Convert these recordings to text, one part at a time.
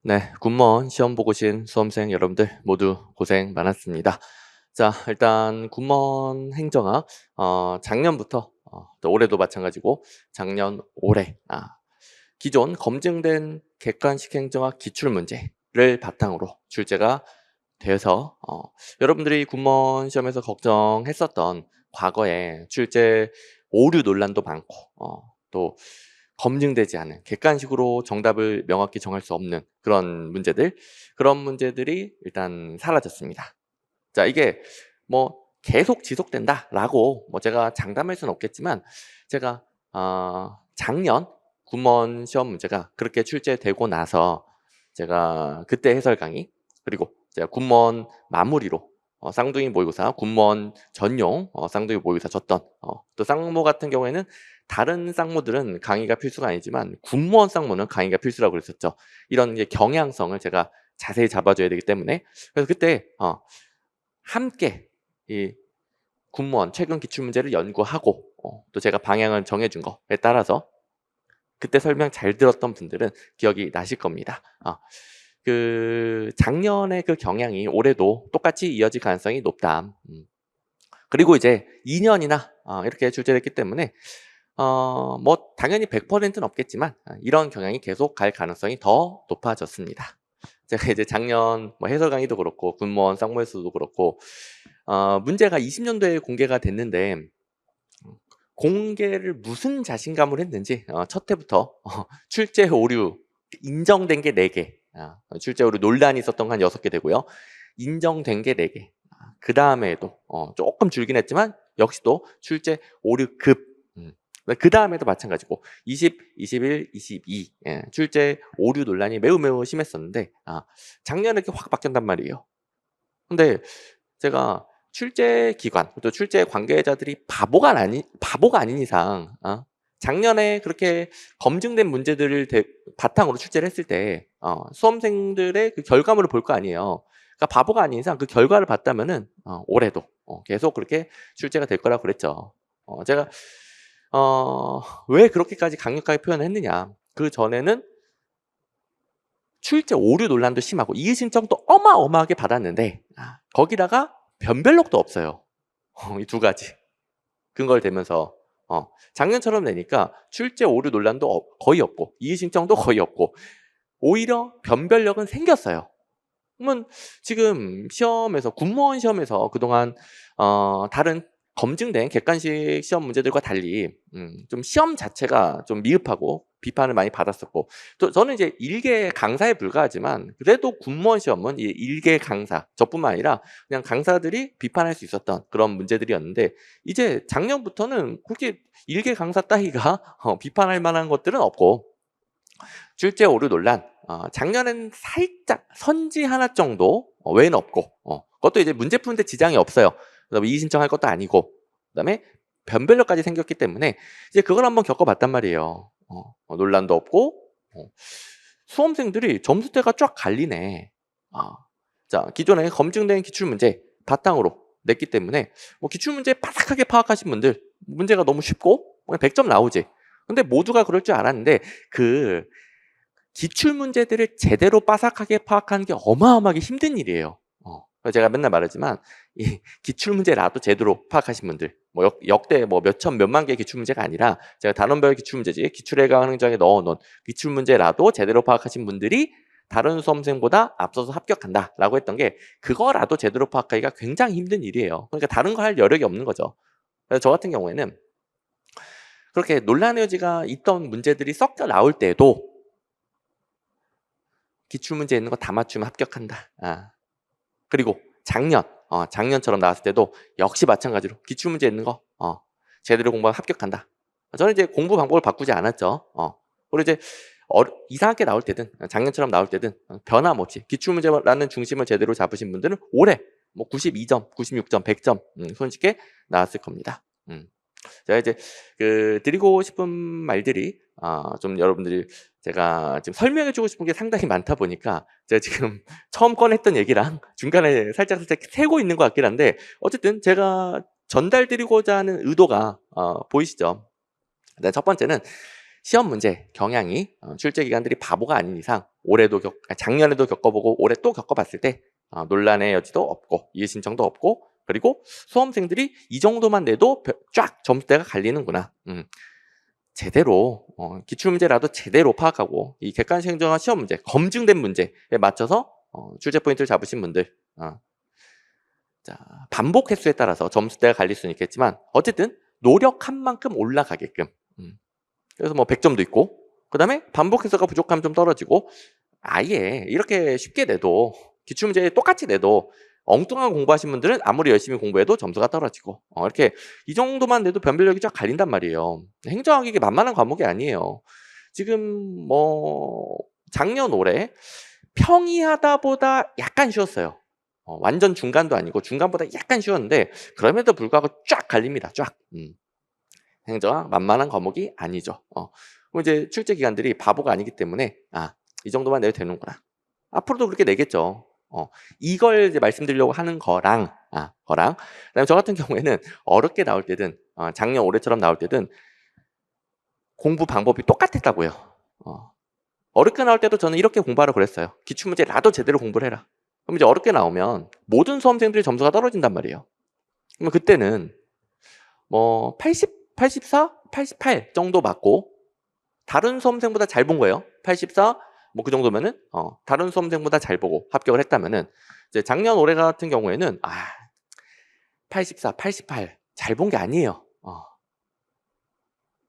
네, 굿모닝 시험 보고 오신 수험생 여러분들 모두 고생 많았습니다. 자, 일단 굿모닝 행정학 작년부터 또 올해도 마찬가지고 작년 올해 기존 검증된 객관식 행정학 기출 문제를 바탕으로 출제가 되어서 여러분들이 굿모닝 시험에서 걱정했었던 과거에 출제 오류 논란도 많고 또 검증되지 않은 객관식으로 정답을 명확히 정할 수 없는 그런 문제들이 일단 사라졌습니다. 자, 이게 뭐 계속 지속된다라고 뭐 제가 장담할 수는 없겠지만 제가 작년 군무원 시험 문제가 그렇게 출제되고 나서 제가 그때 해설 강의 그리고 제가 군무원 마무리로 쌍둥이 모의고사 군무원 전용 쌍둥이 모의고사 줬던 또 쌍모 같은 경우에는 다른 쌍모들은 강의가 필수가 아니지만 군무원 쌍모는 강의가 필수라고 그랬었죠. 이런 게 경향성을 제가 자세히 잡아줘야 되기 때문에 그래서 그때 함께 이 군무원 최근 기출문제를 연구하고 또 제가 방향을 정해준 거에 따라서 그때 설명 잘 들었던 분들은 기억이 나실 겁니다. 그 작년의 그 경향이 올해도 똑같이 이어질 가능성이 높다. 그리고 이제 2년이나 이렇게 출제됐기 때문에 뭐 당연히 100%는 없겠지만 이런 경향이 계속 갈 가능성이 더 높아졌습니다. 제가 이제 작년 뭐 해설 강의도 그렇고 군무원 쌍모에서도 그렇고 문제가 20년도에 공개가 됐는데 공개를 무슨 자신감을 했는지 첫 해부터 출제 오류 인정된 게 4개 출제 오류 논란이 있었던 건 6개 되고요. 인정된 게 4개 그 다음에도 조금 줄긴 했지만 역시 또 출제 오류급 그 다음에도 마찬가지고 20, 21, 22 출제 오류 논란이 매우 심했었는데 작년에 이렇게 확 바뀐단 말이에요. 근데 제가 출제 기관 또 출제 관계자들이 바보가 아닌 이상 작년에 그렇게 검증된 문제들을 바탕으로 출제를 했을 때 수험생들의 그 결과물을 볼 거 아니에요. 그러니까 바보가 아닌 이상 그 결과를 봤다면은 올해도 계속 그렇게 출제가 될 거라고 그랬죠. 제가 왜 그렇게까지 강력하게 표현을 했느냐. 그 전에는 출제 오류 논란도 심하고 이의 신청도 어마어마하게 받았는데 거기다가 변별력도 없어요. 이 두 가지 근거를 대면서 작년처럼 내니까 출제 오류 논란도 거의 없고 이의 신청도 거의 없고 오히려 변별력은 생겼어요. 그러면 지금 시험에서 군무원 시험에서 그동안 다른 검증된 객관식 시험 문제들과 달리 좀 시험 자체가 좀 미흡하고 비판을 많이 받았었고 또 저는 이제 일개 강사에 불과하지만 그래도 군무원 시험은 이 일개 강사 저뿐만 아니라 그냥 강사들이 비판할 수 있었던 그런 문제들이었는데 이제 작년부터는 그렇게 일개 강사 따위가 비판할 만한 것들은 없고 출제 오류 논란 작년엔 살짝 선지 하나 정도 외에는 없고 그것도 이제 문제 푸는데 지장이 없어요. 그다음에 이의 신청할 것도 아니고 그다음에 변별력까지 생겼기 때문에 이제 그걸 한번 겪어봤단 말이에요. 논란도 없고 수험생들이 점수대가 쫙 갈리네. 자 기존에 검증된 기출문제 바탕으로 냈기 때문에 뭐 기출문제 바삭하게 파악하신 분들 문제가 너무 쉽고 그냥 100점 나오지. 근데 모두가 그럴 줄 알았는데 그 기출 문제들을 제대로 빠삭하게 파악하는 게 어마어마하게 힘든 일이에요. 제가 맨날 말하지만 이 기출 문제라도 제대로 파악하신 분들 뭐 역대 뭐 몇천 몇만 개의 기출 문제가 아니라 제가 단원별 기출 문제지 기출해강 행정에 넣어놓은 기출 문제라도 제대로 파악하신 분들이 다른 수험생보다 앞서서 합격한다라고 했던 게 그거라도 제대로 파악하기가 굉장히 힘든 일이에요. 그러니까 다른 거 할 여력이 없는 거죠. 그래서 저 같은 경우에는 그렇게 논란의 여지가 있던 문제들이 섞여 나올 때도 기출문제 있는 거 다 맞추면 합격한다. 그리고 작년처럼 나왔을 때도 역시 마찬가지로 기출문제 있는 거 제대로 공부하면 합격한다. 저는 이제 공부 방법을 바꾸지 않았죠. 그리고 이제 이상하게 나올 때든 작년처럼 나올 때든 변함없이 기출문제라는 중심을 제대로 잡으신 분들은 올해 뭐 92점, 96점, 100점 손쉽게 나왔을 겁니다. 제가 이제 드리고 싶은 말들이 좀 여러분들이 제가 지금 설명해주고 싶은 게 상당히 많다 보니까 제가 지금 처음 꺼냈던 얘기랑 중간에 살짝 새고 있는 것 같긴 한데 어쨌든 제가 전달드리고자 하는 의도가 보이시죠? 첫 번째는 시험 문제 경향이 출제 기관들이 바보가 아닌 이상 작년에도 겪어보고 올해 또 겪어봤을 때 논란의 여지도 없고 이의 신청도 없고 그리고 수험생들이 이 정도만 내도 쫙 점수대가 갈리는구나. 제대로 기출문제라도 제대로 파악하고 이 객관식 행정학 시험 문제 검증된 문제에 맞춰서 출제 포인트를 잡으신 분들 자, 반복 횟수에 따라서 점수대가 갈릴 수는 있겠지만 어쨌든 노력한 만큼 올라가게끔 그래서 뭐 100점도 있고 그 다음에 반복 횟수가 부족하면 좀 떨어지고 아예 이렇게 쉽게 내도 기출문제 똑같이 내도 엉뚱한 공부하신 분들은 아무리 열심히 공부해도 점수가 떨어지고 이렇게 이 정도만 내도 변별력이 쫙 갈린단 말이에요. 행정학이 이게 만만한 과목이 아니에요. 지금 뭐 작년 올해 평이하다보다 약간 쉬웠어요. 완전 중간도 아니고 중간보다 약간 쉬웠는데 그럼에도 불구하고 쫙 갈립니다. 쫙. 행정학 만만한 과목이 아니죠. 그럼 이제 출제 기관들이 바보가 아니기 때문에 이 정도만 내도 되는구나. 앞으로도 그렇게 내겠죠. 이걸 이제 말씀드리려고 하는 거랑 그다음에 저 같은 경우에는 어렵게 나올 때든 작년 올해처럼 나올 때든 공부 방법이 똑같았다고요. 어렵게 나올 때도 저는 이렇게 공부하라고 그랬어요. 기출문제라도 제대로 공부를 해라. 그럼 이제 어렵게 나오면 모든 수험생들의 점수가 떨어진단 말이에요. 그러면 그때는 뭐 80, 84, 88 정도 맞고 다른 수험생보다 잘 본 거예요. 84, 뭐 그 정도면은 다른 수험생보다 잘 보고 합격을 했다면은 이제 작년 올해 같은 경우에는 84, 88 잘 본 게 아니에요.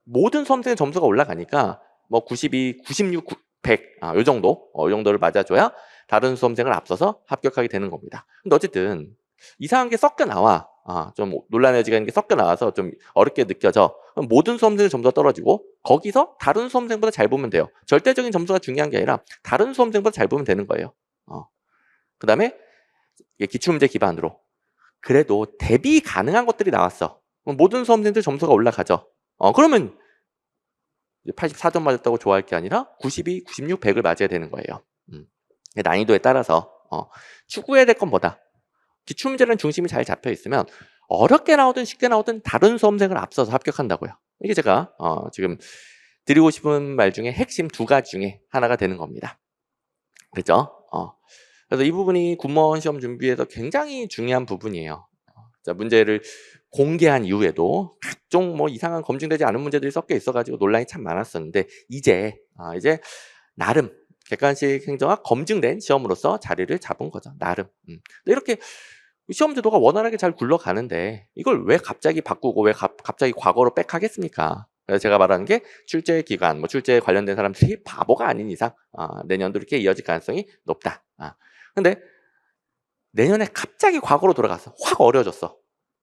모든 수험생의 점수가 올라가니까 뭐 92, 96, 100 요 정도 요 정도를 맞아줘야 다른 수험생을 앞서서 합격하게 되는 겁니다. 근데 어쨌든 이상한 게 섞여 나와 좀 논란의 여지가 있는 게 섞여 나와서 좀 어렵게 느껴져. 그럼 모든 수험생의 점수가 떨어지고 거기서 다른 수험생보다 잘 보면 돼요. 절대적인 점수가 중요한 게 아니라 다른 수험생보다 잘 보면 되는 거예요. 그 다음에 기출문제 기반으로 그래도 대비 가능한 것들이 나왔어. 그럼 모든 수험생들 점수가 올라가죠. 그러면 84점 맞았다고 좋아할 게 아니라 92, 96, 100을 맞아야 되는 거예요. 난이도에 따라서 추구해야 될 건 뭐다? 기출문제는 중심이 잘 잡혀 있으면 어렵게 나오든 쉽게 나오든 다른 수험생을 앞서서 합격한다고요. 이게 제가 지금 드리고 싶은 말 중에 핵심 2가지 중에 하나가 되는 겁니다. 그렇죠? 그래서 이 부분이 군무원 시험 준비에서 굉장히 중요한 부분이에요. 자, 문제를 공개한 이후에도 각종 뭐 이상한 검증되지 않은 문제들이 섞여 있어가지고 논란이 참 많았었는데 이제 나름 객관식 행정학 검증된 시험으로서 자리를 잡은 거죠. 나름. 근데 이렇게 시험 제도가 원활하게 잘 굴러가는데 이걸 왜 갑자기 바꾸고 왜 갑자기 과거로 백하겠습니까? 그래서 제가 말하는 게 출제 기관, 뭐 출제에 관련된 사람들이 바보가 아닌 이상 내년도 이렇게 이어질 가능성이 높다. 근데 내년에 갑자기 과거로 돌아가서 확 어려워졌어.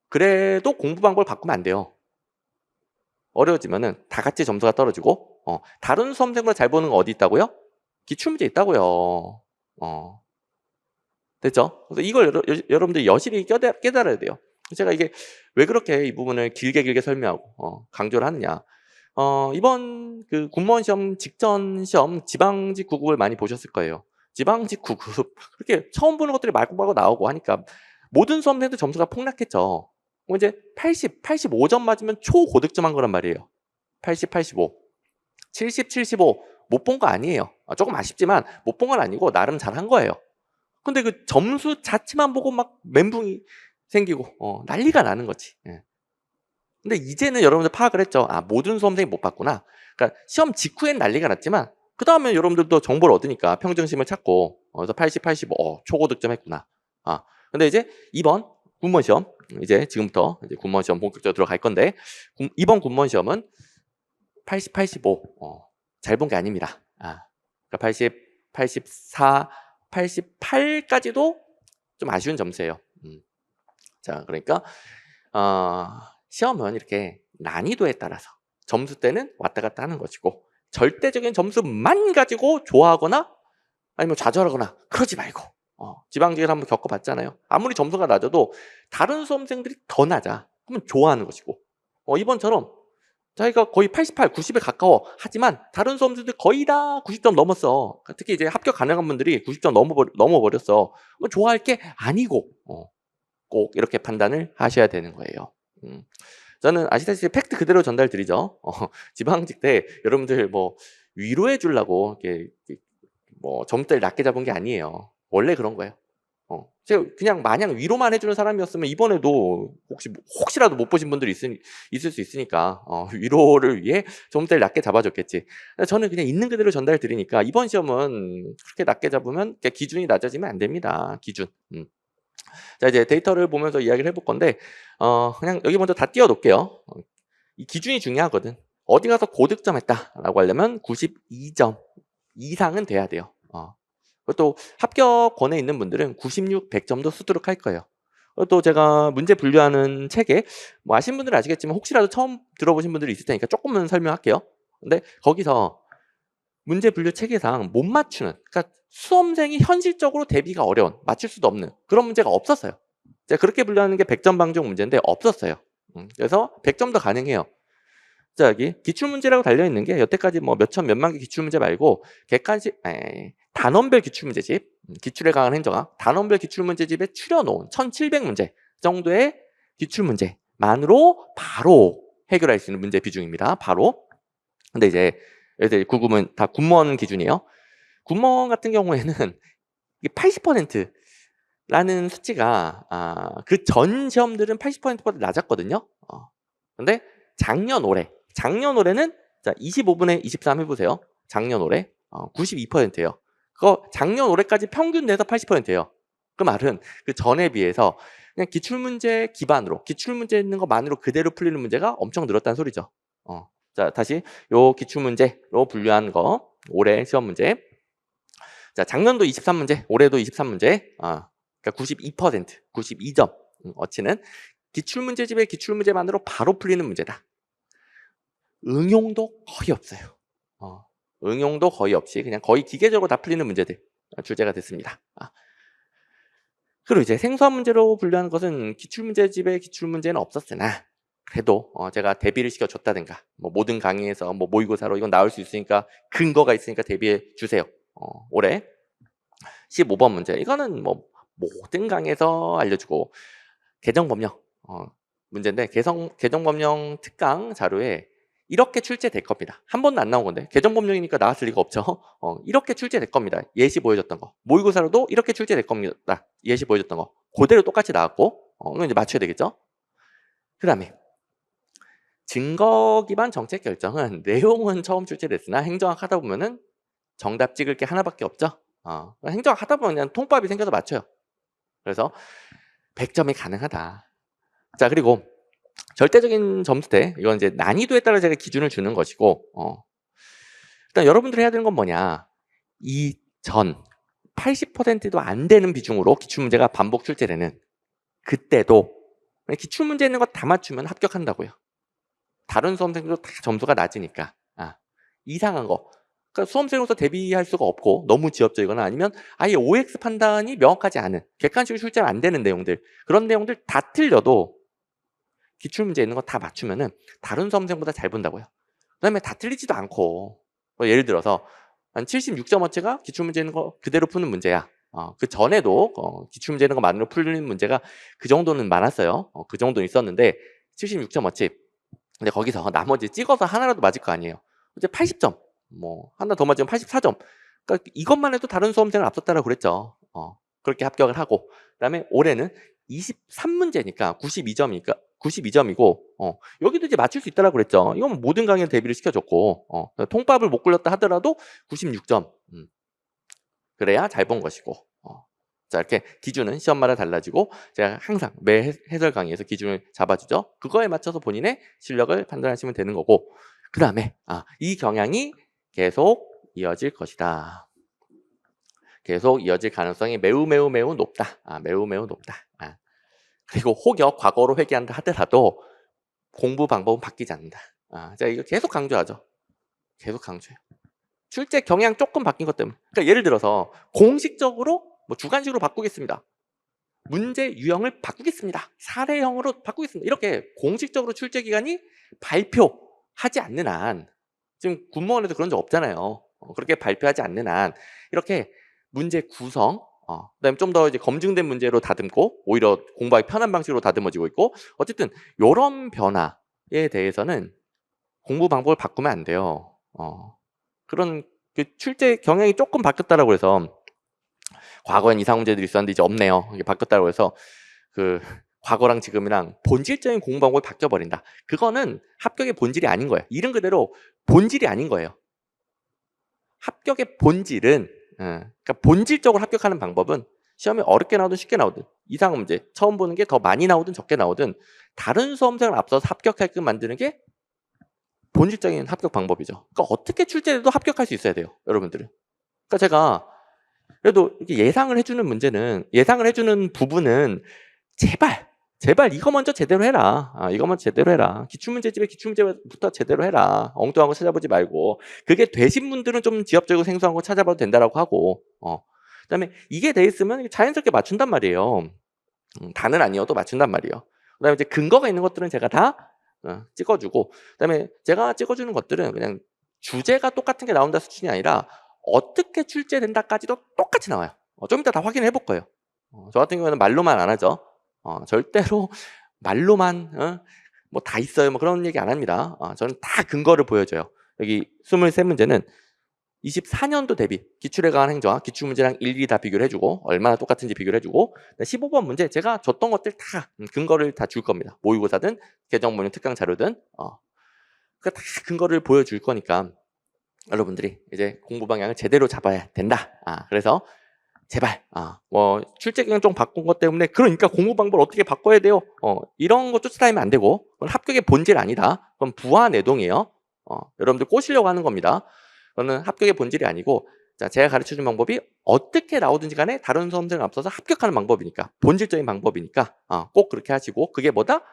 그래도 공부 방법을 바꾸면 안 돼요. 어려워지면은 다 같이 점수가 떨어지고 다른 수험생보다 잘 보는 거 어디 있다고요? 기출문제 있다고요. 됐죠? 그래서 이걸 여러분들이 여실히 깨달아야 돼요. 제가 이게 왜 그렇게 이 부분을 길게 설명하고 강조를 하느냐. 이번 그 군무원 시험 직전 시험 지방직 9급을 많이 보셨을 거예요. 지방직 9급 그렇게 처음 보는 것들이 말고말고 나오고 하니까 모든 수험생들 점수가 폭락했죠. 그럼 이제 80, 85점 맞으면 초고득점한 거란 말이에요. 80, 85, 70, 75 못 본 거 아니에요. 조금 아쉽지만 못 본 건 아니고 나름 잘한 거예요. 근데 그 점수 자체만 보고 막 멘붕이 생기고 난리가 나는 거지. 예. 근데 이제는 여러분들 파악을 했죠. 모든 수험생이 못 봤구나. 그러니까 시험 직후엔 난리가 났지만 그 다음에 여러분들도 정보를 얻으니까 평정심을 찾고 그래서 80, 85 초고득점 했구나. 근데 이제 이번 군무원 시험 이제 지금부터 이제 군무원 시험 본격적으로 들어갈 건데 이번 군무원 시험은 80, 85 잘 본 게 아닙니다. 그러니까 80, 84, 88까지도 좀 아쉬운 점수예요. 자, 그러니까 시험은 이렇게 난이도에 따라서 점수대는 왔다 갔다 하는 것이고 절대적인 점수만 가지고 좋아하거나 아니면 좌절하거나 그러지 말고 지방직을 한번 겪어봤잖아요. 아무리 점수가 낮아도 다른 수험생들이 더 낮아. 그러면 좋아하는 것이고 이번처럼 자기가 거의 88, 90에 가까워 하지만 다른 수험생들 거의 다 90점 넘었어. 특히 이제 합격 가능한 분들이 90점 넘어버렸어. 좋아할 게 아니고 꼭 이렇게 판단을 하셔야 되는 거예요. 저는 아시다시피 팩트 그대로 전달드리죠. 지방직 때 여러분들 뭐 위로해 주려고 이렇게 뭐 점수를 낮게 잡은 게 아니에요. 원래 그런 거예요. 제가 그냥 마냥 위로만 해주는 사람이었으면 이번에도 혹시라도 못 보신 분들이 있을 수 있으니까 위로를 위해 점수를 낮게 잡아줬겠지. 저는 그냥 있는 그대로 전달드리니까 이번 시험은 그렇게 낮게 잡으면 기준이 낮아지면 안 됩니다. 기준. 자, 이제 데이터를 보면서 이야기를 해볼 건데 그냥 여기 먼저 다 띄워놓을게요. 이 기준이 중요하거든. 어디 가서 고득점했다라고 하려면 92점 이상은 돼야 돼요. 또 합격권에 있는 분들은 96, 100점도 쓰도록 할 거예요. 또 제가 문제 분류하는 책에 뭐 아시는 분들은 아시겠지만 혹시라도 처음 들어보신 분들이 있을 테니까 조금은 설명할게요. 근데 거기서 문제 분류 체계상 못 맞추는, 그러니까 수험생이 현실적으로 대비가 어려운, 맞출 수도 없는 그런 문제가 없었어요. 제가 그렇게 분류하는 게 100점 방정 문제인데 없었어요. 그래서 100점도 가능해요. 자, 여기 기출문제라고 달려있는 게 여태까지 뭐 몇천 몇만 개 기출문제 말고 단원별 기출문제집, 기출에 강한 행정학, 단원별 기출문제집에 추려놓은 1700문제 정도의 기출문제만으로 바로 해결할 수 있는 문제 비중입니다. 바로. 근데 이제 구금은 다 군무원 기준이에요. 군무원 같은 경우에는 80%라는 수치가 그 전 시험들은 80%보다 낮았거든요. 근데 작년 올해는 자 25분의 23 해보세요. 작년 올해 92%예요. 그거 작년 올해까지 평균 내서 80%예요. 그 말은 그 전에 비해서 그냥 기출문제 기반으로 기출문제 있는 것만으로 그대로 풀리는 문제가 엄청 늘었다는 소리죠. 자, 다시 요 기출문제로 분류한 거 올해 시험 문제. 자, 작년도 23문제, 올해도 23문제. 그러니까 92%, 92점. 어치는 기출문제집의 기출문제만으로 바로 풀리는 문제다. 응용도 거의 없어요. 응용도 거의 없이 그냥 거의 기계적으로 다 풀리는 문제들 출제가 됐습니다. 그리고 이제 생소한 문제로 분류하는 것은 기출문제집에 기출문제는 없었으나 그래도 제가 대비를 시켜줬다든가 뭐 모든 강의에서 뭐 모의고사로 이건 나올 수 있으니까 근거가 있으니까 대비해 주세요. 올해 15번 문제 이거는 뭐 모든 강의에서 알려주고 개정법령 문제인데 개정법령 특강 자료에 이렇게 출제될 겁니다. 한 번도 안 나온 건데 개정법령이니까 나왔을 리가 없죠. 이렇게 출제될 겁니다. 예시 보여줬던 거. 모의고사로도 이렇게 출제될 겁니다. 예시 보여줬던 거. 그대로 똑같이 나왔고 이건 이제 맞춰야 되겠죠. 그 다음에 증거 기반 정책 결정은 내용은 처음 출제됐으나 행정학 하다 보면은 정답 찍을 게 하나밖에 없죠. 행정학 하다 보면 그냥 통밥이 생겨서 맞춰요. 그래서 100점이 가능하다. 자, 그리고 절대적인 점수대, 이건 이제 난이도에 따라 제가 기준을 주는 것이고, 일단 여러분들이 해야 되는 건 뭐냐. 이전 80%도 안 되는 비중으로 기출문제가 반복 출제되는 그때도 기출문제 있는 거 다 맞추면 합격한다고요. 다른 수험생들도 다 점수가 낮으니까. 이상한 거. 그러니까 수험생으로서 대비할 수가 없고 너무 지엽적이거나 아니면 아예 OX 판단이 명확하지 않은 객관식으로 출제가 안 되는 내용들, 그런 내용들 다 틀려도 기출문제 있는 거 다 맞추면은 다른 수험생보다 잘 본다고요. 그 다음에 다 틀리지도 않고 예를 들어서 한 76점어치가 기출문제 있는 거 그대로 푸는 문제야. 그 전에도 기출문제 있는 거 만으로 풀리는 문제가 그 정도는 많았어요. 그 정도는 있었는데 76점어치. 근데 거기서 나머지 찍어서 하나라도 맞을 거 아니에요. 이제 80점. 뭐 하나 더 맞으면 84점. 그러니까 이것만 해도 다른 수험생을 앞섰다라고 그랬죠. 그렇게 합격을 하고 그다음에 올해는 23문제니까 92점이고 여기도 이제 맞출 수 있다라고 그랬죠. 이건 모든 강의를 대비를 시켜줬고 통밥을 못 굴렸다 하더라도 96점. 그래야 잘 본 것이고. 자, 이렇게 기준은 시험마다 달라지고 제가 항상 매 해설 강의에서 기준을 잡아주죠. 그거에 맞춰서 본인의 실력을 판단하시면 되는 거고 그 다음에 이 경향이 계속 이어질 것이다. 계속 이어질 가능성이 매우 높다. 매우 높다. 그리고 혹여 과거로 회귀한다 하더라도 공부 방법은 바뀌지 않는다. 제가 이거 계속 강조하죠. 계속 강조해요. 출제 경향 조금 바뀐 것 때문에. 그러니까 예를 들어서 공식적으로 뭐 주관식으로 바꾸겠습니다. 문제 유형을 바꾸겠습니다. 사례형으로 바꾸겠습니다. 이렇게 공식적으로 출제 기간이 발표하지 않는 한, 지금 군무원에도 그런 적 없잖아요. 그렇게 발표하지 않는 한 이렇게 문제 구성, 그다음에 좀 더 이제 검증된 문제로 다듬고 오히려 공부하기 편한 방식으로 다듬어지고 있고 어쨌든 이런 변화 대해서는 공부 방법을 바꾸면 안 돼요. 그런 그 출제 경향이 조금 바뀌었다라고 해서 과거엔 이상 문제들이 있었는데 이제 없네요. 이게 바뀌었다고 해서 그 과거랑 지금이랑 본질적인 공부 방법이 바뀌어 버린다. 그거는 합격의 본질이 아닌 거예요. 이름 그대로 본질이 아닌 거예요. 합격의 본질은 그러니까 본질적으로 합격하는 방법은 시험이 어렵게 나오든 쉽게 나오든 이상 문제 처음 보는 게 더 많이 나오든 적게 나오든 다른 수험생을 앞서서 합격하게끔 만드는 게 본질적인 합격 방법이죠. 그러니까 어떻게 출제돼도 합격할 수 있어야 돼요, 여러분들은. 그러니까 제가 그래도 이렇게 예상을 해주는 부분은 제발 이거 먼저 제대로 해라. 이거 먼저 제대로 해라. 기출문제집에 기출문제부터 제대로 해라. 엉뚱한 거 찾아보지 말고. 그게 되신 분들은 좀 지엽적이고 생소한 거 찾아봐도 된다라고 하고. 그다음에 이게 돼 있으면 자연스럽게 맞춘단 말이에요. 다는 아니어도 맞춘단 말이에요. 그다음에 이제 근거가 있는 것들은 제가 다 찍어주고, 그다음에 제가 찍어주는 것들은 그냥 주제가 똑같은 게 나온다 수준이 아니라 어떻게 출제된다까지도 똑같이 나와요. 좀 이따 다 확인해 볼 거예요. 저 같은 경우는 말로만 안 하죠. 절대로 말로만 뭐 다 있어요. 뭐 그런 얘기 안 합니다. 저는 다 근거를 보여줘요. 여기 23문제는 24년도 대비 기출에 관한 행정화 기출문제랑 일일이 다 비교를 해주고 얼마나 똑같은지 비교를 해주고 15번 문제 제가 줬던 것들 다 근거를 다 줄 겁니다. 모의고사든 개정문이든 특강 자료든 그 다 근거를 보여줄 거니까 여러분들이 이제 공부 방향을 제대로 잡아야 된다. 그래서 제발 뭐 출제 경향 좀 바꾼 것 때문에 그러니까 공부 방법을 어떻게 바꿔야 돼요? 이런 거 쫓아다니면 안 되고 그건 합격의 본질 아니다. 그건 부하 내동이에요. 여러분들 꼬시려고 하는 겁니다. 그거는 합격의 본질이 아니고 제가 가르쳐준 방법이 어떻게 나오든지 간에 다른 수험생을 앞서서 합격하는 방법이니까 본질적인 방법이니까 꼭 그렇게 하시고 그게 뭐다?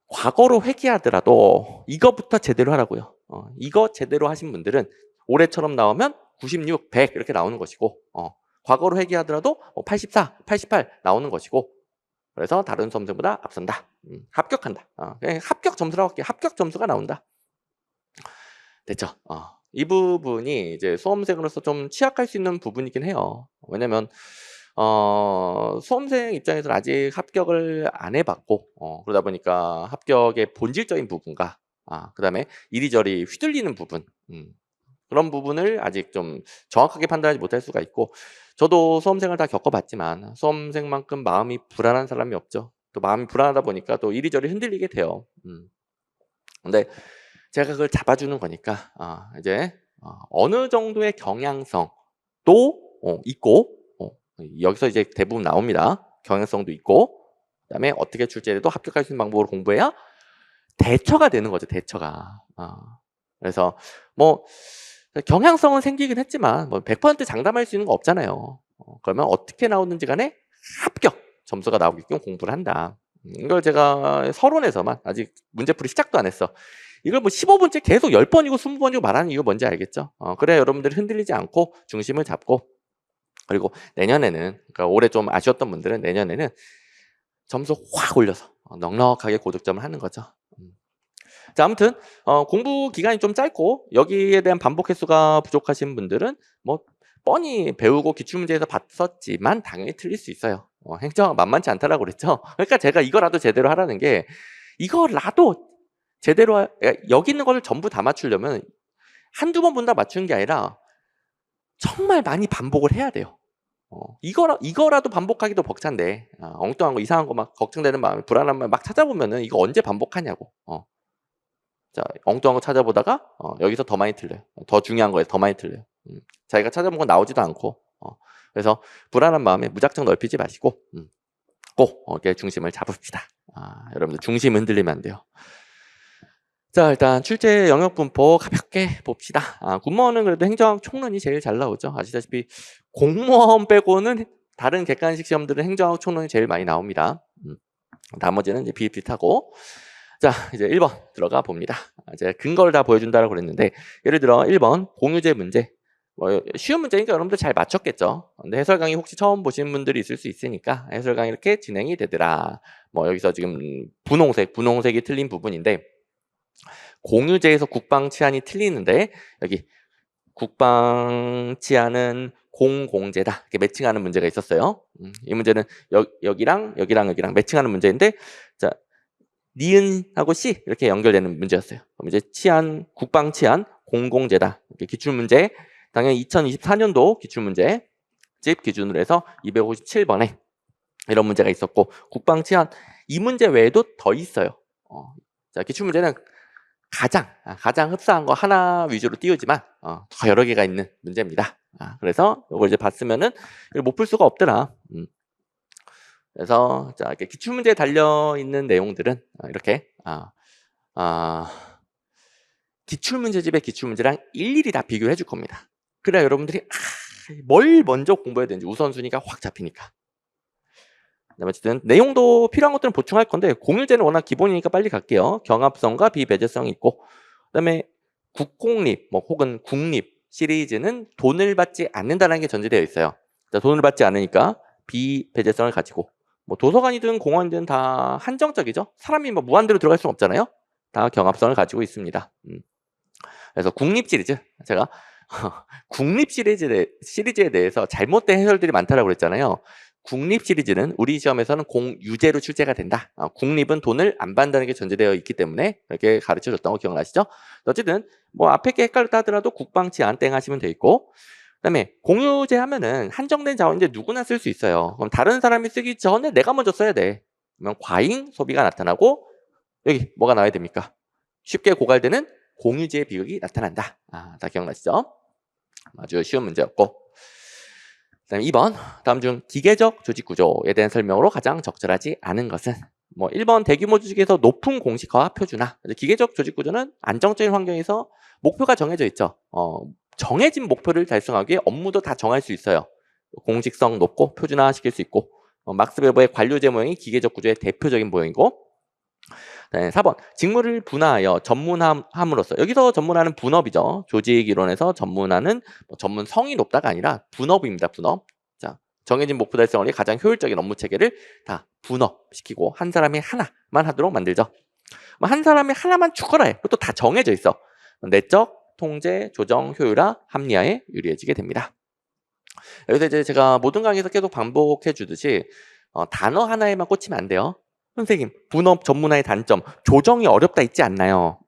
과거로 회귀하더라도 이거부터 제대로 하라고요. 이거 제대로 하신 분들은 올해처럼 나오면 96, 100 이렇게 나오는 것이고 과거로 회귀하더라도 84, 88 나오는 것이고 그래서 다른 수험생보다 앞선다. 합격한다. 그냥 합격 점수라고 할게요. 합격 점수가 나온다. 됐죠? 이 부분이 이제 수험생으로서 좀 취약할 수 있는 부분이긴 해요. 왜냐면 수험생 입장에서는 아직 합격을 안 해봤고 그러다 보니까 합격의 본질적인 부분과 그다음에 이리저리 휘둘리는 부분 그런 부분을 아직 좀 정확하게 판단하지 못할 수가 있고 저도 수험생을 다 겪어봤지만 수험생만큼 마음이 불안한 사람이 없죠. 또 마음이 불안하다 보니까 또 이리저리 흔들리게 돼요. 근데 제가 그걸 잡아주는 거니까 이제 어느 정도의 경향성도 있고 여기서 이제 대부분 나옵니다. 경향성도 있고 그다음에 어떻게 출제해도 합격할 수 있는 방법으로 공부해야 대처가 되는 거죠. 대처가. 그래서 뭐 경향성은 생기긴 했지만 뭐 100% 장담할 수 있는 거 없잖아요. 그러면 어떻게 나오는지 간에 합격 점수가 나오게끔 공부를 한다. 이걸 제가 서론에서만 아직 문제풀이 시작도 안 했어. 이걸 뭐 15번째 계속 10번이고 20번이고 말하는 이유 뭔지 알겠죠? 그래야 여러분들이 흔들리지 않고 중심을 잡고 그리고 내년에는 그러니까 올해 좀 아쉬웠던 분들은 내년에는 점수 확 올려서 넉넉하게 고득점을 하는 거죠. 자, 아무튼 공부 기간이 좀 짧고 여기에 대한 반복 횟수가 부족하신 분들은 뭐 뻔히 배우고 기출문제에서 봤었지만 당연히 틀릴 수 있어요. 행정학 만만치 않다라고 그랬죠. 그러니까 제가 이거라도 제대로 하라는 게 이거라도 제대로 여기 있는 거를 전부 다 맞추려면 한두 번 본다 맞추는 게 아니라 정말 많이 반복을 해야 돼요. 이거라도 반복하기도 벅찬데 엉뚱한 거 이상한 거 막 걱정되는 마음에 불안한 마음에 막 찾아보면은 이거 언제 반복하냐고. 자, 엉뚱한 거 찾아보다가 여기서 더 많이 틀려요. 더 중요한 거에 더 많이 틀려요. 자기가 찾아본 건 나오지도 않고 그래서 불안한 마음에 무작정 넓히지 마시고 꼭 이렇게 중심을 잡읍시다. 여러분들 중심 흔들리면 안 돼요. 자, 일단 출제 영역 분포 가볍게 봅시다. 군무원은 그래도 행정학 총론이 제일 잘 나오죠. 아시다시피 공무원 빼고는 다른 객관식 시험들은 행정학 총론이 제일 많이 나옵니다. 나머지는 이제 비슷비슷하고. 자, 이제 1번 들어가 봅니다. 제가 근거를 다 보여준다고 그랬는데 예를 들어 1번 공유제 문제. 쉬운 문제니까 여러분들 잘 맞췄겠죠. 근데 해설 강의 혹시 처음 보신 분들이 있을 수 있으니까 해설 강의 이렇게 진행이 되더라. 여기서 지금 분홍색이 틀린 부분인데 공유제에서 국방 치안이 틀리는데 여기 국방 치안은 공공재다 이렇게 매칭하는 문제가 있었어요. 이 문제는 여기랑 매칭하는 문제인데 자 니은하고 씨 이렇게 연결되는 문제였어요. 그럼 이제 치안, 국방 치안, 공공재단 이렇게 기출문제 당연히 2024년도 기출문제 집 기준으로 해서 257번에 이런 문제가 있었고 국방 치안 이 문제 외에도 더 있어요. 자 기출문제는 가장 흡사한 거 하나 위주로 띄우지만 더 여러 개가 있는 문제입니다. 그래서 이걸 이제 봤으면은 이걸 못 풀 수가 없더라. 그래서 자 이렇게 기출문제에 달려 있는 내용들은 이렇게 기출문제집의 기출문제랑 일일이 다 비교해 줄 겁니다. 그래야 여러분들이 뭘 먼저 공부해야 되는지 우선순위가 확 잡히니까. 어쨌든 내용도 필요한 것들은 보충할 건데 공유제는 워낙 기본이니까 빨리 갈게요. 경합성과 비배제성이 있고 그다음에 국공립 혹은 국립 시리즈는 돈을 받지 않는다는 게 전제되어 있어요. 자, 돈을 받지 않으니까 비배제성을 가지고 도서관이든 공원이든 다 한정적이죠. 사람이 무한대로 들어갈 수는 없잖아요. 다 경합성을 가지고 있습니다. 그래서 국립 시리즈 제가 국립 시리즈에 대해서 잘못된 해설들이 많다라고 그랬잖아요. 국립 시리즈는 우리 시험에서는 공유제로 출제가 된다. 국립은 돈을 안 받는다는 게 전제되어 있기 때문에 이렇게 가르쳐줬던 거 기억나시죠? 어쨌든 앞에 게 헷갈렸다 하더라도 국방치안 땡 하시면 돼 있고 그다음에 공유제 하면은 한정된 자원인데 누구나 쓸 수 있어요. 그럼 다른 사람이 쓰기 전에 내가 먼저 써야 돼. 그러면 과잉 소비가 나타나고 여기 뭐가 나와야 됩니까? 쉽게 고갈되는 공유제의 비극이 나타난다. 다 기억나시죠? 아주 쉬운 문제였고 그다음에 2번 다음 중 기계적 조직 구조에 대한 설명으로 가장 적절하지 않은 것은 1번 대규모 조직에서 높은 공식화와 표준화. 기계적 조직 구조는 안정적인 환경에서 목표가 정해져 있죠. 정해진 목표를 달성하기 위해 업무도 다 정할 수 있어요. 공식성 높고 표준화 시킬 수 있고 막스 베버의 관료제 모형이 기계적 구조의 대표적인 모형이고 4번 직무를 분화하여 전문함으로써 여기서 전문화는 분업이죠. 조직 이론에서 전문화는 전문성이 높다가 아니라 분업입니다. 분업. 자 정해진 목표 달성을 위해 가장 효율적인 업무 체계를 다 분업시키고 한 사람이 하나만 하도록 만들죠. 한 사람이 하나만 죽어라 해. 그것도 다 정해져 있어. 내적, 통제, 조정, 효율화, 합리화에 유리해지게 됩니다. 여기서 이제 제가 모든 강의에서 계속 반복해 주듯이 단어 하나에만 꽂히면 안 돼요. 선생님, 분업 전문화의 단점, 조정이 어렵다 있지 않나요?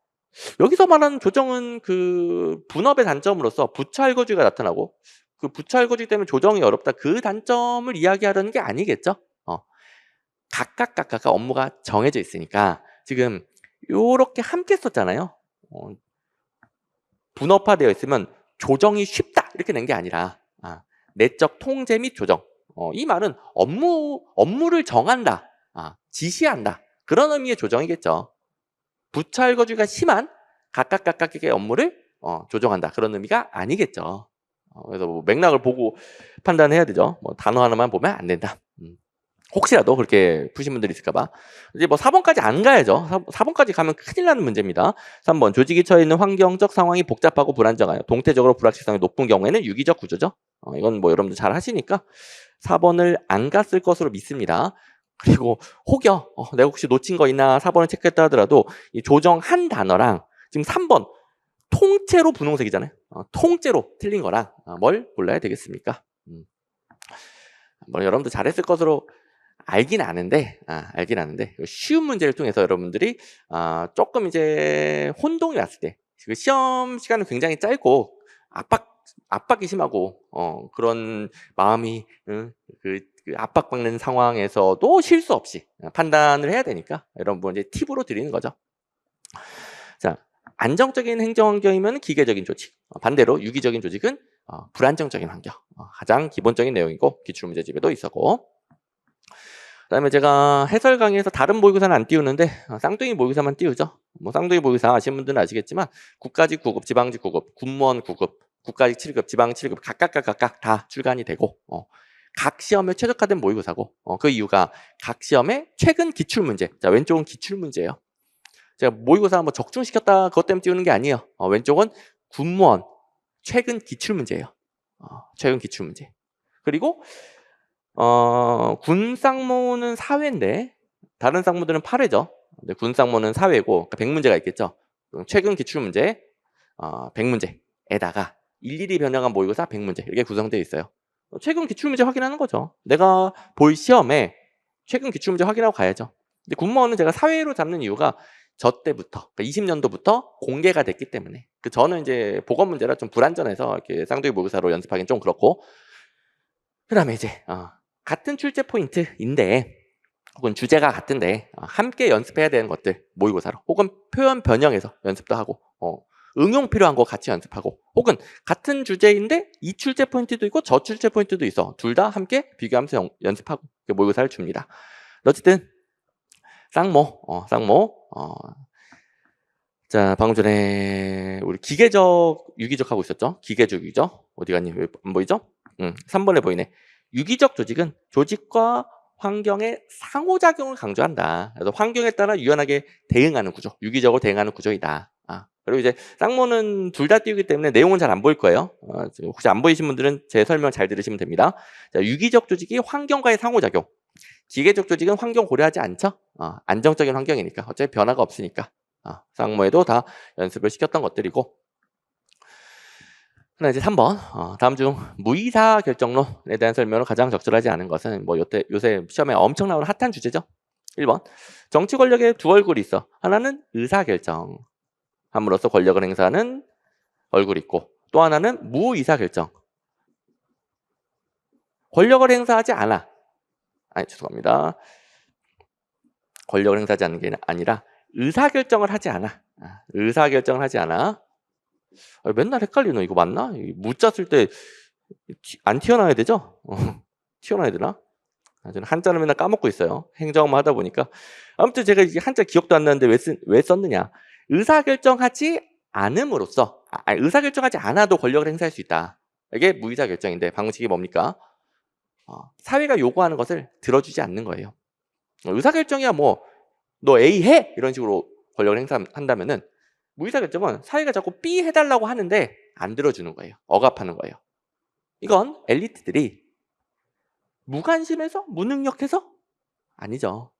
여기서 말하는 조정은 그 분업의 단점으로서 부차알거주가 나타나고 그 부차알거주 때문에 조정이 어렵다 그 단점을 이야기하려는 게 아니겠죠? 각각 업무가 정해져 있으니까 지금 요렇게 함께 썼잖아요. 분업화되어 있으면 조정이 쉽다 이렇게 낸 게 아니라 내적 통제 및 조정. 이 말은 업무를 정한다. 지시한다. 그런 의미의 조정이겠죠. 부차알거주가 심한 각각의 업무를 조정한다. 그런 의미가 아니겠죠. 그래서 맥락을 보고 판단해야 되죠. 단어 하나만 보면 안 된다. 혹시라도 그렇게 푸신 분들이 있을까봐. 이제 4번까지 안 가야죠. 4번까지 가면 큰일 나는 문제입니다. 3번 조직이 처해 있는 환경적 상황이 복잡하고 불안정하여 동태적으로 불확실성이 높은 경우에는 유기적 구조죠. 이건 여러분들 잘 하시니까 4번을 안 갔을 것으로 믿습니다. 그리고 혹여 내가 혹시 놓친 거 있나 4번을 체크했다 하더라도 이 조정 한 단어랑 지금 3번 통째로 분홍색이잖아요. 통째로 틀린 거랑 뭘 골라야 되겠습니까? 여러분들 잘했을 것으로 알긴 아는데 쉬운 문제를 통해서 여러분들이 조금 이제 혼동이 왔을 때 시험 시간은 굉장히 짧고 압박이 심하고 그런 마음이 그 압박받는 상황에서도 실수 없이 판단을 해야 되니까 여러분 이제 팁으로 드리는 거죠. 자, 안정적인 행정 환경이면 기계적인 조직, 반대로 유기적인 조직은 불안정적인 환경. 가장 기본적인 내용이고 기출문제집에도 있었고. 그다음에 제가 해설 강의에서 다른 모의고사는 안 띄우는데 쌍둥이 모의고사만 띄우죠. 쌍둥이 모의고사 아시는 분들은 아시겠지만 국가직 9급, 지방직 9급, 군무원 9급, 국가직 7급, 지방 7급 각각 다 출간이 되고 각 시험에 최적화된 모의고사고 그 이유가 각 시험의 최근 기출문제. 자, 왼쪽은 기출문제예요. 제가 모의고사 적중시켰다 그것 때문에 띄우는 게 아니에요. 왼쪽은 군무원 최근 기출문제예요. 최근 기출문제. 그리고 군상모는 4회인데 다른 상모들은 8회죠. 군 상모는 4회고 그러니까 100문제가 있겠죠. 최근 기출문제 100문제에다가 일일이 변형한 모의고사 100문제 이렇게 구성되어 있어요. 최근 기출문제 확인하는 거죠. 내가 볼 시험에 최근 기출문제 확인하고 가야죠. 근데 군무원은 제가 사회로 잡는 이유가 저 때부터, 그러니까 20년도부터 공개가 됐기 때문에. 저는 이제 보건 문제라 좀 불안전해서 이렇게 쌍둥이 모의사로 연습하기는 좀 그렇고. 그다음에 이제 같은 출제 포인트인데 혹은 주제가 같은데 함께 연습해야 되는 것들 모의고사로, 혹은 표현 변형해서 연습도 하고 응용 필요한 거 같이 연습하고, 혹은 같은 주제인데 이 출제 포인트도 있고 저 출제 포인트도 있어, 둘 다 함께 비교하면서 연습하고 모의고사를 줍니다. 어쨌든 쌍모. 자, 방금 전에 우리 기계적, 유기적 하고 있었죠. 기계적, 유기적. 어디 갔니? 왜 안 보이죠? 3번에 보이네. 유기적 조직은 조직과 환경의 상호작용을 강조한다. 그래서 환경에 따라 유연하게 대응하는 구조, 유기적으로 대응하는 구조이다. 그리고 이제 쌍모는 둘 다 띄우기 때문에 내용은 잘 안 보일 거예요. 혹시 안 보이신 분들은 제 설명 잘 들으시면 됩니다. 자, 유기적 조직이 환경과의 상호작용. 기계적 조직은 환경 고려하지 않죠. 안정적인 환경이니까, 어차피 변화가 없으니까. 쌍모에도 다 연습을 시켰던 것들이고. 하나 이제 3번. 다음 중 무의사 결정론에 대한 설명으로 가장 적절하지 않은 것은, 뭐 요새 시험에 엄청 나오는 핫한 주제죠. 1번. 정치 권력에 두 얼굴이 있어. 하나는 의사 결정 함으로써 권력을 행사하는 얼굴이 있고, 또 하나는 무의사 결정. 권력을 행사하지 않아. 죄송합니다. 권력을 행사하지 않는 게 아니라 의사결정을 하지 않아. 의사결정을 하지 않아. 맨날 헷갈리노. 이거 맞나? 무자 쓸 때 안 튀어나와야 되죠? 튀어나와야 되나? 저는 한자를 맨날 까먹고 있어요. 행정만 하다 보니까. 아무튼 제가 이게 한자 기억도 안 나는데 왜 썼느냐. 의사결정하지 않음으로써, 의사결정하지 않아도 권력을 행사할 수 있다. 이게 무의사결정인데 방식이 뭡니까? 사회가 요구하는 것을 들어주지 않는 거예요. 의사결정이야 뭐 너 A 해! 이런 식으로 권력을 행사한다면은, 무의사결정은 사회가 자꾸 B 해달라고 하는데 안 들어주는 거예요. 억압하는 거예요. 이건 엘리트들이 무관심해서? 무능력해서? 아니죠.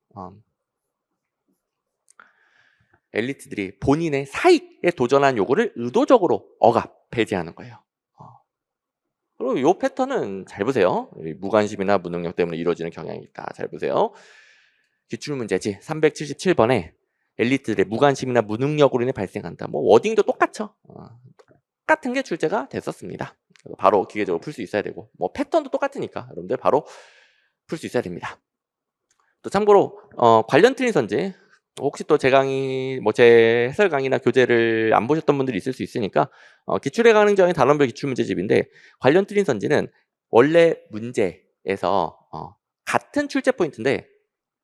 엘리트들이 본인의 사익에 도전한 요구를 의도적으로 억압, 배제하는 거예요. 그리고 이 패턴은 잘 보세요. 무관심이나 무능력 때문에 이루어지는 경향이 있다. 잘 보세요. 기출문제지 377번에 엘리트들의 무관심이나 무능력으로 인해 발생한다. 뭐 워딩도 똑같죠. 똑같은 게 출제가 됐었습니다. 바로 기계적으로 풀 수 있어야 되고, 뭐 패턴도 똑같으니까 여러분들 바로 풀 수 있어야 됩니다. 또 참고로 관련 틀린 선지, 혹시 또 제 강의, 뭐 제 해설 강의나 교재를 안 보셨던 분들이 있을 수 있으니까, 기출에 가능적인 단원별 기출문제집인데, 관련 틀린 선지는 원래 문제에서 같은 출제 포인트인데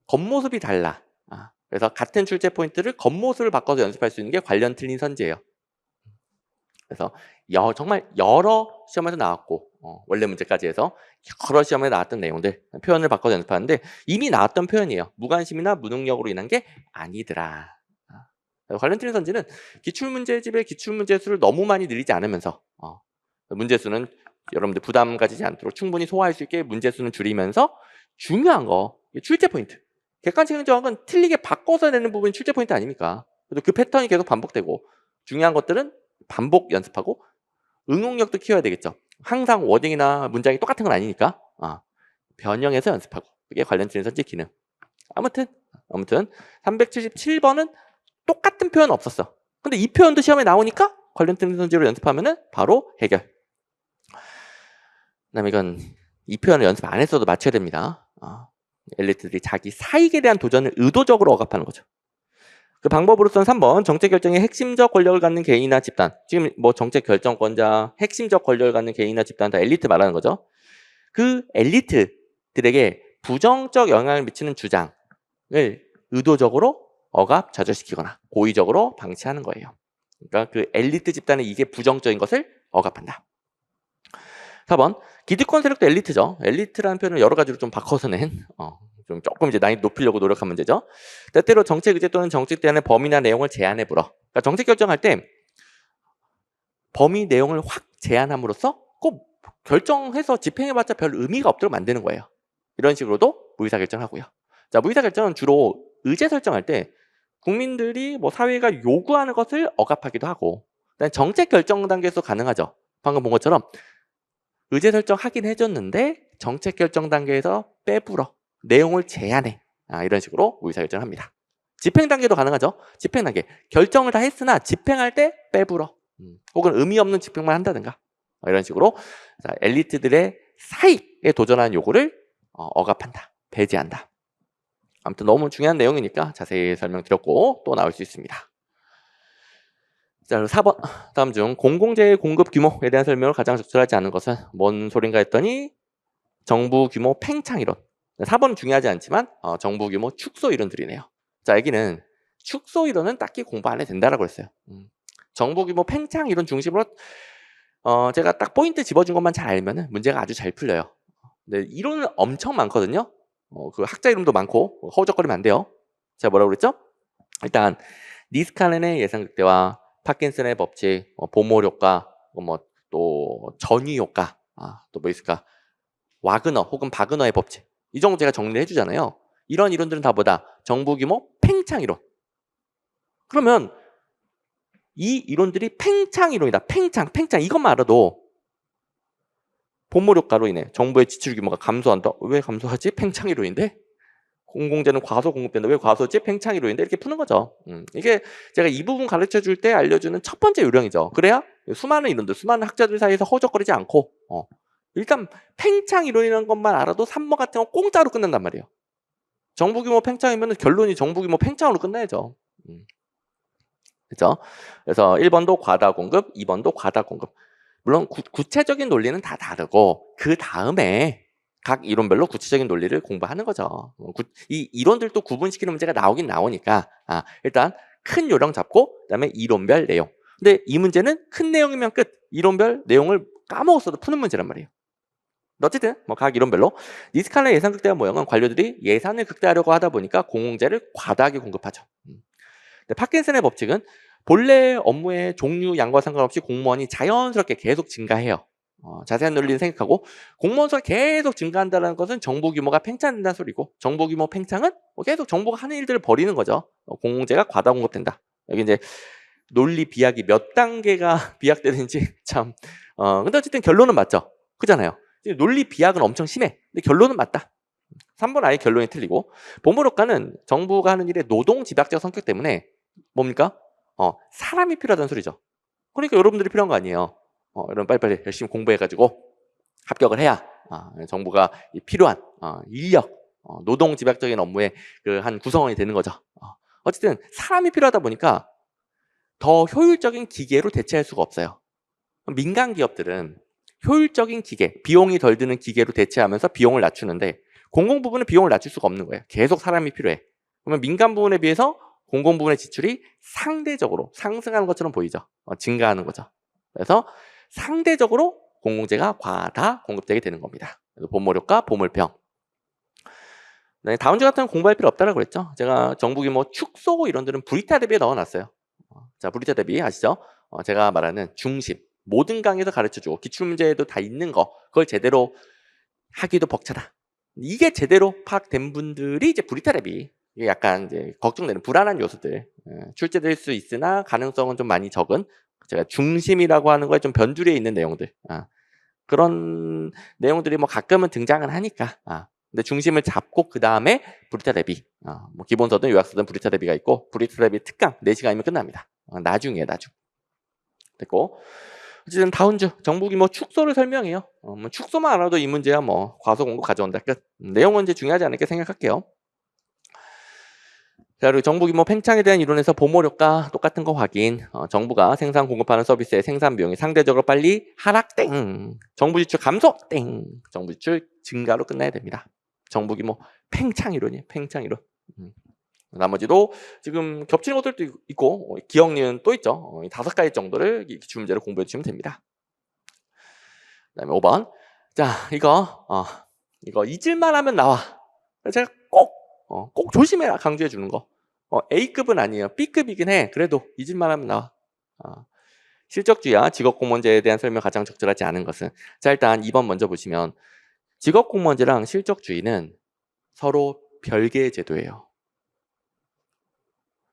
겉모습이 달라. 그래서 같은 출제 포인트를 겉모습을 바꿔서 연습할 수 있는 게 관련 틀린 선지예요. 그래서 정말 여러 시험에서 나왔고, 원래 문제까지 해서 여러 시험에 나왔던 내용들, 표현을 바꿔서 연습하는데 이미 나왔던 표현이에요. 무관심이나 무능력으로 인한 게 아니더라. 관련 틀린 선지는 기출문제집의 기출문제 수를 너무 많이 늘리지 않으면서, 문제 수는 여러분들 부담 가지지 않도록 충분히 소화할 수 있게 문제 수는 줄이면서, 중요한 거 출제 포인트, 객관식 행정학은 틀리게 바꿔서 내는 부분이 출제 포인트 아닙니까? 그래도 그 패턴이 계속 반복되고, 중요한 것들은 반복 연습하고 응용력도 키워야 되겠죠. 항상 워딩이나 문장이 똑같은 건 아니니까 변형해서 연습하고, 그게 관련 틀린 선지 기능. 아무튼 377번은 똑같은 표현 없었어. 근데 이 표현도 시험에 나오니까 관련 틀린 선지로 연습하면은 바로 해결. 그다음에 이건 이 표현을 연습 안 했어도 맞춰야 됩니다. 엘리트들이 자기 사익에 대한 도전을 의도적으로 억압하는 거죠. 그 방법으로서는 3번, 정책 결정에 핵심적 권력을 갖는 개인이나 집단. 지금 뭐 정책 결정권자, 핵심적 권력을 갖는 개인이나 집단, 다 엘리트 말하는 거죠. 그 엘리트들에게 부정적 영향을 미치는 주장을 의도적으로 억압, 좌절시키거나 고의적으로 방치하는 거예요. 그러니까 그 엘리트 집단의 이게 부정적인 것을 억압한다. 4번, 기득권 세력도 엘리트죠. 엘리트라는 표현을 여러 가지로 좀 바꿔서 낸, 좀 조금 이제 난이도 높이려고 노력한 문제죠. 때때로 정책 의제 또는 정책 대안의 범위나 내용을 제한해 불어. 그러니까 정책 결정할 때 범위 내용을 확 제한함으로써 꼭 결정해서 집행해봤자 별 의미가 없도록 만드는 거예요. 이런 식으로도 무의사 결정하고요. 자, 무의사 결정은 주로 의제 설정할 때 국민들이 뭐 사회가 요구하는 것을 억압하기도 하고, 정책 결정 단계에서 가능하죠. 방금 본 것처럼 의제 설정 하긴 해줬는데 정책 결정 단계에서 빼불어, 내용을 제한해. 이런 식으로 의사결정을 합니다. 집행 단계도 가능하죠. 집행 단계. 결정을 다 했으나 집행할 때 빼불어. 혹은 의미 없는 집행만 한다든가. 이런 식으로 자, 엘리트들의 사익에 도전하는 요구를 억압한다. 배제한다. 아무튼 너무 중요한 내용이니까 자세히 설명드렸고 또 나올 수 있습니다. 자, 4번. 다음 중 공공재의 공급 규모에 대한 설명을 가장 적절하지 않은 것은 뭔 소린가 했더니 정부 규모 팽창 이론. 4번은 중요하지 않지만 정부 규모 축소 이론들이네요. 자, 여기는 축소 이론은 딱히 공부 안 해도 된다라고 했어요. 정부 규모 팽창 이론 중심으로 제가 딱 포인트 집어준 것만 잘 알면은 문제가 아주 잘 풀려요. 근데 이론은 엄청 많거든요. 그 학자 이름도 많고 허우적거리면 안 돼요. 제가 뭐라고 그랬죠? 일단 니스카넨의 예상 극대화, 파킨슨의 법칙, 보몰 효과, 또 전위 효과, 또 뭐 있을까? 와그너 혹은 바그너의 법칙. 이 정도 제가 정리를 해주잖아요. 이런 이론들은 다 뭐다? 정부 규모 팽창 이론. 그러면 이 이론들이 팽창 이론이다. 팽창 이것만 알아도 보몰 효과로 인해 정부의 지출 규모가 감소한다. 왜 감소하지? 팽창 이론인데? 공공재는 과소 공급된다. 왜 과소지? 팽창 이론인데? 이렇게 푸는 거죠. 이게 제가 이 부분 가르쳐 줄 때 알려주는 첫 번째 요령이죠. 그래야 수많은 이론들, 수많은 학자들 사이에서 허우적거리지 않고 일단 팽창 이론이라는 것만 알아도 3번 같은 건 공짜로 끝난단 말이에요. 정부 규모 팽창이면 결론이 정부 규모 팽창으로 끝나야죠. 그렇죠? 그래서 1번도 과다 공급, 2번도 과다 공급. 물론 구체적인 논리는 다 다르고 그 다음에 각 이론별로 구체적인 논리를 공부하는 거죠. 이 이론들도 구분시키는 문제가 나오긴 나오니까 일단 큰 요령 잡고 그다음에 이론별 내용. 근데 이 문제는 큰 내용이면 끝. 이론별 내용을 까먹었어도 푸는 문제란 말이에요. 어쨌든 각 이론별로 니스칼의 예산 극대화 모형은 관료들이 예산을 극대화하려고 하다 보니까 공공재를 과다하게 공급하죠. 파킨슨의 법칙은 본래 업무의 종류, 양과 상관없이 공무원이 자연스럽게 계속 증가해요. 자세한 논리는 생각하고 공무원 수가 계속 증가한다는 것은 정부 규모가 팽창된다는 소리고 정부 규모 팽창은 계속 정부가 하는 일들을 벌이는 거죠. 공공재가 과다 공급된다. 여기 이제 논리 비약이 몇 단계가 비약되는지 참 근데 어쨌든 결론은 맞죠. 그잖아요. 논리 비약은 엄청 심해. 근데 결론은 맞다. 3번 아예 결론이 틀리고 보몰 효과는 정부가 하는 일의 노동 집약적 성격 때문에 뭡니까? 사람이 필요하다는 소리죠. 그러니까 여러분들이 필요한 거 아니에요. 여러분 빨리빨리 열심히 공부해가지고 합격을 해야 정부가 필요한 인력, 노동 집약적인 업무의 그 한 구성원이 되는 거죠. 어쨌든 사람이 필요하다 보니까 더 효율적인 기계로 대체할 수가 없어요. 민간 기업들은 효율적인 기계, 비용이 덜 드는 기계로 대체하면서 비용을 낮추는데 공공 부분은 비용을 낮출 수가 없는 거예요. 계속 사람이 필요해. 그러면 민간 부분에 비해서 공공 부분의 지출이 상대적으로 상승하는 것처럼 보이죠. 증가하는 거죠. 그래서 상대적으로 공공재가 과다 공급되게 되는 겁니다. 그래서 보몰 효과, 보몰평. 네, 다음 주 같은 건 공부할 필요 없다라고 그랬죠. 제가 정부 규모 축소 이론들은 브리타 대비에 넣어놨어요. 자, 브리타 대비 아시죠? 제가 말하는 중심. 모든 강의에서 가르쳐주고 기출문제에도 다 있는 거 그걸 제대로 하기도 벅차다. 이게 제대로 파악된 분들이 이제 브리타 대비. 이게 약간 이제 걱정되는 불안한 요소들 출제될 수 있으나 가능성은 좀 많이 적은 제가 중심이라고 하는 거에 좀 변주리에 있는 내용들 그런 내용들이 뭐 가끔은 등장은 하니까 근데 중심을 잡고 그 다음에 브리타 대비 뭐 기본서든 요약서든 브리타 대비가 있고 브리타 대비 특강 4시간이면 끝납니다. 나중이에요. 나중 됐고 어쨌든 다음 주 정부 규모 축소를 설명해요. 뭐 축소만 알아도 이 문제야 뭐 과소 공급 가져온다 끝. 내용은 이제 중요하지 않을까 생각할게요. 자, 그리고 정부 규모 팽창에 대한 이론에서 보몰 효과 똑같은 거 확인. 정부가 생산 공급하는 서비스의 생산 비용이 상대적으로 빨리 하락 땡. 정부 지출 감소 땡. 정부 지출 증가로 끝나야 됩니다. 정부 규모 팽창 이론이에요. 팽창 이론. 나머지도 지금 겹치는 것들도 있고 기억니은 또 있죠. 5가지 정도를 기출 문제를 공부해 주시면 됩니다. 그다음에 5번. 자, 이거 잊을만 하면 나와. 제가 꼭 조심해라 강조해 주는 거. A급은 아니에요. B급이긴 해. 그래도 잊을만 하면 나와. 실적주의와 직업공무원제에 대한 설명 가장 적절하지 않은 것은 자, 일단 2번 먼저 보시면 직업공무원제랑 실적주의는 서로 별개의 제도예요.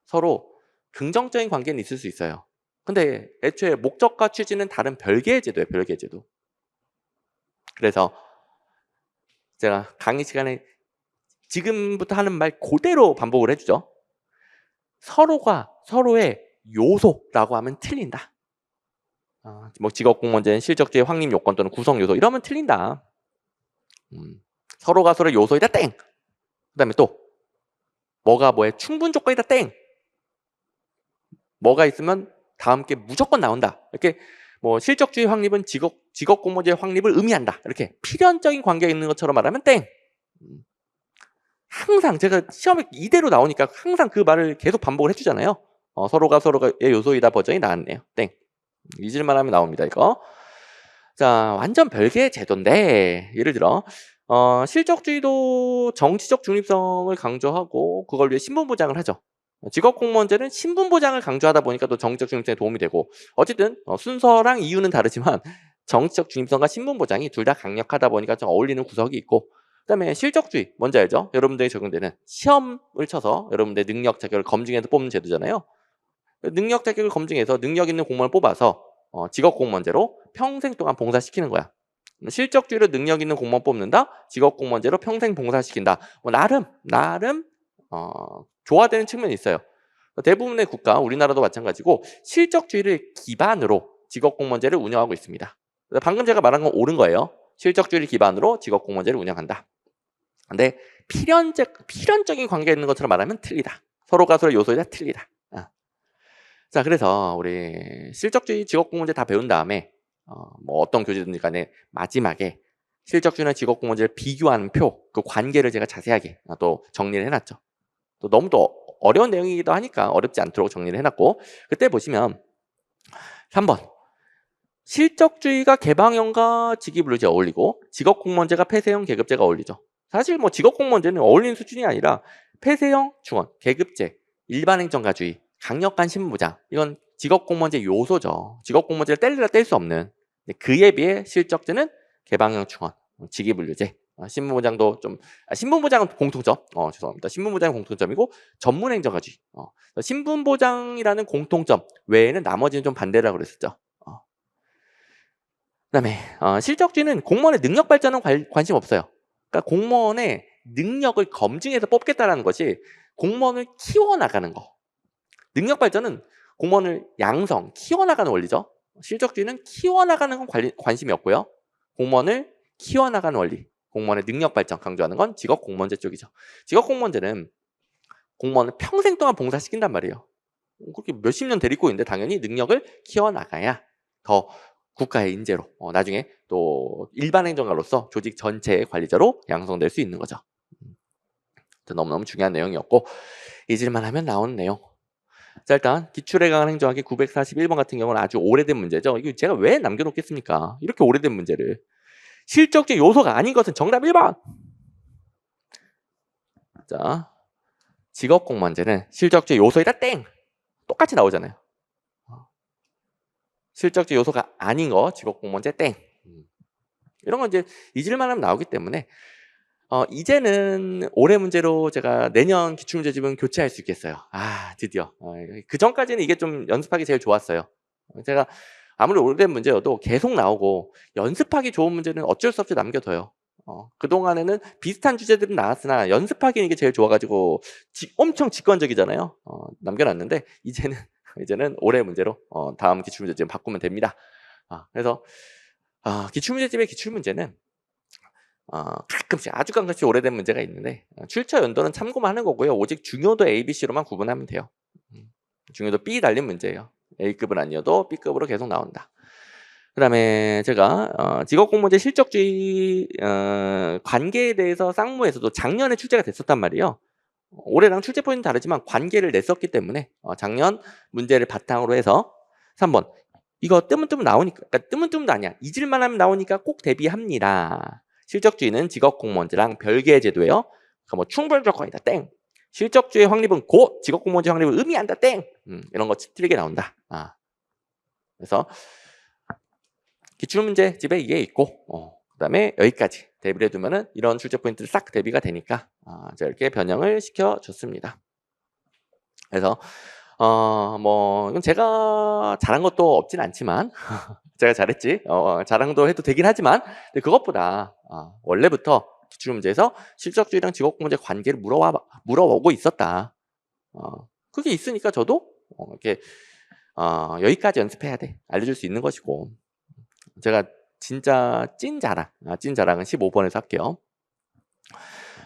서로 긍정적인 관계는 있을 수 있어요. 근데 애초에 목적과 취지는 다른 별개의 제도예요. 별개의 제도. 그래서 제가 강의 시간에 지금부터 하는 말 그대로 반복을 해주죠. 서로가 서로의 요소라고 하면 틀린다. 뭐 직업공무원제는 실적주의 확립 요건 또는 구성 요소 이러면 틀린다. 서로가 서로의 요소이다 땡. 그다음에 또 뭐가 뭐의 충분 조건이다 땡. 뭐가 있으면 다음 게 무조건 나온다. 이렇게 뭐 실적주의 확립은 직업공무원제의 확립을 의미한다. 이렇게 필연적인 관계가 있는 것처럼 말하면 땡. 항상 제가 시험에 이대로 나오니까 항상 그 말을 계속 반복을 해주잖아요. 서로가 서로의 요소이다 버전이 나왔네요. 땡. 잊을만 하면 나옵니다, 이거. 자, 완전 별개의 제도인데, 예를 들어, 실적주의도 정치적 중립성을 강조하고, 그걸 위해 신분보장을 하죠. 직업공무원제는 신분보장을 강조하다 보니까 또 정치적 중립성에 도움이 되고, 어쨌든, 순서랑 이유는 다르지만, 정치적 중립성과 신분보장이 둘 다 강력하다 보니까 좀 어울리는 구석이 있고, 그 다음에 실적주의, 뭔지 알죠? 여러분들이 적용되는 시험을 쳐서 여러분들 능력 자격을 검증해서 뽑는 제도잖아요. 능력 자격을 검증해서 능력 있는 공무원을 뽑아서 직업공무원제로 평생 동안 봉사시키는 거야. 실적주의로 능력 있는 공무원 뽑는다. 직업공무원제로 평생 봉사시킨다. 뭐 나름 조화되는 측면이 있어요. 대부분의 국가, 우리나라도 마찬가지고 실적주의를 기반으로 직업공무원제를 운영하고 있습니다. 방금 제가 말한 건 옳은 거예요. 실적주의를 기반으로 직업공무원제를 운영한다. 근데 필연적인 관계가 있는 것처럼 말하면 틀리다. 서로가 서로 요소이다 틀리다. 자, 그래서 우리 실적주의 직업공무원제 다 배운 다음에 뭐 어떤 교재든지 간에 마지막에 실적주의나 직업공무원제를 비교하는 표, 그 관계를 제가 자세하게 또 정리를 해놨죠. 또 너무 또 어려운 내용이기도 하니까 어렵지 않도록 정리를 해놨고, 그때 보시면 3번 실적주의가 개방형과 직위분류제 어울리고 직업공무원제가 폐쇄형 계급제가 어울리죠. 사실 뭐 직업공무원제는 어울리는 수준이 아니라 폐쇄형 중원, 계급제, 일반행정가주의, 강력한 신분보장, 이건 직업공무원제 요소죠. 직업공무원제를 뗄래야 뗄 수 없는. 그에 비해 실적제는 개방형 중원, 직위분류제, 신분보장도 좀 신분보장은 공통점. 죄송합니다. 신분보장은 공통점이고 전문행정가주의. 신분보장이라는 공통점 외에는 나머지는 좀 반대라고 그랬었죠. 그다음에 실적주의는 공무원의 능력 발전은 관심 없어요. 그러니까 공무원의 능력을 검증해서 뽑겠다라는 것이 공무원을 키워나가는 거. 능력 발전은 공무원을 양성, 키워나가는 원리죠. 실적주의는 키워나가는 건 관심이 없고요. 공무원을 키워나가는 원리, 공무원의 능력 발전 강조하는 건 직업공무원제 쪽이죠. 직업공무원제는 공무원을 평생 동안 봉사시킨단 말이에요. 그렇게 몇십 년 데리고 있는데 당연히 능력을 키워나가야 더 국가의 인재로 나중에 또 일반 행정가로서 조직 전체의 관리자로 양성될 수 있는 거죠. 너무너무 중요한 내용이었고 잊을만 하면 나오는 내용. 자, 일단 기출에 관한 행정학의 941번 같은 경우는 아주 오래된 문제죠. 이거 제가 왜 남겨놓겠습니까? 이렇게 오래된 문제를. 실적주의 요소가 아닌 것은 정답 1번. 자, 직업공무원제는 실적주의 요소이다 땡. 똑같이 나오잖아요. 실적주의 요소가 아닌 거 직업공무원제 땡. 이런 건 이제 잊을만하면 나오기 때문에 이제는 올해 문제로 제가 내년 기출문제집은 교체할 수 있겠어요. 드디어. 그 전까지는 이게 좀 연습하기 제일 좋았어요. 제가 아무리 오래된 문제여도 계속 나오고 연습하기 좋은 문제는 어쩔 수 없이 남겨둬요. 그동안에는 비슷한 주제들은 나왔으나 연습하기는 이게 제일 좋아가지고 엄청 직관적이잖아요. 남겨놨는데 이제는 올해 문제로 다음 기출문제집 바꾸면 됩니다. 그래서 기출문제집의 기출문제는 가끔씩 아주 가끔씩 오래된 문제가 있는데 출처 연도는 참고만 하는 거고요. 오직 중요도 A, B, C로만 구분하면 돼요. 중요도 B 달린 문제예요. A급은 아니어도 B급으로 계속 나온다. 그 다음에 제가 직업공무원제 실적주의 관계에 대해서 쌍무에서도 작년에 출제가 됐었단 말이에요. 올해랑 출제 포인트는 다르지만 관계를 냈었기 때문에 작년 문제를 바탕으로 해서 3번 이거 뜨문뜨문 나오니까, 그러니까 뜨문뜨문도 아니야. 잊을만 하면 나오니까 꼭 대비합니다. 실적주의는 직업공무원제랑 별개의 제도예요. 그러니까 뭐 충분 조건이다 땡. 실적주의 확립은 고 직업공무원제 확립을 의미한다 땡. 이런 거 틀리게 나온다. 그래서 기출문제 집에 이게 있고 그 다음에 여기까지 대비를 해두면은 이런 출제 포인트를 싹 대비가 되니까 제가 이렇게 변형을 시켜줬습니다. 그래서 뭐 이건 제가 잘한 것도 없진 않지만 제가 잘했지 자랑도 해도 되긴 하지만 근데 그것보다 원래부터 기출문제에서 실적주의랑 직업군문제 관계를 물어오고 있었다. 그게 있으니까 저도 이렇게 여기까지 연습해야 돼. 알려줄 수 있는 것이고. 제가 진짜 찐 자랑은 15번에서 할게요.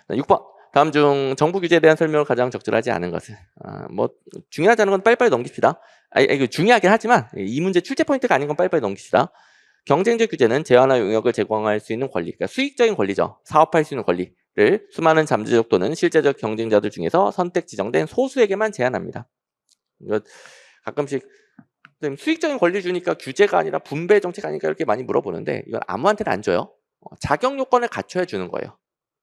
6번. 다음 중 정부 규제에 대한 설명을 가장 적절하지 않은 것은 뭐 중요하지 않은 건 빨리빨리 넘깁시다. 이거 중요하긴 하지만 이 문제 출제 포인트가 아닌 건 빨리빨리 넘깁시다. 경쟁적 규제는 제한화 용역을 제공할 수 있는 권리, 그러니까 수익적인 권리죠. 사업할 수 있는 권리를 수많은 잠재적 또는 실제적 경쟁자들 중에서 선택 지정된 소수에게만 제한합니다. 이거 가끔씩 수익적인 권리 주니까 규제가 아니라 분배 정책 아니니까 이렇게 많이 물어보는데 이건 아무한테나 안 줘요. 자격 요건을 갖춰야 주는 거예요.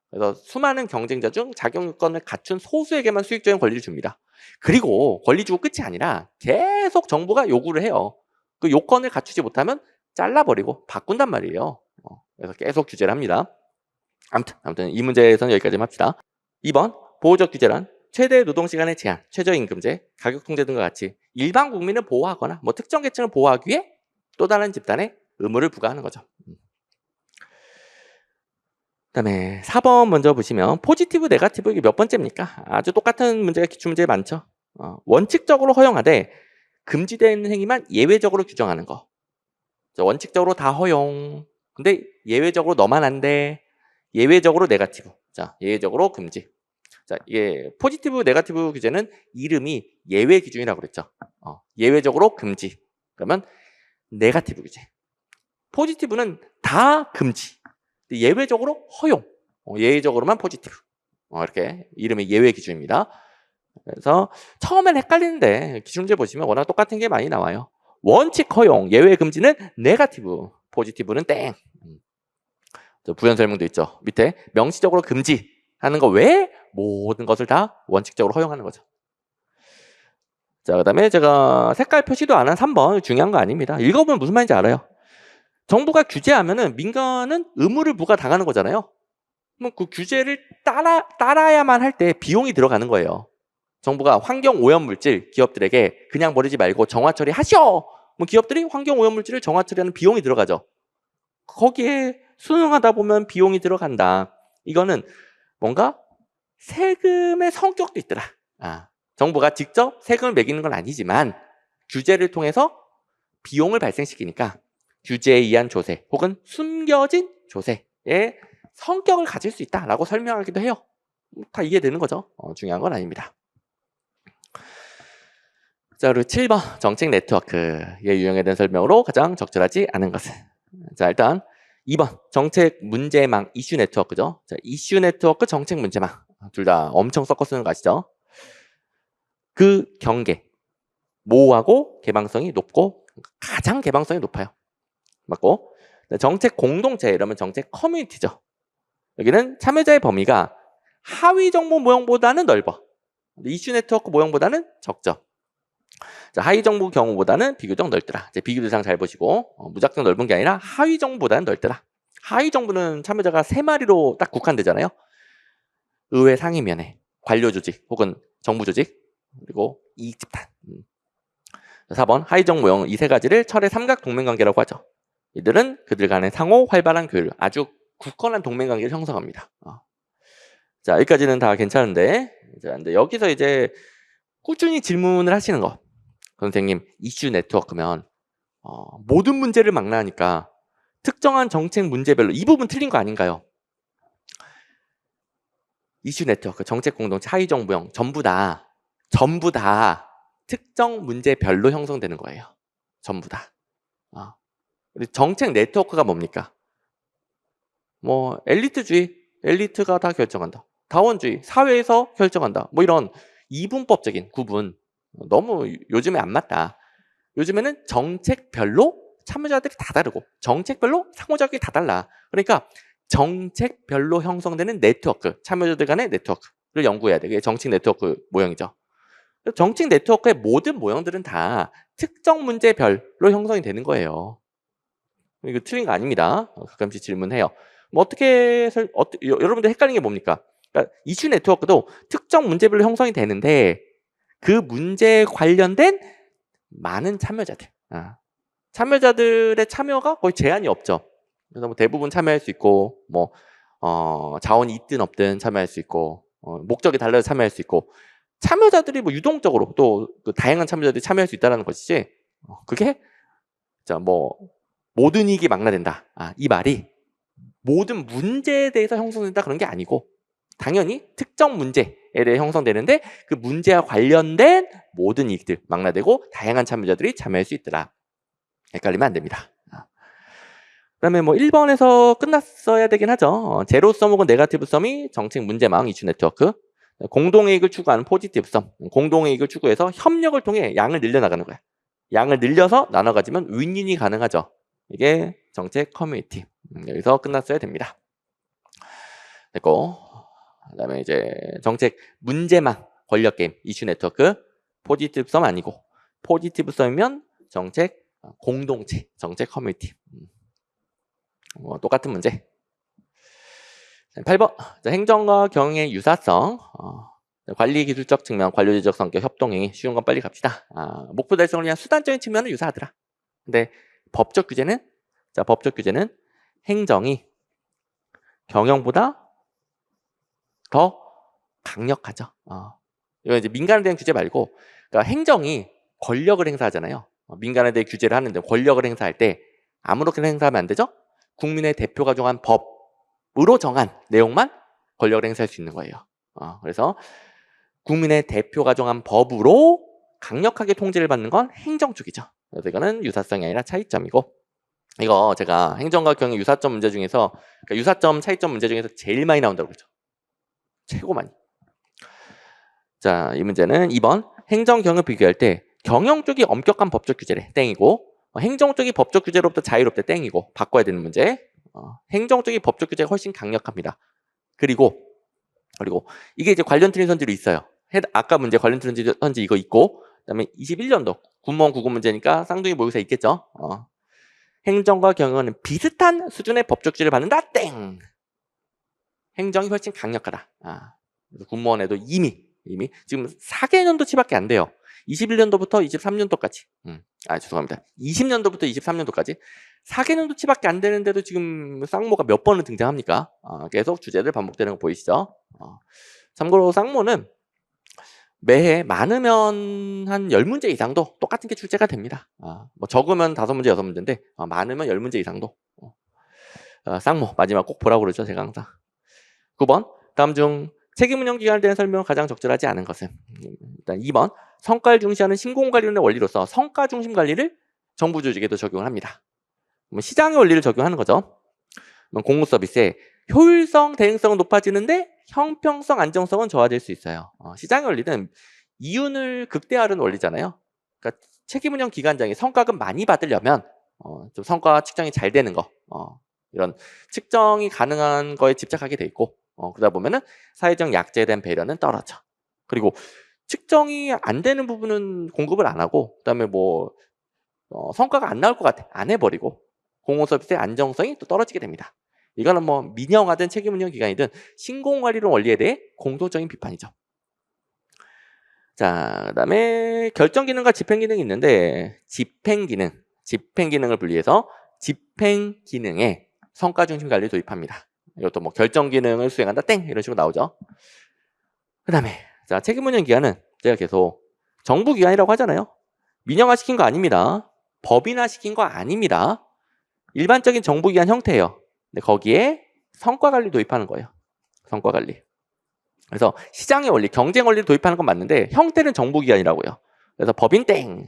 그래서 수많은 경쟁자 중 자격 요건을 갖춘 소수에게만 수익적인 권리를 줍니다. 그리고 권리 주고 끝이 아니라 계속 정부가 요구를 해요. 그 요건을 갖추지 못하면 잘라버리고 바꾼단 말이에요. 그래서 계속 규제를 합니다. 아무튼 이 문제에서는 여기까지 합시다. 2번 보호적 규제란 최대 노동시간의 제한, 최저임금제, 가격통제 등과 같이 일반 국민을 보호하거나 뭐 특정 계층을 보호하기 위해 또 다른 집단에 의무를 부과하는 거죠. 그다음에 4번 먼저 보시면 포지티브, 네거티브 이게 몇 번째입니까? 아주 똑같은 문제가 기출문제에 많죠. 원칙적으로 허용하되 금지되는 행위만 예외적으로 규정하는 거. 원칙적으로 다 허용. 근데 예외적으로 너만 안 돼. 예외적으로 네거티브. 자, 예외적으로 금지. 자, 이게 포지티브, 네거티브 규제는 이름이 예외 기준이라고 그랬죠. 예외적으로 금지. 그러면 네거티브 규제. 포지티브는 다 금지. 예외적으로 허용. 예외적으로만 포지티브. 이렇게 이름이 예외 기준입니다. 그래서 처음엔 헷갈리는데 기출문제 보시면 워낙 똑같은 게 많이 나와요. 원칙 허용, 예외 금지는 네거티브, 포지티브는 땡. 부연 설명도 있죠. 밑에 명시적으로 금지하는 거 외에 모든 것을 다 원칙적으로 허용하는 거죠. 자, 그다음에 제가 색깔 표시도 안 한 3번 중요한 거 아닙니다. 읽어보면 무슨 말인지 알아요. 정부가 규제하면은 민간은 의무를 부과당하는 거잖아요. 그럼 그 규제를 따라야만 할 때 비용이 들어가는 거예요. 정부가 환경 오염 물질 기업들에게 그냥 버리지 말고 정화 처리하셔. 뭐 기업들이 환경 오염 물질을 정화 처리하는 비용이 들어가죠. 거기에 순응하다 보면 비용이 들어간다. 이거는 뭔가 세금의 성격도 있더라. 정부가 직접 세금을 매기는 건 아니지만 규제를 통해서 비용을 발생시키니까 규제에 의한 조세 혹은 숨겨진 조세의 성격을 가질 수 있다라고 설명하기도 해요. 다 이해되는 거죠. 중요한 건 아닙니다. 자, 그리고 7번 정책 네트워크의 유형에 대한 설명으로 가장 적절하지 않은 것은. 자, 일단 2번 정책 문제망 이슈 네트워크죠. 자, 이슈 네트워크 정책 문제망 둘 다 엄청 섞어 쓰는 거 아시죠? 그 경계 모호하고 개방성이 높고 가장 개방성이 높아요. 맞고 정책 공동체 이러면 정책 커뮤니티죠. 여기는 참여자의 범위가 하위 정보 모형보다는 넓어. 이슈 네트워크 모형보다는 적죠. 자, 하위 정보 경우보다는 비교적 넓더라. 이제 비교 대상 잘 보시고 무작정 넓은 게 아니라 하위 정보보다는 넓더라. 하위 정보는 참여자가 3마리로 딱 국한되잖아요. 의회 상임위원회, 관료 조직 혹은 정부 조직 그리고 이익 집단. 4번 하위 정보형 이 세 가지를 철의 삼각 동맹관계라고 하죠. 이들은 그들 간의 상호 활발한 교류, 아주 굳건한 동맹관계를 형성합니다. 자, 여기까지는 다 괜찮은데, 근데 여기서 이제 꾸준히 질문을 하시는 거. 선생님, 이슈 네트워크면 모든 문제를 망라하니까 특정한 정책 문제별로 이 부분 틀린 거 아닌가요? 이슈 네트워크, 정책 공동체, 하위 정보형 전부 다 특정 문제별로 형성되는 거예요. 전부 다. 정책 네트워크가 뭡니까? 뭐 엘리트주의, 엘리트가 다 결정한다. 다원주의, 사회에서 결정한다. 뭐 이런 이분법적인 구분 너무 요즘에 안 맞다. 요즘에는 정책별로 참여자들이 다 다르고 정책별로 상호작용이 다 달라. 그러니까 정책별로 형성되는 네트워크, 참여자들 간의 네트워크를 연구해야 돼. 그게 정책 네트워크 모형이죠. 정책 네트워크의 모든 모형들은 다 특정 문제별로 형성이 되는 거예요. 이거 틀린 거 아닙니다. 가끔씩 질문해요. 뭐 여러분들 헷갈리는 게 뭡니까? 그러니까 이슈 네트워크도 특정 문제별로 형성이 되는데 그 문제에 관련된 많은 참여자들, 참여자들의 참여가 거의 제한이 없죠. 그래서 뭐 대부분 참여할 수 있고, 뭐 자원이 있든 없든 참여할 수 있고, 목적이 달라서 참여할 수 있고, 참여자들이 뭐 유동적으로 또 그 다양한 참여자들이 참여할 수 있다는 것이지, 그게 모든 이익이 망라된다. 이 말이 모든 문제에 대해서 형성된다 그런 게 아니고, 당연히 특정 문제에 대해 형성되는데 그 문제와 관련된 모든 이익들 망라되고 다양한 참여자들이 참여할 수 있더라. 헷갈리면 안 됩니다. 그다음에 1번에서 끝났어야 되긴 하죠. 제로 썸 혹은 네거티브 썸이 정책 문제망 이슈 네트워크. 공동이익을 추구하는 포지티브 썸. 공동이익을 추구해서 협력을 통해 양을 늘려나가는 거야. 양을 늘려서 나눠 가지면 윈윈이 가능하죠. 이게 정책 커뮤니티. 여기서 끝났어야 됩니다. 됐고, 그다음에 이제 정책 문제망 권력 게임 이슈 네트워크. 포지티브 썸 아니고 포지티브 썸이면 정책 공동체, 정책 커뮤니티. 똑같은 문제. 8번. 행정과 경영의 유사성. 관리 기술적 측면, 관료제적 성격, 협동행위. 쉬운 건 빨리 갑시다. 목표 달성을 위한 수단적인 측면은 유사하더라. 근데 법적 규제는 행정이 경영보다 더 강력하죠. 이건 이제 민간에 대한 규제 말고, 그러니까 행정이 권력을 행사하잖아요. 민간에 대해 규제를 하는데 권력을 행사할 때 아무렇게나 행사하면 안 되죠. 국민의 대표가 정한 법으로 정한 내용만 권력을 행사할 수 있는 거예요. 그래서 국민의 대표가 정한 법으로 강력하게 통제를 받는 건 행정 쪽이죠. 그래서 이거는 유사성이 아니라 차이점이고, 이거 제가 행정과 경영 유사점 문제 중에서, 그러니까 유사점 차이점 문제 중에서 제일 많이 나온다고 그랬죠. 최고 많이. 자, 이 문제는 2번. 행정 경영 비교할 때 경영 쪽이 엄격한 법적 규제래. 땡이고, 행정 쪽이 법적 규제로부터 자유롭대. 땡이고, 바꿔야 되는 문제. 행정 쪽이 법적 규제가 훨씬 강력합니다. 그리고 이게 이제 관련 틀린 선지로 있어요. 아까 문제 관련 틀린 선지 이거 있고, 그다음에 21년도 군무원 구급 문제니까 쌍둥이 모의고사 있겠죠. 행정과 경영은 비슷한 수준의 법적 규제를 받는다. 땡. 행정이 훨씬 강력하다. 군무원에도 이미 지금 4개년도치밖에 안 돼요. 21년도부터 23년도까지. 죄송합니다. 20년도부터 23년도까지 4개년도치밖에 안 되는데도 지금 쌍모가 몇 번을 등장합니까? 계속 주제들 반복되는 거 보이시죠? 참고로 쌍모는 매해 많으면 한 10문제 이상도 똑같은 게 출제가 됩니다. 적으면 5문제, 6문제인데 많으면 10문제 이상도. 쌍모 마지막 꼭 보라고 그러죠, 제가 항상. 9번. 다음 중 책임운영 기관에 대한 설명은 가장 적절하지 않은 것은? 일단 2번. 성과를 중시하는 신공관리론의 원리로서 성과 중심 관리를 정부 조직에도 적용을 합니다. 시장의 원리를 적용하는 거죠. 공공 서비스의 효율성, 대응성은 높아지는데 형평성, 안정성은 저하될 수 있어요. 시장의 원리는 이윤을 극대화하는 원리잖아요. 그러니까 책임운영 기관장이 성과금 많이 받으려면 좀 성과 측정이 잘 되는 거, 이런 측정이 가능한 거에 집착하게 돼 있고, 그러다 보면은 사회적 약자에 대한 배려는 떨어져. 그리고 측정이 안 되는 부분은 공급을 안 하고, 그다음에 성과가 안 나올 것 같아 안 해버리고 공공서비스의 안정성이 또 떨어지게 됩니다. 이거는 민영화든 책임운영 기관이든 신공관리론 원리에 대해 공통적인 비판이죠. 자, 그다음에 결정기능과 집행기능이 있는데, 집행기능을 분리해서 집행기능에 성과중심 관리를 도입합니다. 이것도 결정기능을 수행한다 땡 이런 식으로 나오죠. 그다음에 자, 책임운영 기관은 제가 계속 정부기관이라고 하잖아요. 민영화 시킨 거 아닙니다. 법인화 시킨 거 아닙니다. 일반적인 정부기관 형태예요. 근데 거기에 성과관리 도입하는 거예요. 성과관리. 그래서 시장의 원리, 경쟁 원리를 도입하는 건 맞는데 형태는 정부기관이라고요. 그래서 법인 땡.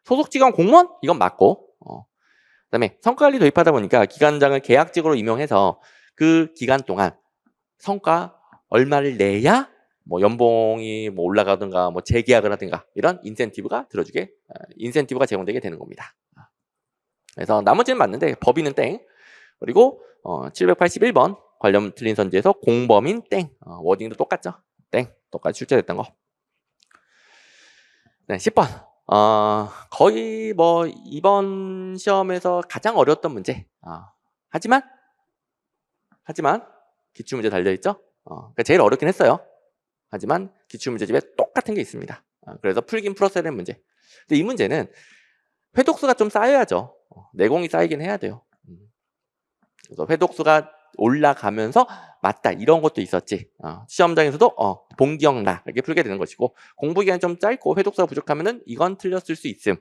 소속기관 공무원? 이건 맞고, 그다음에 성과관리 도입하다 보니까 기관장을 계약직으로 임용해서 그 기간 동안 성과 얼마를 내야 연봉이 올라가든가 재계약을 하든가 이런 인센티브가 인센티브가 제공되게 되는 겁니다. 그래서 나머지는 맞는데 법인은 땡. 그리고 781번 관련 틀린 선지에서 공범인 땡. 워딩도 똑같죠. 땡. 똑같이 출제됐던 거. 네, 10번. 거의 이번 시험에서 가장 어려웠던 문제. 하지만 기출문제 달려있죠. 그러니까 제일 어렵긴 했어요. 하지만 기출문제집에 똑같은 게 있습니다. 그래서 풀긴 풀었어야 되는 문제. 근데 이 문제는 회독수가 좀 쌓여야죠. 내공이 쌓이긴 해야 돼요. 그래서 회독수가 올라가면서 맞다 이런 것도 있었지. 시험장에서도 본 기억나 이렇게 풀게 되는 것이고 공부 기간이 좀 짧고 회독서가 부족하면은 이건 틀렸을 수 있음.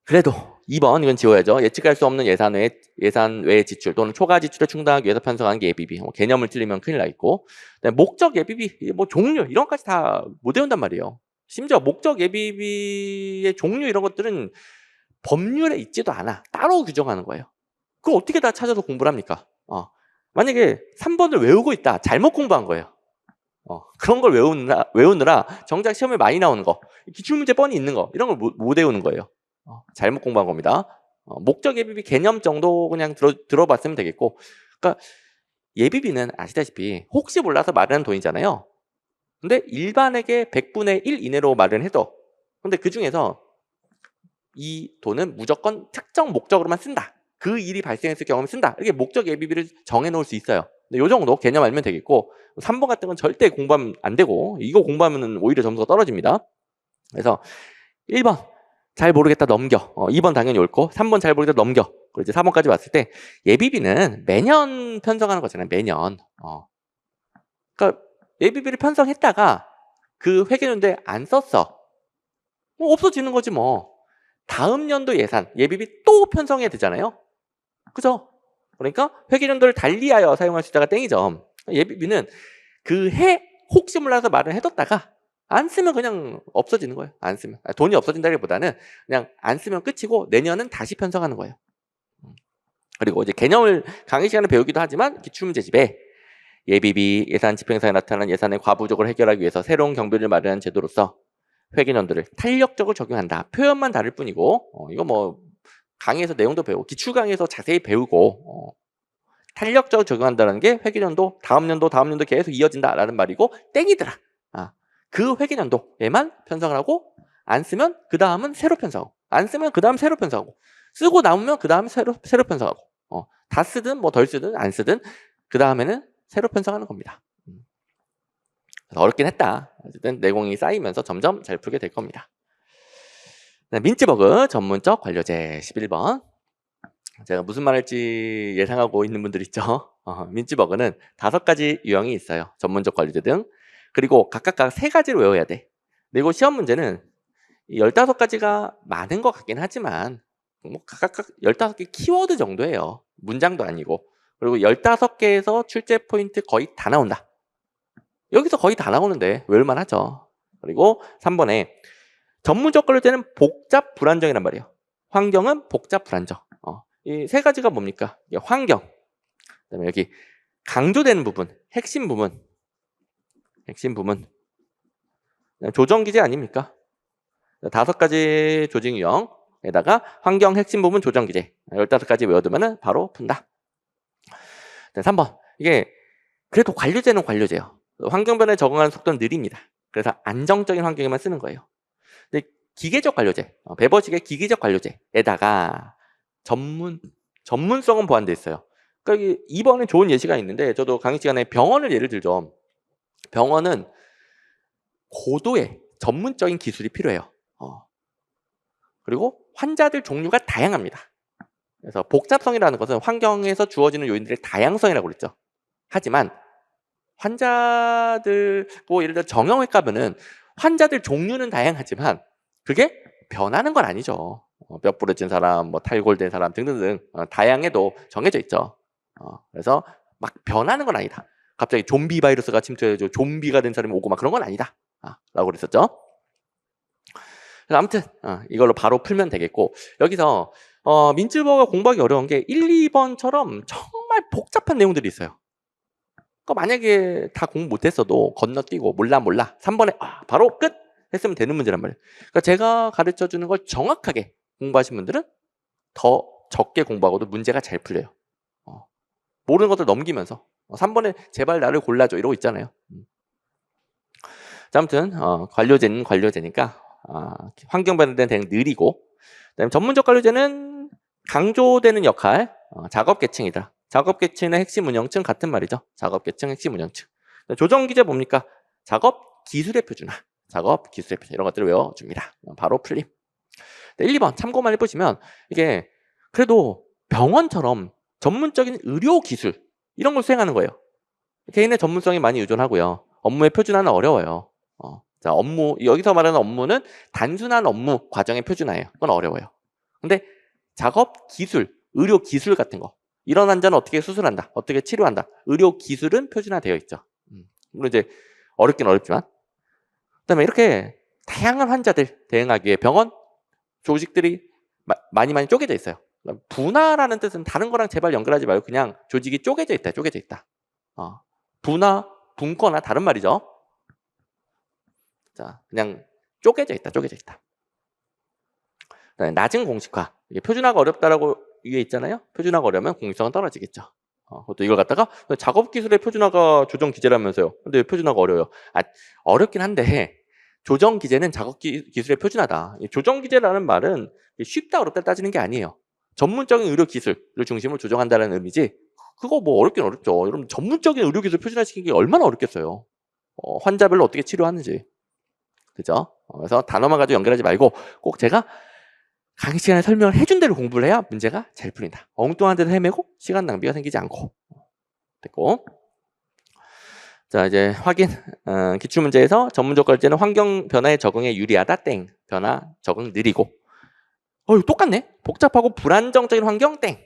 그래도 2번 이건 지워야죠. 예측할 수 없는 예산 외 지출 또는 초과 지출을 충당하기 위해서 편성하는 게 예비비. 개념을 틀리면 큰일 나 있고 목적 예비비 뭐 종류 이런 것까지 다 못 외운단 말이에요. 심지어 목적 예비비의 종류 이런 것들은 법률에 있지도 않아. 따로 규정하는 거예요. 그걸 어떻게 다 찾아서 공부를 합니까? 만약에 3번을 외우고 있다. 잘못 공부한 거예요. 그런 걸 외우느라 정작 시험에 많이 나오는 거, 기출문제 뻔히 있는 거 이런 걸 못 외우는 거예요. 잘못 공부한 겁니다. 목적 예비비 개념 정도 그냥 들어봤으면 되겠고, 그러니까 예비비는 아시다시피 혹시 몰라서 마련한 돈이잖아요. 근데 일반에게 100분의 1 이내로 마련해도, 근데 그 중에서 이 돈은 무조건 특정 목적으로만 쓴다. 그 일이 발생했을 경우에 쓴다. 이렇게 목적 예비비를 정해놓을 수 있어요. 근데 요 정도 개념 알면 되겠고 3번 같은 건 절대 공부하면 안 되고 이거 공부하면 오히려 점수가 떨어집니다. 그래서 1번 잘 모르겠다 넘겨. 2번 당연히 옳고 3번 잘 모르겠다 넘겨. 그리고 이제 4번까지 왔을 때 예비비는 매년 편성하는 거잖아요. 매년. 그러니까 예비비를 편성했다가 그 회계연도에 안 썼어. 뭐 없어지는 거지 뭐. 다음 연도 예산, 예비비 또 편성해야 되잖아요. 그죠? 그러니까 회계연도를 달리하여 사용할 수 있다가 땡이죠. 예비비는 그 해 혹시 몰라서 말을 해뒀다가 안 쓰면 그냥 없어지는 거예요. 안 쓰면. 돈이 없어진다기보다는 그냥 안 쓰면 끝이고 내년은 다시 편성하는 거예요. 그리고 이제 개념을 강의 시간에 배우기도 하지만 기출문제집에 예비비, 예산 집행사에 나타난 예산의 과부족을 해결하기 위해서 새로운 경비를 마련한 제도로서 회계연도를 탄력적으로 적용한다. 표현만 다를 뿐이고 이거 뭐 강의에서 내용도 배우고 기출 강의에서 자세히 배우고 탄력적으로 적용한다는 게 회계연도 다음 연도 계속 이어진다라는 말이고 땡이더라. 그 회계연도에만 편성을 하고 안 쓰면 그 다음은 새로 편성하고 안 쓰면 그 다음 새로 편성하고 쓰고 남으면 그 다음 새로 편성하고 다 쓰든 뭐 덜 쓰든 안 쓰든 그 다음에는 새로 편성하는 겁니다. 어렵긴 했다. 어쨌든 내공이 쌓이면서 점점 잘 풀게 될 겁니다. 민츠버그 전문적 관료제 11번. 제가 무슨 말 할지 예상하고 있는 분들 있죠. 민츠버그는 5가지 유형이 있어요. 전문적 관료제 등. 그리고 각각 3가지로 외워야 돼. 그리고 시험 문제는 15가지가 많은 것 같긴 하지만 뭐 각각 15개 키워드 정도예요. 문장도 아니고. 그리고 15개에서 출제 포인트 거의 다 나온다. 여기서 거의 다 나오는데 외울만 하죠. 그리고 3번에 전문적 관료제는 복잡 불안정이란 말이에요. 환경은 복잡 불안정. 이 3가지가 뭡니까? 환경, 그다음에 여기 강조되는 부분, 핵심 부분, 조정기제 아닙니까? 5가지 조직 유형에다가 환경 핵심 부분 조정기제 15가지 외워두면 바로 푼다. 3번 이게 그래도 관료제는 관료제예요. 환경 변화에 적응하는 속도는 느립니다. 그래서 안정적인 환경에만 쓰는 거예요. 근데 기계적 관료제, 배버식의 기계적 관료제에다가 전문성은 보완돼 있어요. 그러니까 2번에 좋은 예시가 있는데 저도 강의 시간에 병원을 예를 들죠. 병원은 고도의 전문적인 기술이 필요해요. 그리고 환자들 종류가 다양합니다. 그래서 복잡성이라는 것은 환경에서 주어지는 요인들의 다양성이라고 그랬죠. 하지만 환자들 뭐 예를 들어 정형외과면은 환자들 종류는 다양하지만 그게 변하는 건 아니죠. 뼈 부러진 사람, 뭐 탈골된 사람 등등등 다양해도 정해져 있죠. 그래서 막 변하는 건 아니다. 갑자기 좀비 바이러스가 침투해서 좀비가 된 사람이 오고 막 그런 건 아니다. 라고 그랬었죠. 그래서 아무튼 이걸로 바로 풀면 되겠고 여기서 민츠버거가 공부하기 어려운 게 1, 2번처럼 정말 복잡한 내용들이 있어요. 그러니까 만약에 다 공부 못했어도 건너뛰고 몰라 3번에 바로 끝 했으면 되는 문제란 말이에요. 그러니까 제가 가르쳐주는 걸 정확하게 공부하신 분들은 더 적게 공부하고도 문제가 잘 풀려요. 모르는 것들 넘기면서 3번에 제발 나를 골라줘 이러고 있잖아요. 자, 아무튼 관료제는 관료제니까 환경 변화는 되게 느리고 그다음에 전문적 관료제는 강조되는 역할 작업계층이다. 작업계층의 핵심 운영층 같은 말이죠. 작업계층 핵심 운영층. 조정기제 뭡니까? 작업 기술의 표준화. 작업 기술의 표준화 이런 것들을 외워줍니다. 바로 풀림. 1, 2번 참고만 해보시면 이게 그래도 병원처럼 전문적인 의료 기술 이런 걸 수행하는 거예요. 개인의 전문성이 많이 의존하고요. 업무의 표준화는 어려워요. 자, 업무 여기서 말하는 업무는 단순한 업무 과정의 표준화예요. 그건 어려워요. 근데 작업 기술, 의료 기술 같은 거 이런 환자는 어떻게 수술한다, 어떻게 치료한다, 의료 기술은 표준화되어 있죠. 물론 이제 어렵긴 어렵지만 그다음에 이렇게 다양한 환자들 대응하기 위해 병원 조직들이 많이 쪼개져 있어요. 분화라는 뜻은 다른 거랑 제발 연결하지 말고 그냥 조직이 쪼개져 있다, 쪼개져 있다. 분화, 분거나 다른 말이죠. 자, 그냥 쪼개져 있다, 쪼개져 있다. 낮은 공식화. 이게 표준화가 어렵다라고 위에 있잖아요. 표준화가 어려우면 공식성은 떨어지겠죠. 그것도 이걸 갖다가 작업 기술의 표준화가 조정 기제라면서요. 근데 왜 표준화가 어려워요? 어렵긴 한데 조정 기제는 작업 기술의 표준화다. 조정 기제라는 말은 쉽다 어렵다 따지는 게 아니에요. 전문적인 의료 기술을 중심으로 조정한다는 의미지. 그거 뭐 어렵긴 어렵죠. 여러분 전문적인 의료 기술 표준화시키는 게 얼마나 어렵겠어요. 환자별로 어떻게 치료하는지. 그죠? 그래서 단어만 가지고 연결하지 말고 꼭 제가 강의 시간에 설명을 해준 대로 공부를 해야 문제가 잘 풀린다. 엉뚱한 데서 헤매고 시간 낭비가 생기지 않고. 됐고. 자, 이제 확인. 기출문제에서 전문적 걸제는 환경 변화에 적응에 유리하다. 땡. 변화 적응 느리고. 이거 똑같네. 복잡하고 불안정적인 환경. 땡.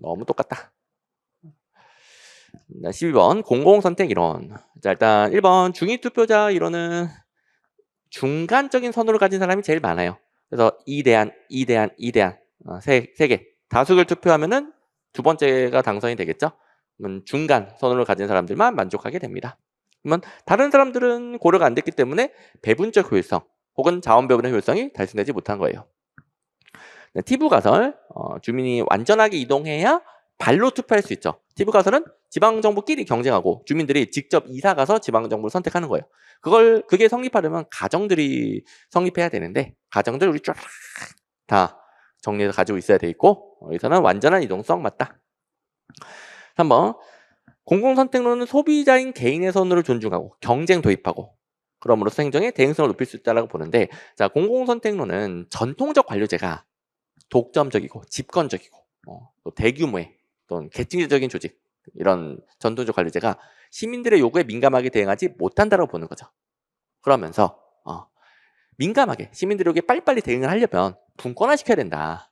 너무 똑같다. 12번 공공선택 이론. 자, 일단 1번 중위투표자 이론은 중간적인 선호를 가진 사람이 제일 많아요. 그래서 2대안 세 개. 다수결 투표하면은 두 번째가 당선이 되겠죠. 그러면 중간 선호를 가진 사람들만 만족하게 됩니다. 그러면 다른 사람들은 고려가 안 됐기 때문에 배분적 효율성 혹은 자원 배분의 효율성이 달성되지 못한 거예요. 티브 가설, 주민이 완전하게 이동해야 발로 투표할 수 있죠. 티브 가설은 지방정부끼리 경쟁하고 주민들이 직접 이사 가서 지방정부를 선택하는 거예요. 그게 성립하려면 가정들이 성립해야 되는데 가정들 우리 쫙 다 정리해서 가지고 있어야 돼 있고 여기서는 완전한 이동성 맞다. 3번 공공선택론은 소비자인 개인의 선호를 존중하고 경쟁 도입하고 그럼으로써 행정의 대응성을 높일 수 있다고 보는데 자 공공선택론은 전통적 관료제가 독점적이고 집권적이고 또 대규모의 또는 계층적인 조직 이런 전통적 관료제가 시민들의 요구에 민감하게 대응하지 못한다고 보는 거죠. 그러면서 민감하게 시민들의 요구에 빨리빨리 대응을 하려면 분권화시켜야 된다.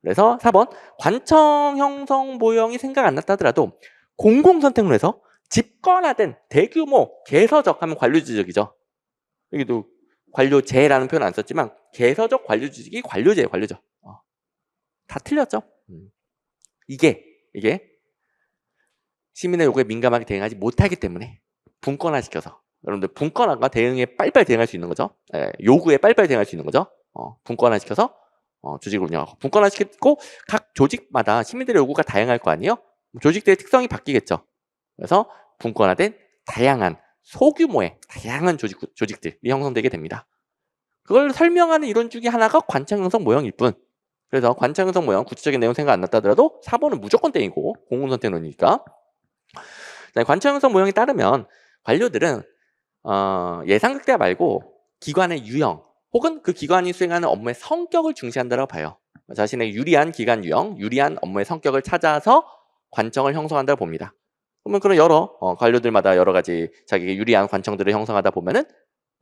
그래서 4번 관청 형성 모형이 생각 안 났다 하더라도 공공선택론에서 집권화된 대규모 개서적 하면 관료조직이죠. 여기도 관료제라는 표현 안 썼지만 개서적 관료조직이 관료제예요. 관료죠. 다 틀렸죠. 이게 시민의 요구에 민감하게 대응하지 못하기 때문에 분권화시켜서 여러분들 분권화가 대응에 빨리빨리 대응할 수 있는 거죠. 요구에 빨리빨리 대응할 수 있는 거죠. 분권화시켜서 조직을 운영하고 분권화시키고 각 조직마다 시민들의 요구가 다양할 거 아니에요. 조직들의 특성이 바뀌겠죠. 그래서 분권화된 다양한 소규모의 다양한 조직들이 형성되게 됩니다. 그걸 설명하는 이론 중에 하나가 관청형성 모형일 뿐. 그래서 관청형성 모형 구체적인 내용 생각 안 났다 하더라도 4번은 무조건 땡이고 공공선택론이니까. 관청형성 모형에 따르면 관료들은 예상극대 말고 기관의 유형 혹은 그 기관이 수행하는 업무의 성격을 중시한다고 봐요. 자신의 유리한 기관 유형, 유리한 업무의 성격을 찾아서 관청을 형성한다고 봅니다. 그러면 그런 여러 관료들마다 여러 가지 자기에게 유리한 관청들을 형성하다 보면은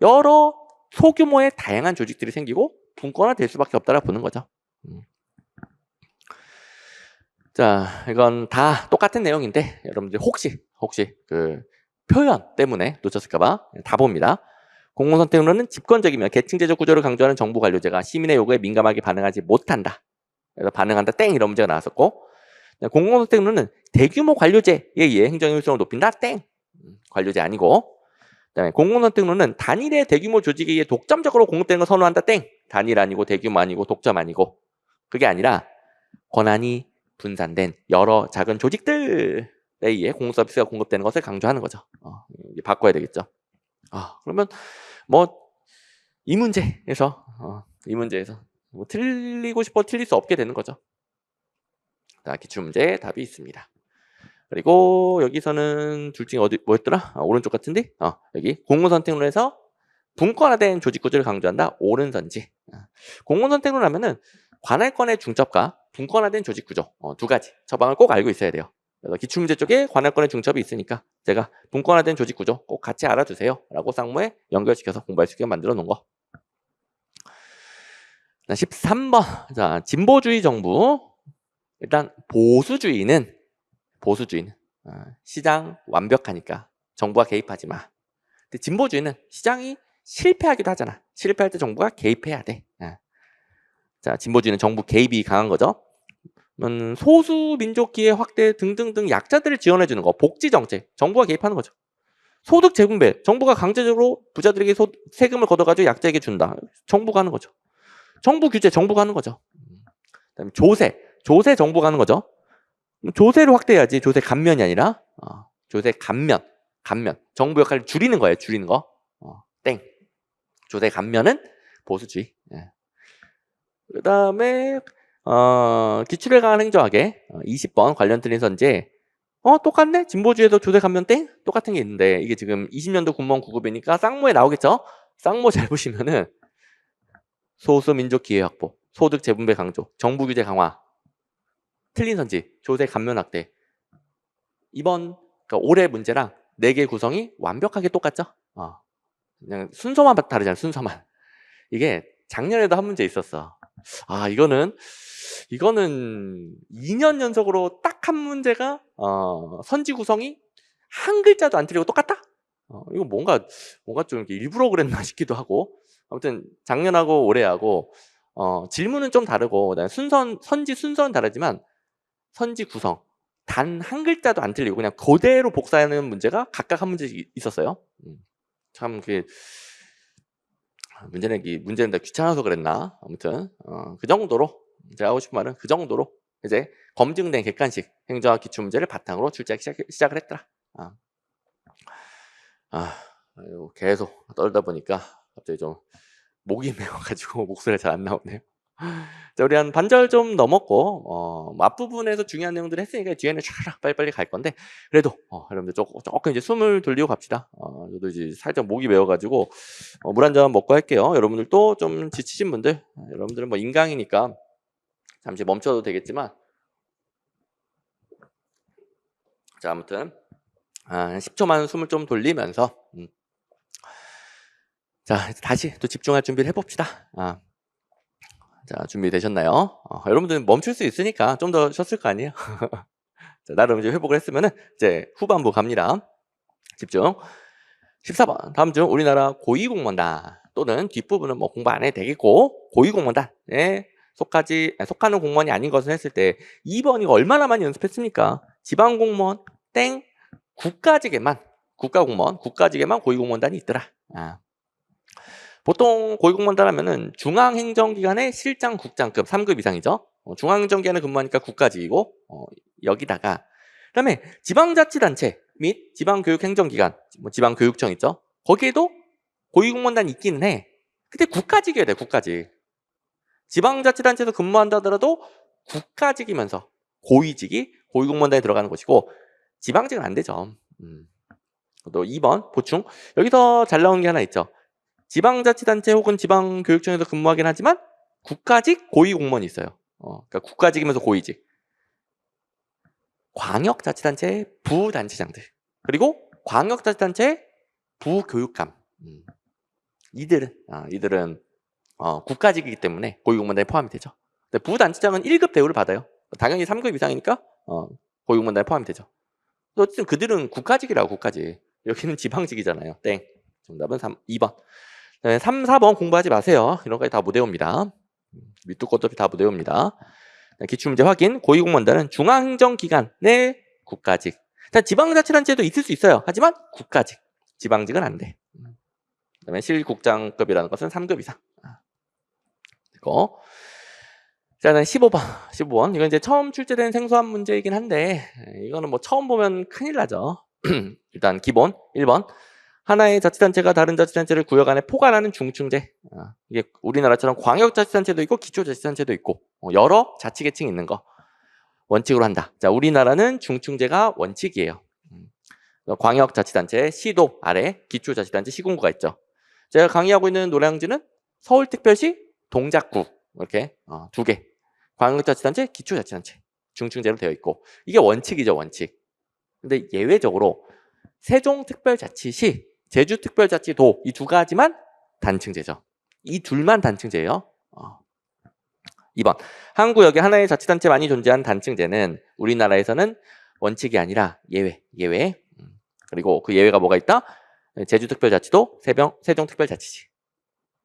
여러 소규모의 다양한 조직들이 생기고 분권화될 수밖에 없다고 보는 거죠. 자, 이건 다 똑같은 내용인데 여러분들 혹시 그 표현 때문에 놓쳤을까봐 다 봅니다. 공공선택론은 집권적이며 계층제적 구조를 강조하는 정부 관료제가 시민의 요구에 민감하게 반응하지 못한다. 그래서 반응한다 땡 이런 문제가 나왔었고 공공선택론은 대규모 관료제에 의해 행정 효율성을 높인다 땡 관료제 아니고 그다음에 공공선택론은 단일의 대규모 조직에 의해 독점적으로 공급되는 걸 선호한다 땡 단일 아니고 대규모 아니고 독점 아니고 그게 아니라 권한이 분산된 여러 작은 조직들에 의해 공공서비스가 공급되는 것을 강조하는 거죠. 바꿔야 되겠죠. 그러면 뭐 이 문제에서 뭐 틀리고 싶어 틀릴 수 없게 되는 거죠. 자, 기출문제 답이 있습니다. 그리고 여기서는 둘 중에 뭐였더라? 오른쪽 같은데? 여기 공공선택론에서 분권화된 조직 구조를 강조한다. 오른선지. 공공선택론 하면은 관할권의 중첩과 분권화된 조직 구조. 두 가지 처방을 꼭 알고 있어야 돼요. 그래서 기출문제 쪽에 관할권의 중첩이 있으니까 제가 분권화된 조직 구조 꼭 같이 알아두세요. 라고 쌍무에 연결시켜서 공부할 수 있게 만들어 놓은 거. 13번. 자, 진보주의 정부. 일단 보수주의는 시장 완벽하니까 정부가 개입하지 마. 근데 진보주의는 시장이 실패하기도 하잖아. 실패할 때 정부가 개입해야 돼. 자, 진보주의는 정부 개입이 강한 거죠. 소수 민족 기회 확대 등등등 약자들을 지원해 주는 거, 복지 정책, 정부가 개입하는 거죠. 소득 재분배, 정부가 강제적으로 부자들에게 세금을 걷어가지고 약자에게 준다. 정부가 하는 거죠. 정부 규제, 정부가 하는 거죠. 그다음에 조세 정부가 하는 거죠. 조세를 확대해야지. 조세 감면이 아니라 조세 감면. 정부 역할을 줄이는 거예요. 줄이는 거. 땡. 조세 감면은 보수주의. 그다음에 기출에 관한 행정학에 20번 관련 틀린 선제. 똑같네? 진보주의에도 조세 감면 땡? 똑같은 게 있는데 이게 지금 20년도 군무원 9급이니까 쌍무에 나오겠죠? 쌍무 잘 보시면은 소수민족 기회 확보, 소득 재분배 강조, 정부 규제 강화, 틀린 선지, 조세 감면 확대. 이번 그러니까 올해 문제랑 4개 구성이 완벽하게 똑같죠? 그냥 순서만 다르잖아요. 순서만. 이게 작년에도 한 문제 있었어. 이거는 2년 연속으로 딱 한 문제가 선지 구성이 한 글자도 안 틀리고 똑같다? 이거 뭔가 좀 이렇게 일부러 그랬나 싶기도 하고. 아무튼 작년하고 올해하고 질문은 좀 다르고 그다음에 선지 순서는 다르지만 선지 구성 단 한 글자도 안 틀리고 그냥 그대로 복사하는 문제가 각각 한 문제 있었어요. 참 그 문제 내는데 귀찮아서 그랬나? 아무튼 그 정도로 제가 하고 싶은 말은 그 정도로 이제 검증된 객관식 행정학 기출 문제를 바탕으로 출제하기 시작을 했더라. 계속 떨다 보니까 갑자기 좀 목이 메어가지고 목소리가 잘 안 나오네요. 자, 우리 한 반절 좀 넘었고 앞부분에서 중요한 내용들을 했으니까 뒤에는 촤락 빨리빨리 갈 건데 그래도 여러분들 조금 이제 숨을 돌리고 갑시다. 저도 이제 살짝 목이 메어가지고 물 한 잔 먹고 할게요. 여러분들도 좀 지치신 분들, 여러분들은 뭐 인강이니까 잠시 멈춰도 되겠지만 자, 아무튼 10초만 숨을 좀 돌리면서 자, 다시 또 집중할 준비를 해봅시다. 자, 준비되셨나요? 여러분들은 멈출 수 있으니까 좀 더 쉬었을 거 아니에요? 자, 나름 이제 회복을 했으면은 이제 후반부 갑니다. 집중. 14번. 다음 중 우리나라 고위공무원단 또는 뒷부분은 뭐 공부 안 해도 되겠고 고위공무원단에 속하는 공무원이 아닌 것을 했을 때 2번 이거 얼마나 많이 연습했습니까? 지방공무원 땡 국가공무원 국가직에만 고위공무원단이 있더라. 보통 고위공무원단 하면은 중앙행정기관의 실장 국장급 3급 이상이죠. 중앙행정기관에 근무하니까 국가직이고 여기다가 그다음에 지방자치단체 및 지방교육행정기관 뭐 지방교육청 있죠. 거기에도 고위공무원단이 있기는 해. 근데 국가직이어야 돼. 국가직. 지방자치단체에서 근무한다 하더라도 국가직이면서 고위직이 고위공무원단에 들어가는 것이고 지방직은 안 되죠. 또 2번 보충. 여기서 잘 나온 게 하나 있죠. 지방자치단체 혹은 지방교육청에서 근무하긴 하지만 국가직 고위공무원이 있어요. 그러니까 국가직이면서 고위직. 광역자치단체 부단체장들 그리고 광역자치단체 부교육감. 이들은 국가직이기 때문에 고위공무원단에 포함이 되죠. 근데 부단체장은 1급 대우를 받아요. 당연히 3급 이상이니까 고위공무원단에 포함이 되죠. 어쨌든 그들은 국가직이라고 국가직. 여기는 지방직이잖아요. 땡. 정답은 2번. 3, 4번 공부하지 마세요. 이런 거까지 다 못 외웁니다. 밑도 끝도 없이 다 못 외웁니다. 기출문제 확인. 고위공무원단은 중앙행정기관 내 국가직. 지방자치단체도 있을 수 있어요. 하지만 국가직. 지방직은 안 돼. 그다음에 실국장급이라는 것은 3급 이상. 이거. 자, 15번. 이건 이제 처음 출제된 생소한 문제이긴 한데 이거는 뭐 처음 보면 큰일 나죠. 일단 기본 1번. 하나의 자치단체가 다른 자치단체를 구역 안에 포괄하는 중층제. 이게 우리나라처럼 광역자치단체도 있고 기초자치단체도 있고 여러 자치계층이 있는 거 원칙으로 한다. 자, 우리나라는 중층제가 원칙이에요. 광역자치단체 시도 아래 기초자치단체 시군구가 있죠. 제가 강의하고 있는 노량진은 서울특별시 동작구 이렇게 2개. 광역자치단체, 기초자치단체 중층제로 되어 있고 이게 원칙이죠, 원칙. 근데 예외적으로 세종특별자치시, 제주특별자치도 이 두 가지만 단층제죠. 이 둘만 단층제예요. 2번 항구역에 하나의 자치단체만이 존재한 단층제는 우리나라에서는 원칙이 아니라 예외. 그리고 그 예외가 뭐가 있다? 제주특별자치도, 세종특별자치시.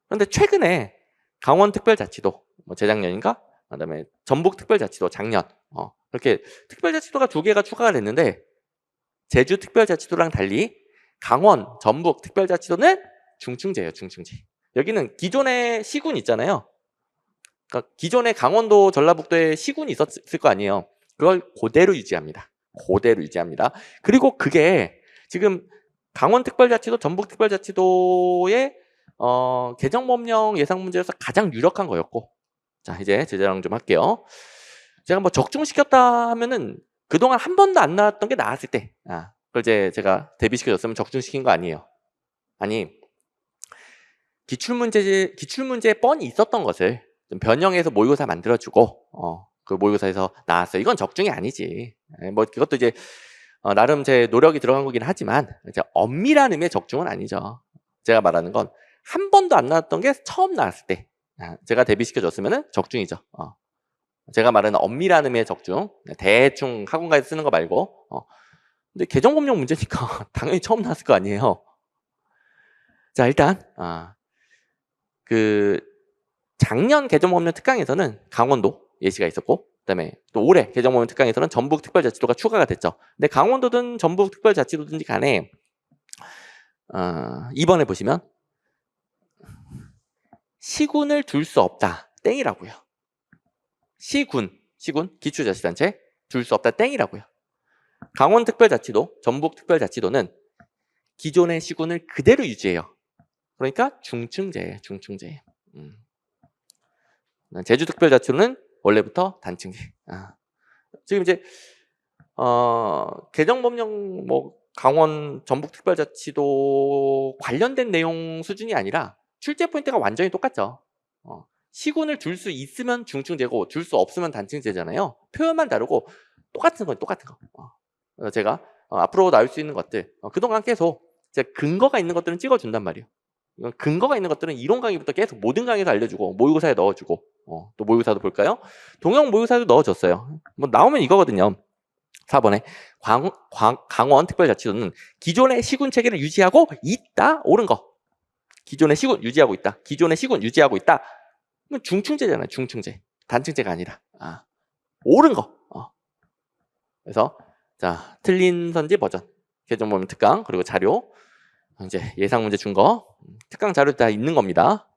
그런데 최근에 강원특별자치도, 뭐 재작년인가? 그다음에 전북특별자치도 작년, 이렇게 특별자치도가 2개가 추가가 됐는데 제주특별자치도랑 달리 강원, 전북 특별자치도는 중층제예요, 중층제. 여기는 기존의 시군 있잖아요. 그러니까 기존의 강원도, 전라북도에 시군이 있었을 거 아니에요. 그걸 그대로 유지합니다. 그리고 그게 지금 강원특별자치도, 전북특별자치도의 개정법령 예상 문제에서 가장 유력한 거였고, 자 이제 제자랑 좀 할게요. 제가 뭐 적중시켰다 하면은 그동안 한 번도 안 나왔던 게 나왔을 때, 그걸 이제 제가 대비시켜줬으면 적중시킨 거 아니에요. 아니 기출문제에 뻔히 있었던 것을 좀 변형해서 모의고사 만들어주고, 그 모의고사에서 나왔어요. 이건 적중이 아니지. 뭐 그것도 이제 나름 제 노력이 들어간 거긴 하지만 이제 엄밀한 의미의 적중은 아니죠. 제가 말하는 건 한 번도 안 나왔던 게 처음 나왔을 때 제가 대비시켜줬으면 적중이죠. 제가 말하는 엄밀한 의미의 적중, 대충 학원가에서 쓰는 거 말고. 근데 개정법령 문제니까 당연히 처음 나왔을 거 아니에요. 자 일단 그 작년 개정법령 특강에서는 강원도 예시가 있었고, 그다음에 또 올해 개정법령 특강에서는 전북특별자치도가 추가가 됐죠. 근데 강원도든 전북특별자치도든지 간에 이번에 보시면 시군을 둘 수 없다 땡이라고요. 시군 기초자치단체 둘 수 없다 땡이라고요. 강원특별자치도, 전북특별자치도는 기존의 시군을 그대로 유지해요. 그러니까 중층제예요, 중층제. 제주특별자치도는 원래부터 단층제. 지금 이제 개정법령 뭐 강원, 전북특별자치도 관련된 내용 수준이 아니라 출제 포인트가 완전히 똑같죠. 시군을 둘 수 있으면 중층제고 둘 수 없으면 단층제잖아요. 표현만 다르고 똑같은 건 똑같은 거. 그래서 제가 앞으로 나올 수 있는 것들 그동안 계속 제가 근거가 있는 것들은 찍어준단 말이에요. 이건 근거가 있는 것들은 이론 강의부터 계속 모든 강의에서 알려주고 모의고사에 넣어주고, 또 모의고사도 볼까요? 동영 모의고사도 넣어줬어요. 뭐 나오면 이거거든요. 4번에 강원 특별자치도는 기존의 시군 체계를 유지하고 있다. 옳은 거. 기존의 시군 유지하고 있다. 기존의 시군 유지하고 있다. 그럼 중층제잖아요. 중층제. 단층제가 아니라. 옳은 거. 그래서 자 틀린 선지 버전, 개정법령 특강, 그리고 자료, 이제 예상 문제 준 거, 특강 자료 다 있는 겁니다.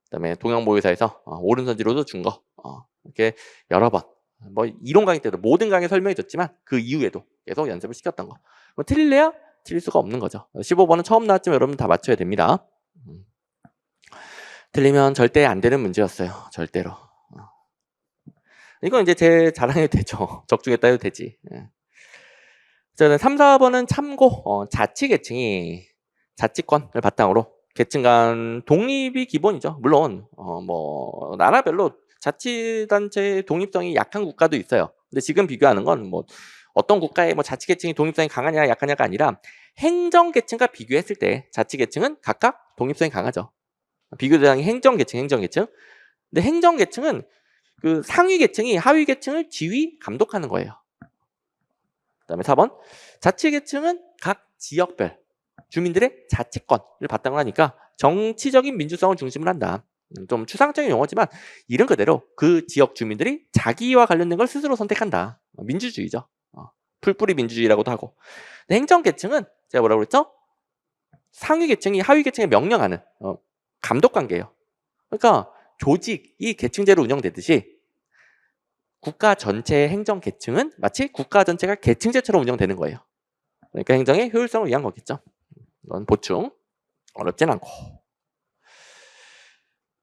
그다음에 동영 모의사에서 옳은 선지로도 준 거, 이렇게 여러 번, 뭐 이론 강의 때도 모든 강의 설명해줬지만 그 이후에도 계속 연습을 시켰던 거. 뭐 틀릴래야 틀릴 수가 없는 거죠. 15번은 처음 나왔지만 여러분 다 맞춰야 됩니다. 틀리면 절대 안 되는 문제였어요. 절대로. 이건 이제 제 자랑해도 되죠. 적중했다 해도 되지. 저는 3, 4번은 참고, 자치계층이 자치권을 바탕으로 계층 간 독립이 기본이죠. 물론 뭐 나라별로 자치단체의 독립성이 약한 국가도 있어요. 근데 지금 비교하는 건 뭐 어떤 국가의 뭐 자치계층이 독립성이 강하냐 약하냐가 아니라 행정계층과 비교했을 때 자치계층은 각각 독립성이 강하죠. 비교 대상이 행정계층. 근데 행정계층은 그 상위계층이 하위계층을 지휘 감독하는 거예요. 그다음에 4번 자치계층은 각 지역별 주민들의 자치권을 바탕으로 하니까 정치적인 민주성을 중심으로 한다. 좀 추상적인 용어지만 이름 그대로 그 지역 주민들이 자기와 관련된 걸 스스로 선택한다. 민주주의죠. 풀뿌리 민주주의라고도 하고. 행정계층은 제가 뭐라고 그랬죠? 상위계층이 하위계층에 명령하는 감독관계예요. 그러니까 조직이 계층제로 운영되듯이 국가 전체의 행정계층은 마치 국가 전체가 계층제처럼 운영되는 거예요. 그러니까 행정의 효율성을 위한 거겠죠. 이건 보충. 어렵진 않고.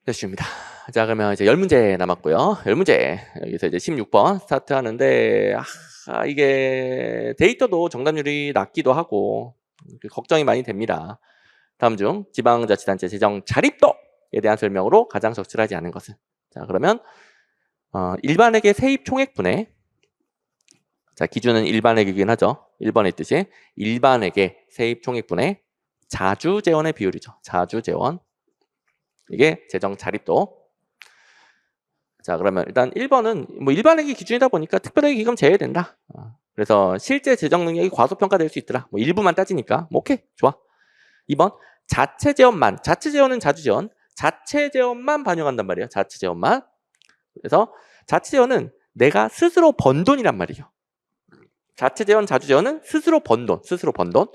됐습니다. 자, 그러면 이제 10문제 남았고요. 10문제. 여기서 이제 16번 스타트 하는데, 이게 데이터도 정답률이 낮기도 하고, 걱정이 많이 됩니다. 다음 중 지방자치단체 재정 자립도에 대한 설명으로 가장 적절하지 않은 것은? 자, 그러면, 일반회계 세입 총액분의 자, 기준은 일반회계이긴 하죠. 1번의 뜻이 일반회계 세입 총액분의 자주재원의 비율이죠. 자주재원. 이게 재정 자립도. 자, 그러면 일단 1번은 뭐 일반회계 기준이다 보니까 특별회계 기금 제외된다. 그래서 실제 재정 능력이 과소평가될 수 있더라. 뭐 일부만 따지니까. 뭐 오케이. 좋아. 2번 자체재원만. 자체재원은 자주재원. 자체재원만 반영한단 말이에요. 자체재원만. 그래서 자체재원은 내가 스스로 번 돈이란 말이에요. 자체재원, 자주재원은 스스로 번 돈. 스스로 번 돈.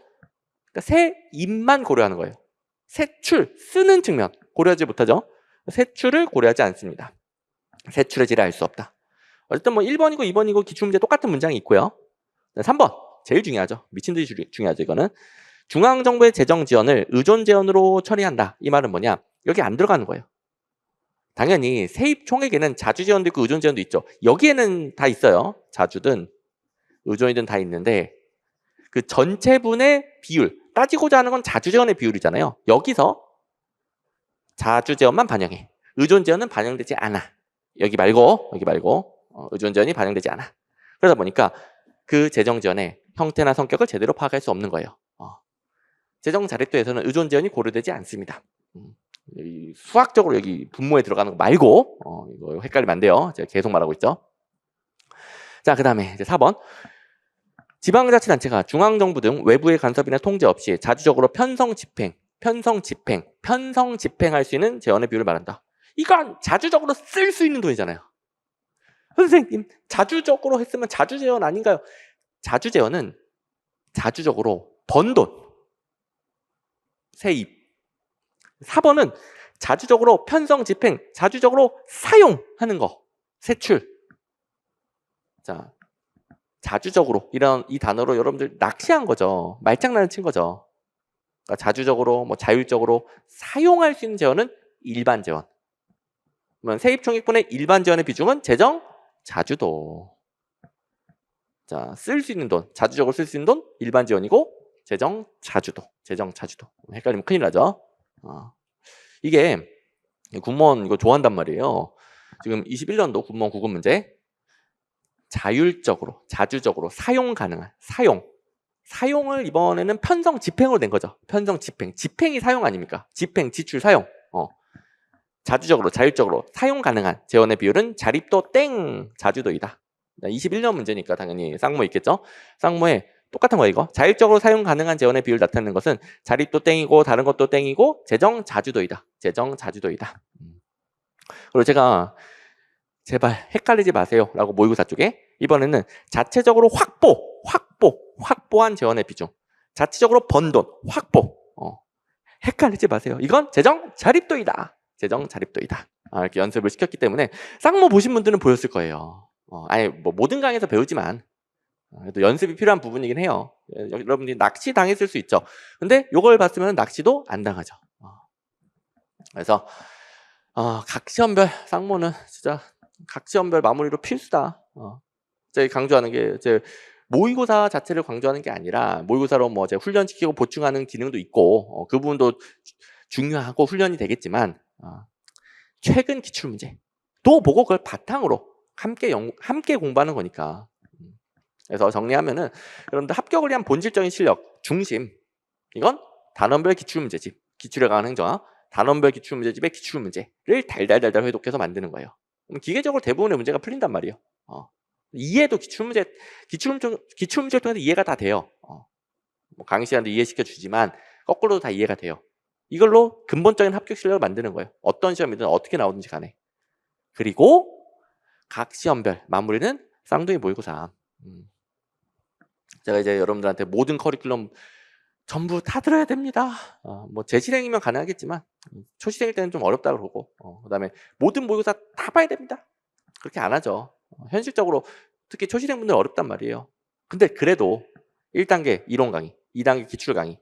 그러니까 세입만 고려하는 거예요. 세출, 쓰는 측면 고려하지 못하죠. 세출을 고려하지 않습니다. 세출의 질을 알 수 없다. 어쨌든 뭐 1번이고 2번이고 기출문제 똑같은 문장이 있고요. 3번 제일 중요하죠. 미친 듯이 중요하죠. 이거는 중앙정부의 재정 지원을 의존 재원으로 처리한다. 이 말은 뭐냐? 여기 안 들어가는 거예요. 당연히 세입 총액에는 자주 재원도 있고 의존 재원도 있죠. 여기에는 다 있어요. 자주든 의존이든 다 있는데 그 전체분의 비율 따지고자 하는 건 자주 재원의 비율이잖아요. 여기서 자주 재원만 반영해. 의존 재원은 반영되지 않아. 여기 말고 의존 재원이 반영되지 않아. 그러다 보니까 그 재정 지원의 형태나 성격을 제대로 파악할 수 없는 거예요. 재정 자립도에서는 의존 재원이 고려되지 않습니다. 수학적으로 여기 분모에 들어가는 거 말고 이거 헷갈리면 안 돼요. 제가 계속 말하고 있죠. 자, 그 다음에 이제 4번 지방자치단체가 중앙정부 등 외부의 간섭이나 통제 없이 자주적으로 편성 집행할 수 있는 재원의 비율을 말한다. 이건 자주적으로 쓸 수 있는 돈이잖아요. 선생님, 자주적으로 했으면 자주재원 아닌가요? 자주재원은 자주적으로 번 돈, 세입. 4번은 자주적으로 편성, 집행, 자주적으로 사용하는 거, 세출. 자, 자주적으로 이런 이 단어로 여러분들 낚시한 거죠. 말장난을 친 거죠. 그러니까 자주적으로, 뭐 자율적으로 사용할 수 있는 재원은 일반 재원. 그러면 세입 총액분의 일반 재원의 비중은 재정 자주도. 자, 쓸 수 있는 돈, 자주적으로 쓸 수 있는 돈 일반 재원이고 재정 자주도. 헷갈리면 큰일 나죠. 이게 군무원 이거 좋아한단 말이에요. 지금 21년도 군무원 국어 문제 자율적으로, 자주적으로 사용 가능한 사용을 이번에는 편성 집행으로 낸 거죠. 편성 집행이 사용 아닙니까? 집행, 지출, 사용. 자주적으로, 자율적으로 사용 가능한 재원의 비율은 자립도 땡 자주도이다. 21년 문제니까 당연히 쌍모 있겠죠. 쌍모에 똑같은 거 이거. 자율적으로 사용 가능한 재원의 비율을 나타내는 것은 자립도 땡이고 다른 것도 땡이고 재정 자주도이다. 그리고 제가 제발 헷갈리지 마세요 라고 모의고사 쪽에 이번에는 자체적으로 확보한 재원의 비중, 자체적으로 번 돈 확보. 헷갈리지 마세요. 이건 재정 자립도이다. 이렇게 연습을 시켰기 때문에 쌍모 보신 분들은 보였을 거예요. 아니 뭐 모든 강의에서 배우지만 그래도 연습이 필요한 부분이긴 해요. 여러분들이 낚시 당했을 수 있죠. 근데 이걸 봤으면 낚시도 안 당하죠. 그래서 각 시험별 쌍모는 진짜 각 시험별 마무리로 필수다. 제가 강조하는 게 제 모의고사 자체를 강조하는 게 아니라 모의고사로 뭐 제가 훈련시키고 보충하는 기능도 있고 그 부분도 중요하고 훈련이 되겠지만 최근 기출문제도 보고 그걸 바탕으로 함께 공부하는 거니까. 그래서 정리하면은 여러분들 합격을 위한 본질적인 실력 중심 이건 단원별 기출문제집 기출에 관한 행정학 단원별 기출문제집의 기출문제를 달달달달 회독해서 만드는 거예요. 그럼 기계적으로 대부분의 문제가 풀린단 말이에요. 이해도 기출문제를 통해서 이해가 다 돼요. 뭐 강의 시간도 이해시켜 주지만 거꾸로도 다 이해가 돼요. 이걸로 근본적인 합격 실력을 만드는 거예요. 어떤 시험이든 어떻게 나오든지 간에. 그리고 각 시험별 마무리는 쌍둥이 모의고사. 제가 이제 여러분들한테 모든 커리큘럼 전부 다 들어야 됩니다. 뭐 재실행이면 가능하겠지만 초실행일 때는 좀 어렵다 그러고 그다음에 모든 모의고사 다 봐야 됩니다. 그렇게 안 하죠. 현실적으로 특히 초실행분들 어렵단 말이에요. 근데 그래도 1단계 이론 강의, 2단계 기출 강의,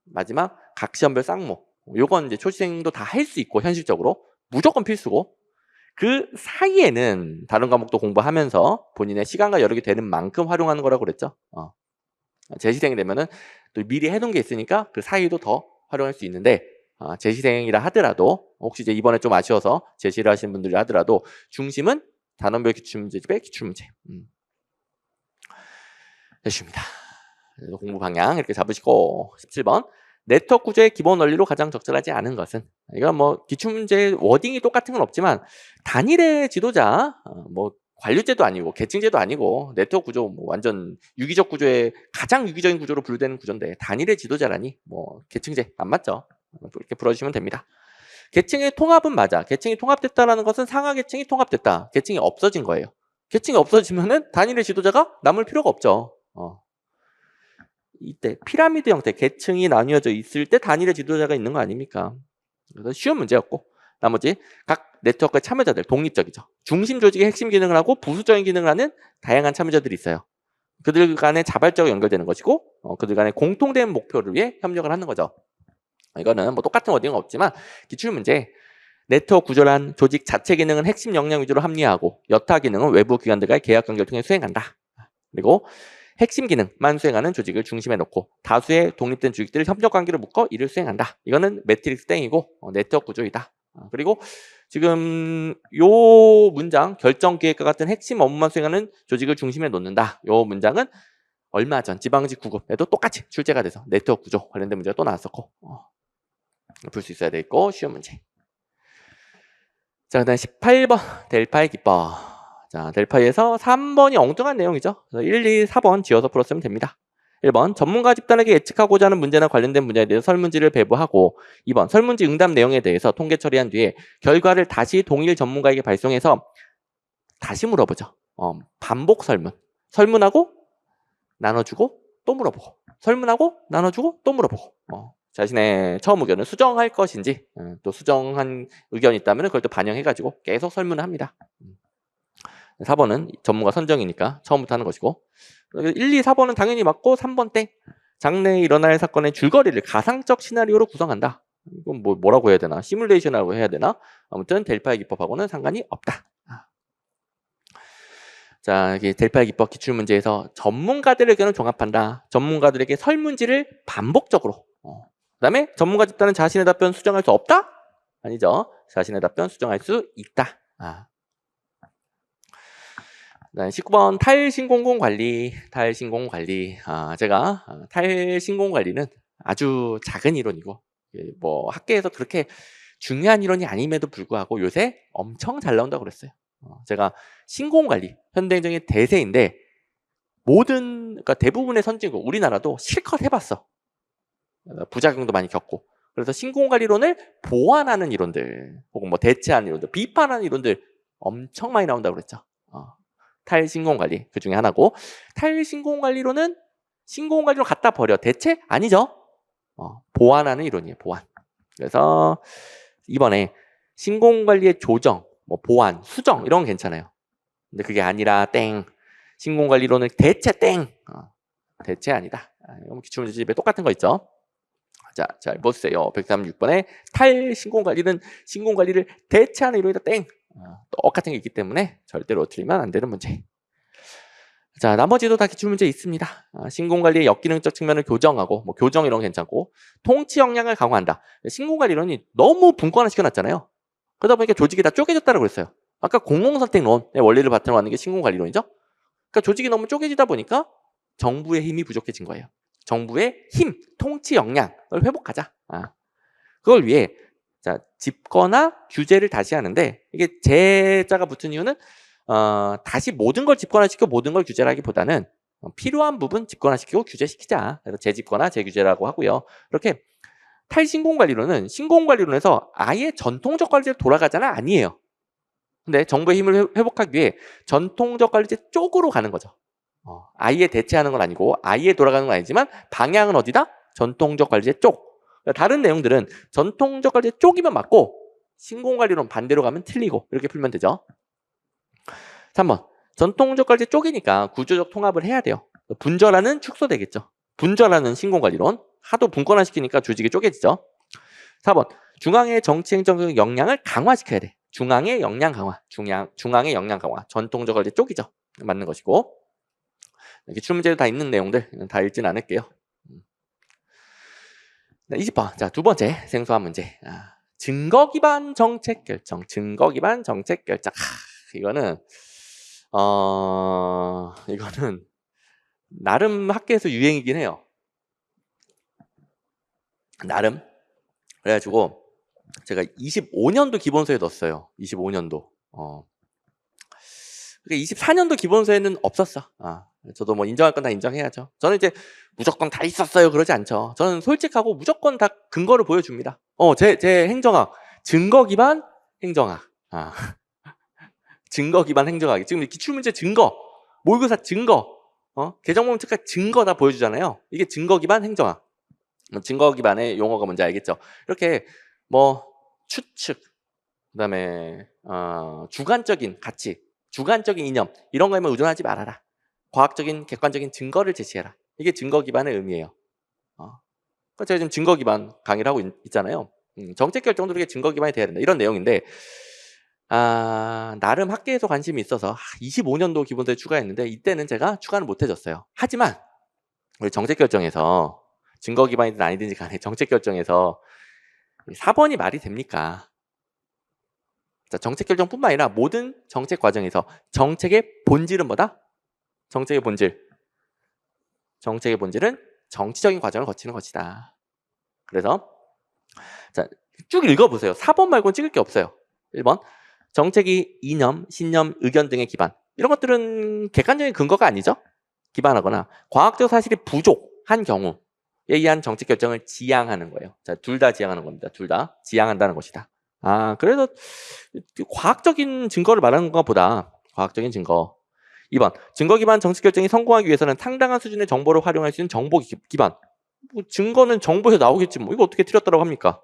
마지막 각 시험별 쌍모 요건 이제 초실행도 다 할 수 있고 현실적으로 무조건 필수고 그 사이에는 다른 과목도 공부하면서 본인의 시간과 여력이 되는 만큼 활용하는 거라고 그랬죠. 재실행이 되면은 또 미리 해놓은 게 있으니까 그 사이도 더 활용할 수 있는데 재시생이라 하더라도 혹시 이제 이번에 좀 아쉬워서 재시를 하시는 분들이 하더라도 중심은 단원별 기출문제집의 기출문제. 됐습니다. 공부 방향 이렇게 잡으시고 17번 네트워크 구조의 기본 원리로 가장 적절하지 않은 것은 이건 뭐 기출문제 워딩이 똑같은 건 없지만 단일의 지도자 뭐 관료제도 아니고 계층제도 아니고 네트워크 구조 뭐 완전 유기적 구조의 가장 유기적인 구조로 분류되는 구조인데 단일의 지도자라니 뭐 계층제 안 맞죠? 이렇게 풀어주시면 됩니다. 계층의 통합은 맞아. 계층이 통합됐다라는 것은 상하 계층이 통합됐다. 계층이 없어진 거예요. 계층이 없어지면은 단일의 지도자가 남을 필요가 없죠. 이때 피라미드 형태 계층이 나뉘어져 있을 때 단일의 지도자가 있는 거 아닙니까? 그래서 쉬운 문제였고 나머지 각 네트워크의 참여자들 독립적이죠. 중심 조직의 핵심 기능을 하고 부수적인 기능을 하는 다양한 참여자들이 있어요. 그들 간에 자발적으로 연결되는 것이고 그들 간의 공통된 목표를 위해 협력을 하는 거죠. 이거는 뭐 똑같은 워딩은 없지만 기출문제 네트워크 구조란 조직 자체 기능은 핵심 역량 위주로 합리화하고 여타 기능은 외부 기관들과의 계약 관계를 통해 수행한다. 그리고 핵심 기능만 수행하는 조직을 중심에 놓고 다수의 독립된 조직들을 협력 관계로 묶어 이를 수행한다. 이거는 매트릭스 땡이고 네트워크 구조이다. 그리고 지금 요 문장 결정기획과 같은 핵심 업무만 수행하는 조직을 중심에 놓는다. 요 문장은 얼마 전 지방직 구급에도 똑같이 출제가 돼서 네트워크 구조 관련된 문제가 또 나왔었고 풀 수 있어야 되겠고 쉬운 문제. 자, 그다음 18번 델파이 기법. 자, 델파이에서 3번이 엉뚱한 내용이죠. 그래서 1, 2, 4번 지어서 풀었으면 됩니다. 1번 전문가 집단에게 예측하고자 하는 문제나 관련된 문제에 대해서 설문지를 배부하고 2번 설문지 응답 내용에 대해서 통계 처리한 뒤에 결과를 다시 동일 전문가에게 발송해서 다시 물어보죠. 반복 설문. 설문하고 나눠주고 또 물어보고 설문하고 나눠주고 또 물어보고 자신의 처음 의견을 수정할 것인지 또 수정한 의견이 있다면 그걸 또 반영해가지고 계속 설문을 합니다. 4번은 전문가 선정이니까 처음부터 하는 것이고 1, 2, 4번은 당연히 맞고 3번 땡. 장래에 일어날 사건의 줄거리를 가상적 시나리오로 구성한다. 이건 뭐라고 해야 되나? 시뮬레이션이라고 해야 되나? 아무튼 델파이 기법하고는 상관이 없다. 자, 여기 델파이 기법 기출문제에서 전문가들의 의견을 종합한다. 전문가들에게 설문지를 반복적으로. 그 다음에 전문가 집단은 자신의 답변 수정할 수 없다? 아니죠. 자신의 답변 수정할 수 있다. 19번 탈신공공 관리. 탈신공 관리. 제가 탈신공 관리는 아주 작은 이론이고 뭐 학계에서 그렇게 중요한 이론이 아님에도 불구하고 요새 엄청 잘 나온다고 그랬어요. 제가 신공관리 현대행정의 대세인데 그러니까 대부분의 선진국 우리나라도 실컷 해봤어. 부작용도 많이 겪고. 그래서 신공관리론을 보완하는 이론들 혹은 뭐 대체하는 이론들 비판하는 이론들 엄청 많이 나온다고 그랬죠. 탈신공관리 그 중에 하나고 탈신공관리론은 신공관리로 갖다 버려. 대체? 아니죠. 보완하는 이론이에요. 보완. 그래서 이번에 신공관리의 조정 뭐 보완, 수정 이런 건 괜찮아요. 근데 그게 아니라 땡. 신공관리론은 대체 땡. 대체 아니다. 이건 기출문제집에 똑같은 거 있죠. 자, 잘 보세요. 136번에 탈신공관리는 신공관리를 대체하는 이론이다 땡. 똑같은 게 있기 때문에 절대로 틀리면 안 되는 문제. 자, 나머지도 다 기출문제 있습니다. 신공관리의 역기능적 측면을 교정하고 뭐 교정 이런 거 괜찮고 통치 역량을 강화한다. 신공관리론이 너무 분권화 시켜놨잖아요. 그러다 보니까 조직이 다 쪼개졌다고 그랬어요. 아까 공공선택론의 원리를 바탕으로 하는 게 신공관리론이죠. 그러니까 조직이 너무 쪼개지다 보니까 정부의 힘이 부족해진 거예요. 정부의 힘, 통치 역량을 회복하자. 그걸 위해 자, 집권화 규제를 다시 하는데 이게 제자가 붙은 이유는 다시 모든 걸 집권화시키고 모든 걸 규제하기보다는 필요한 부분 집권화시키고 규제시키자. 그래서 재집권화, 재규제라고 하고요. 이렇게 탈신공관리론은 신공관리론에서 아예 전통적 관리제로 돌아가자는 아니에요. 근데 정부의 힘을 회복하기 위해 전통적 관리제 쪽으로 가는 거죠. 아예 대체하는 건 아니고 아예 돌아가는 건 아니지만 방향은 어디다? 전통적 관리제 쪽. 다른 내용들은 전통적 관리제 쪽이면 맞고 신공관리론 반대로 가면 틀리고 이렇게 풀면 되죠. 3번 전통적 관리제 쪽이니까 구조적 통합을 해야 돼요. 분절하는 축소되겠죠. 분절하는 신공관리론 하도 분권화시키니까 조직이 쪼개지죠. 4번 중앙의 정치행정적 역량을 강화시켜야 돼. 중앙의 역량 강화, 중앙의 역량 강화, 전통적 관리 쪽이죠. 맞는 것이고 기출문제도 다 있는 내용들 다 읽지는 않을게요. 네, 20번. 자, 두 번째 생소한 문제. 증거 기반 정책 결정. 증거 기반 정책 결정. 이거는 이거는 나름 학계에서 유행이긴 해요. 나름. 그래가지고 제가 25년도 기본서에 넣었어요. 25년도. 그러니까 24년도 기본서에는 없었어. 저도 뭐 인정할 건 다 인정해야죠. 저는 이제 무조건 다 있었어요 그러지 않죠. 저는 솔직하고 무조건 다 근거를 보여줍니다. 제 행정학 증거 기반 행정학. 증거 기반 행정학. 지금 기출문제 증거, 모의고사 증거, 개정문 특가 증거 다 보여주잖아요. 이게 증거 기반 행정학. 증거 기반의 용어가 뭔지 알겠죠? 이렇게 뭐 추측, 그다음에 주관적인 가치, 주관적인 이념 이런 거에만 의존하지 말아라. 과학적인 객관적인 증거를 제시해라. 이게 증거 기반의 의미예요. 그러니까 제가 지금 증거 기반 강의를 하고 있잖아요. 정책 결정도 이렇게 증거 기반이 돼야 된다. 이런 내용인데 나름 학계에서 관심이 있어서 25년도 기본서에 추가했는데 이때는 제가 추가는 못 해줬어요. 하지만 우리 정책 결정에서 증거 기반이든 아니든지 간에 정책 결정에서 4번이 말이 됩니까? 자, 정책 결정뿐만 아니라 모든 정책 과정에서 정책의 본질은 뭐다? 정책의 본질. 정책의 본질은 정치적인 과정을 거치는 것이다. 그래서 자, 쭉 읽어보세요. 4번 말고는 찍을 게 없어요. 1번 정책이 이념, 신념, 의견 등의 기반. 이런 것들은 객관적인 근거가 아니죠. 기반하거나 과학적 사실이 부족한 경우에 의한 정책 결정을 지향하는 거예요. 자, 둘 다 지향하는 겁니다. 둘 다 지향한다는 것이다. 그래서 과학적인 증거를 말하는 것보다 과학적인 증거. 2번 증거 기반 정책 결정이 성공하기 위해서는 상당한 수준의 정보를 활용할 수 있는 정보 기반. 뭐 증거는 정보에서 나오겠지 뭐. 이거 어떻게 틀렸다고 합니까?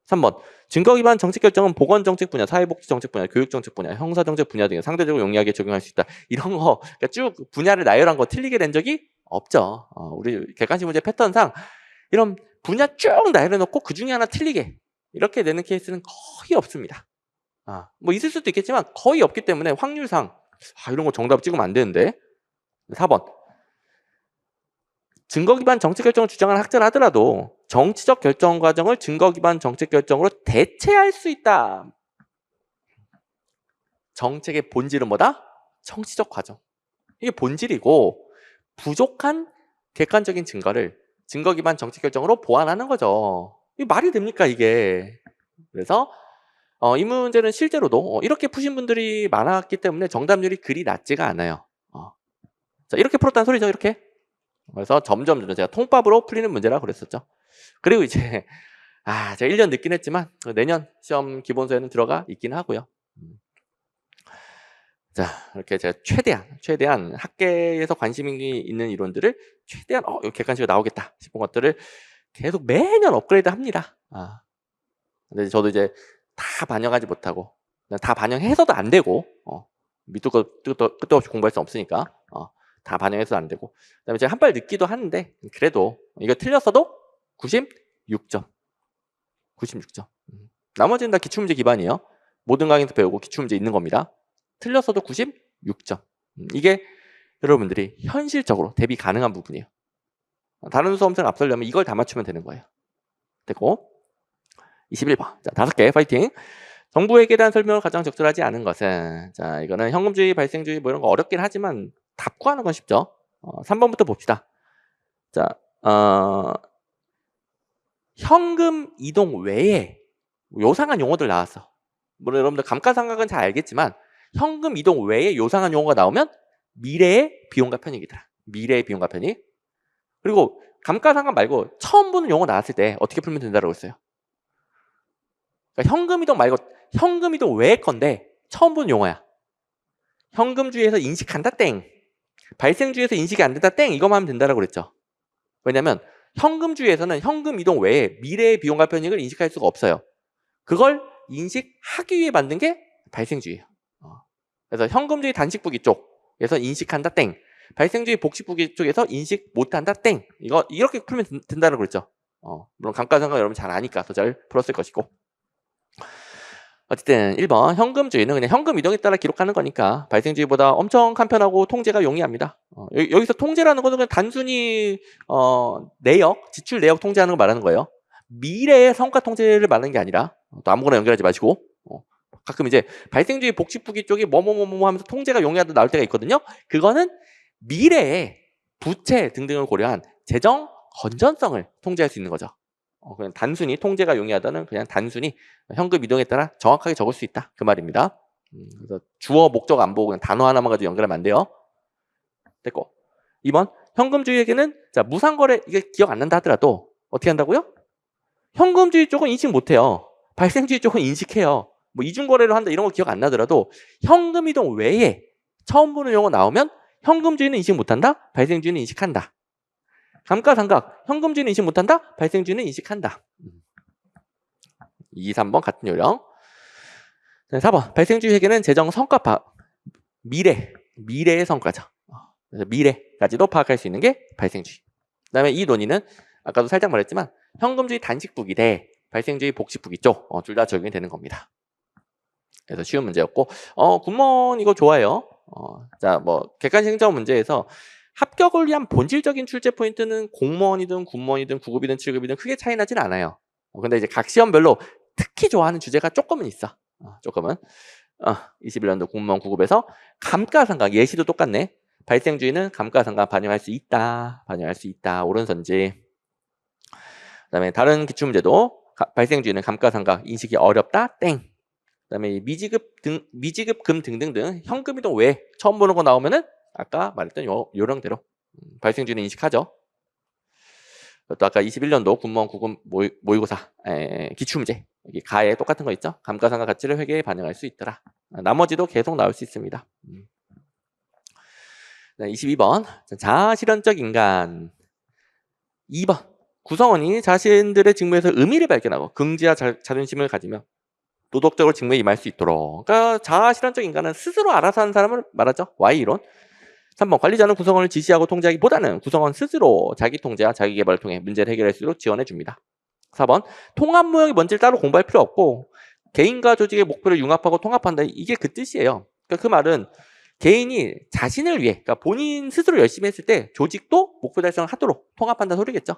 3번 증거 기반 정책 결정은 보건정책 분야, 사회복지정책 분야, 교육정책 분야, 형사정책 분야 등에 상대적으로 용이하게 적용할 수 있다. 이런 거 그러니까 쭉 분야를 나열한 거 틀리게 된 적이 없죠. 우리 객관식 문제 패턴상 이런 분야 쭉 나열해놓고 그 중에 하나 틀리게 이렇게 되는 케이스는 거의 없습니다. 뭐 있을 수도 있겠지만 거의 없기 때문에 확률상 이런 거 정답 찍으면 안 되는데. 4번 증거 기반 정책 결정을 주장하는 학자라 하더라도 정치적 결정 과정을 증거 기반 정책 결정으로 대체할 수 있다. 정책의 본질은 뭐다? 정치적 과정. 이게 본질이고 부족한 객관적인 증거를 증거 기반 정책 결정으로 보완하는 거죠. 이게 말이 됩니까 이게? 그래서 이 문제는 실제로도 이렇게 푸신 분들이 많았기 때문에 정답률이 그리 낮지가 않아요. 자, 이렇게 풀었다는 소리죠, 이렇게. 그래서 점점 제가 통밥으로 풀리는 문제라고 그랬었죠. 그리고 이제 제가 1년 늦긴 했지만 내년 시험 기본서에는 들어가 있긴 하고요. 자, 이렇게 제가 최대한 학계에서 관심이 있는 이론들을 최대한 객관식으로 나오겠다 싶은 것들을 계속 매년 업그레이드 합니다. 근데 저도 이제 다 반영하지 못하고 다 반영해서도 안 되고 밑도 끝도 없이 공부할 수 없으니까 다 반영해서도 안 되고 그다음에 제가 한 발 늦기도 하는데 그래도 이거 틀렸어도 96점. 나머지는 다 기출문제 기반이에요. 모든 강의에서 배우고 기출문제 있는 겁니다. 틀렸어도 96점. 이게 여러분들이 현실적으로 대비 가능한 부분이에요. 다른 수험생 앞서려면 이걸 다 맞추면 되는 거예요. 됐고 21번. 자, 5개 파이팅. 정부에게 대한 설명을 가장 적절하지 않은 것은 자, 이거는 현금주의, 발생주의 뭐 이런 거 어렵긴 하지만 답 구하는 건 쉽죠. 3번부터 봅시다. 자, 현금 이동 외에 요상한 용어들 나왔어. 물론 여러분들 감가상각은 잘 알겠지만 현금 이동 외에 요상한 용어가 나오면 미래의 비용과 편익이다. 미래의 비용과 편익. 그리고 감가상각 말고 처음 보는 용어 나왔을 때 어떻게 풀면 된다고 했어요. 그러니까 현금 이동 말고 현금 이동 외의 건데 처음 보는 용어야. 현금주의에서 인식한다 땡. 발생주의에서 인식이 안 된다 땡. 이거만 하면 된다고 그랬죠. 왜냐면 현금주의에서는 현금 이동 외에 미래의 비용과 편익을 인식할 수가 없어요. 그걸 인식하기 위해 만든 게 발생주의예요. 그래서 현금주의 단식부기 쪽에서 인식한다 땡. 발생주의 복식부기 쪽에서 인식 못한다 땡. 이거 이렇게 풀면 된다고 그랬죠. 물론 감가상각 여러분 잘 아니까 더 잘 풀었을 것이고. 어쨌든 1번 현금주의는 그냥 현금 이동에 따라 기록하는 거니까 발생주의보다 엄청 간편하고 통제가 용이합니다. 여기서 통제라는 것은 그냥 단순히 내역, 지출 내역 통제하는 거 말하는 거예요. 미래의 성과 통제를 말하는 게 아니라 또 아무거나 연결하지 마시고 가끔 이제 발생주의 복지부기 쪽이 뭐뭐뭐뭐 하면서 통제가 용이하다 나올 때가 있거든요. 그거는 미래의 부채 등등을 고려한 재정 건전성을 통제할 수 있는 거죠. 그냥 단순히 통제가 용이하다는 그냥 단순히 현금 이동에 따라 정확하게 적을 수 있다 그 말입니다. 그래서 주어 목적 안 보고 그냥 단어 하나만 가지고 연결하면 안 돼요. 됐고 2번 현금주의에게는 자 무상거래 이게 기억 안 난다 하더라도 어떻게 한다고요? 현금주의 쪽은 인식 못해요. 발생주의 쪽은 인식해요. 뭐 이중거래를 한다 이런 거 기억 안 나더라도 현금 이동 외에 처음 보는 용어 나오면 현금주의는 인식 못한다. 발생주의는 인식한다. 감가상각 현금주의는 인식 못한다. 발생주의는 인식한다. 2, 3번 같은 요령. 4번 발생주의 회계는 재정 성과 파악 미래의 성과죠. 그래서 미래까지도 파악할 수 있는 게 발생주의. 그 다음에 이 논의는 아까도 살짝 말했지만 현금주의 단식부기 대 발생주의 복식부기 쪽 둘 다 적용이 되는 겁니다. 그래서 쉬운 문제였고 군무원 이거 좋아요. 자 뭐 객관식 행정 문제에서 합격을 위한 본질적인 출제 포인트는 공무원이든 군무원이든 9급이든 7급이든 크게 차이 나진 않아요. 근데 이제 각 시험별로 특히 좋아하는 주제가 조금은 있어. 조금은 21년도 공무원 9급에서 감가상각 예시도 똑같네. 발생주의는 감가상각 반영할 수 있다. 오른선지. 그다음에 다른 기출문제도 발생주의는 감가상각 인식이 어렵다. 땡. 그다음에 미지급금 등등등 현금 이동 외에 처음 보는 거 나오면은 아까 말했던 요령대로 발생주의는 인식하죠. 또 아까 21년도 군무원 9급 모의고사 기출문제 여기 가에 똑같은 거 있죠. 감가상각 가치를 회계에 반영할 수 있더라. 나머지도 계속 나올 수 있습니다. 22번 자아실현적 인간. 2번 구성원이 자신들의 직무에서 의미를 발견하고 긍지와 자존심을 가지며 도덕적으로 직무에 임할 수 있도록. 그러니까 자아실현적 인간은 스스로 알아서 하는 사람을 말하죠. Y이론. 3번 관리자는 구성원을 지시하고 통제하기보다는 구성원 스스로 자기 통제와 자기 개발을 통해 문제를 해결할 수 있도록 지원해 줍니다. 4번 통합 모형이 뭔지를 따로 공부할 필요 없고 개인과 조직의 목표를 융합하고 통합한다. 이게 그 뜻이에요. 그러니까 그 말은 개인이 자신을 위해 그러니까 본인 스스로 열심히 했을 때 조직도 목표 달성을 하도록 통합한다는 소리겠죠.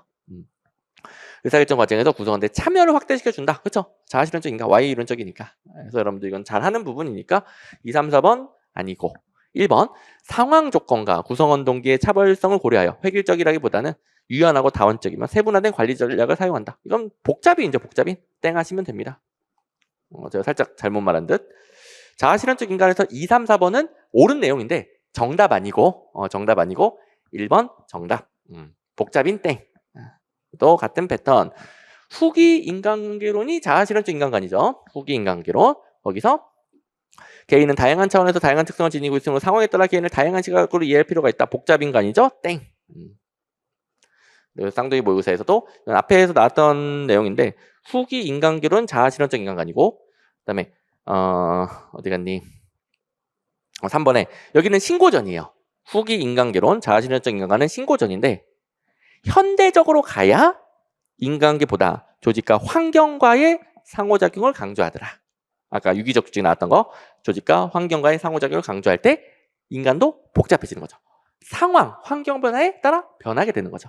의사결정 과정에서 구성원들의 참여를 확대시켜준다. 그렇죠? 자아실현적 인간 Y이론적이니까. 그래서 여러분들 이건 잘하는 부분이니까 2, 3, 4번 아니고 1번 상황 조건과 구성원 동기의 차별성을 고려하여 획일적이라기보다는 유연하고 다원적이며 세분화된 관리 전략을 사용한다. 이건 복잡인이죠. 복잡인. 땡 하시면 됩니다. 제가 살짝 잘못 말한 듯. 자아실현적 인간에서 2, 3, 4번은 옳은 내용인데 정답 아니고 1번 정답. 복잡인 땡. 또 같은 패턴. 후기 인간관계론이 자아실현적 인간관이죠. 후기 인간관계론. 거기서 개인은 다양한 차원에서 다양한 특성을 지니고 있으므로 상황에 따라 개인을 다양한 시각으로 이해할 필요가 있다. 복잡 인간이죠. 땡. 쌍둥이 모의고사에서도 앞에서 나왔던 내용인데 후기 인간관계론 자아실현적 인간관이고 그다음에 어디 갔니? 3번에 여기는 신고전이에요. 후기 인간관계론 자아실현적 인간관은 신고전인데 현대적으로 가야 인간관계보다 조직과 환경과의 상호작용을 강조하더라. 아까 유기적 조직 나왔던 거 조직과 환경과의 상호작용을 강조할 때 인간도 복잡해지는 거죠. 상황, 환경 변화에 따라 변하게 되는 거죠.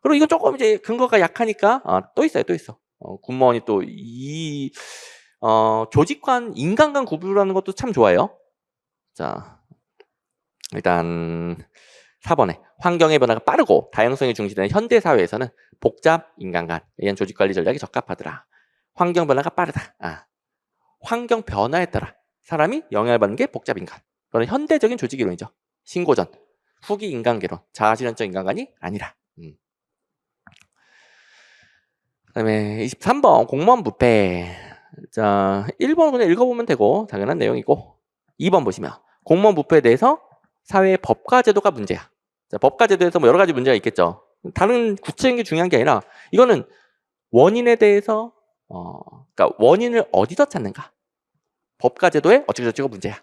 그리고 이거 조금 이제 근거가 약하니까 또 있어요. 군무원이 또 이 조직관, 인간 간 구분하는 것도 참 좋아요. 자, 일단 4번에 환경의 변화가 빠르고 다양성이 중시되는 현대 사회에서는 복잡 인간관, 이런 조직 관리 전략이 적합하더라. 환경 변화가 빠르다. 환경 변화에 따라 사람이 영향을 받는 게 복잡 인간. 그건 현대적인 조직 이론이죠. 신고전, 후기 인간계론, 자아실현적 인간관이 아니라. 그다음에 23번 공무원 부패. 자, 1번 그냥 읽어보면 되고 당연한 내용이고 2번 보시면 공무원 부패에 대해서 사회의 법과 제도가 문제야. 자, 법과 제도에서 뭐 여러 가지 문제가 있겠죠. 다른 구체적인 게 중요한 게 아니라 이거는 원인에 대해서 그러니까 원인을 어디서 찾는가? 법과 제도의 어쩌고저쩌고 문제야.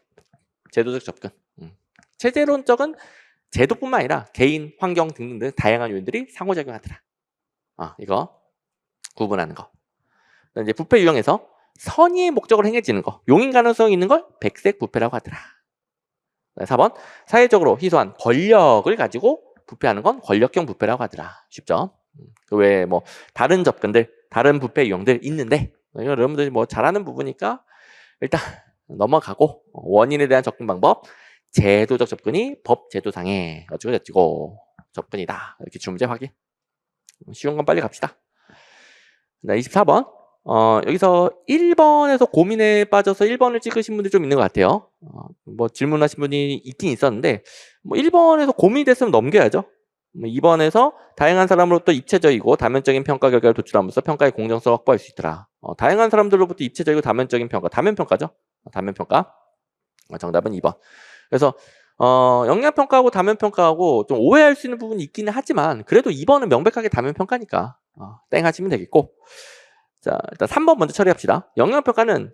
제도적 접근. 체제론적은 제도뿐만 아니라 개인, 환경 등등 다양한 요인들이 상호작용하더라. 이거 구분하는 거. 이제 부패 유형에서 선의의 목적으로 행해지는 거. 용인 가능성이 있는 걸 백색 부패라고 하더라. 4번. 사회적으로 희소한 권력을 가지고 부패하는 건 권력형 부패라고 하더라. 쉽죠? 그 외에 뭐 다른 접근들, 다른 부패 유형들 있는데 여러분들이 뭐 잘하는 부분이니까 일단 넘어가고 원인에 대한 접근 방법 제도적 접근이 법 제도상의 어찌고 접근이다. 이렇게 주문제 확인. 쉬운 건 빨리 갑시다. 24번. 여기서 1번에서 고민에 빠져서 1번을 찍으신 분들 좀 있는 것 같아요. 뭐 질문하신 분이 있긴 있었는데 뭐 1번에서 고민이 됐으면 넘겨야죠. 2번에서 다양한 사람으로부터 입체적이고 다면적인 평가 결과를 도출함으로써 평가의 공정성을 확보할 수 있더라. 다양한 사람들로부터 입체적이고 다면적인 평가, 다면평가죠. 다면평가. 정답은 2번. 그래서 역량평가하고 다면평가하고 좀 오해할 수 있는 부분이 있기는 하지만 그래도 2번은 명백하게 다면평가니까 땡 하시면 되겠고. 자, 일단 3번 먼저 처리합시다. 역량평가는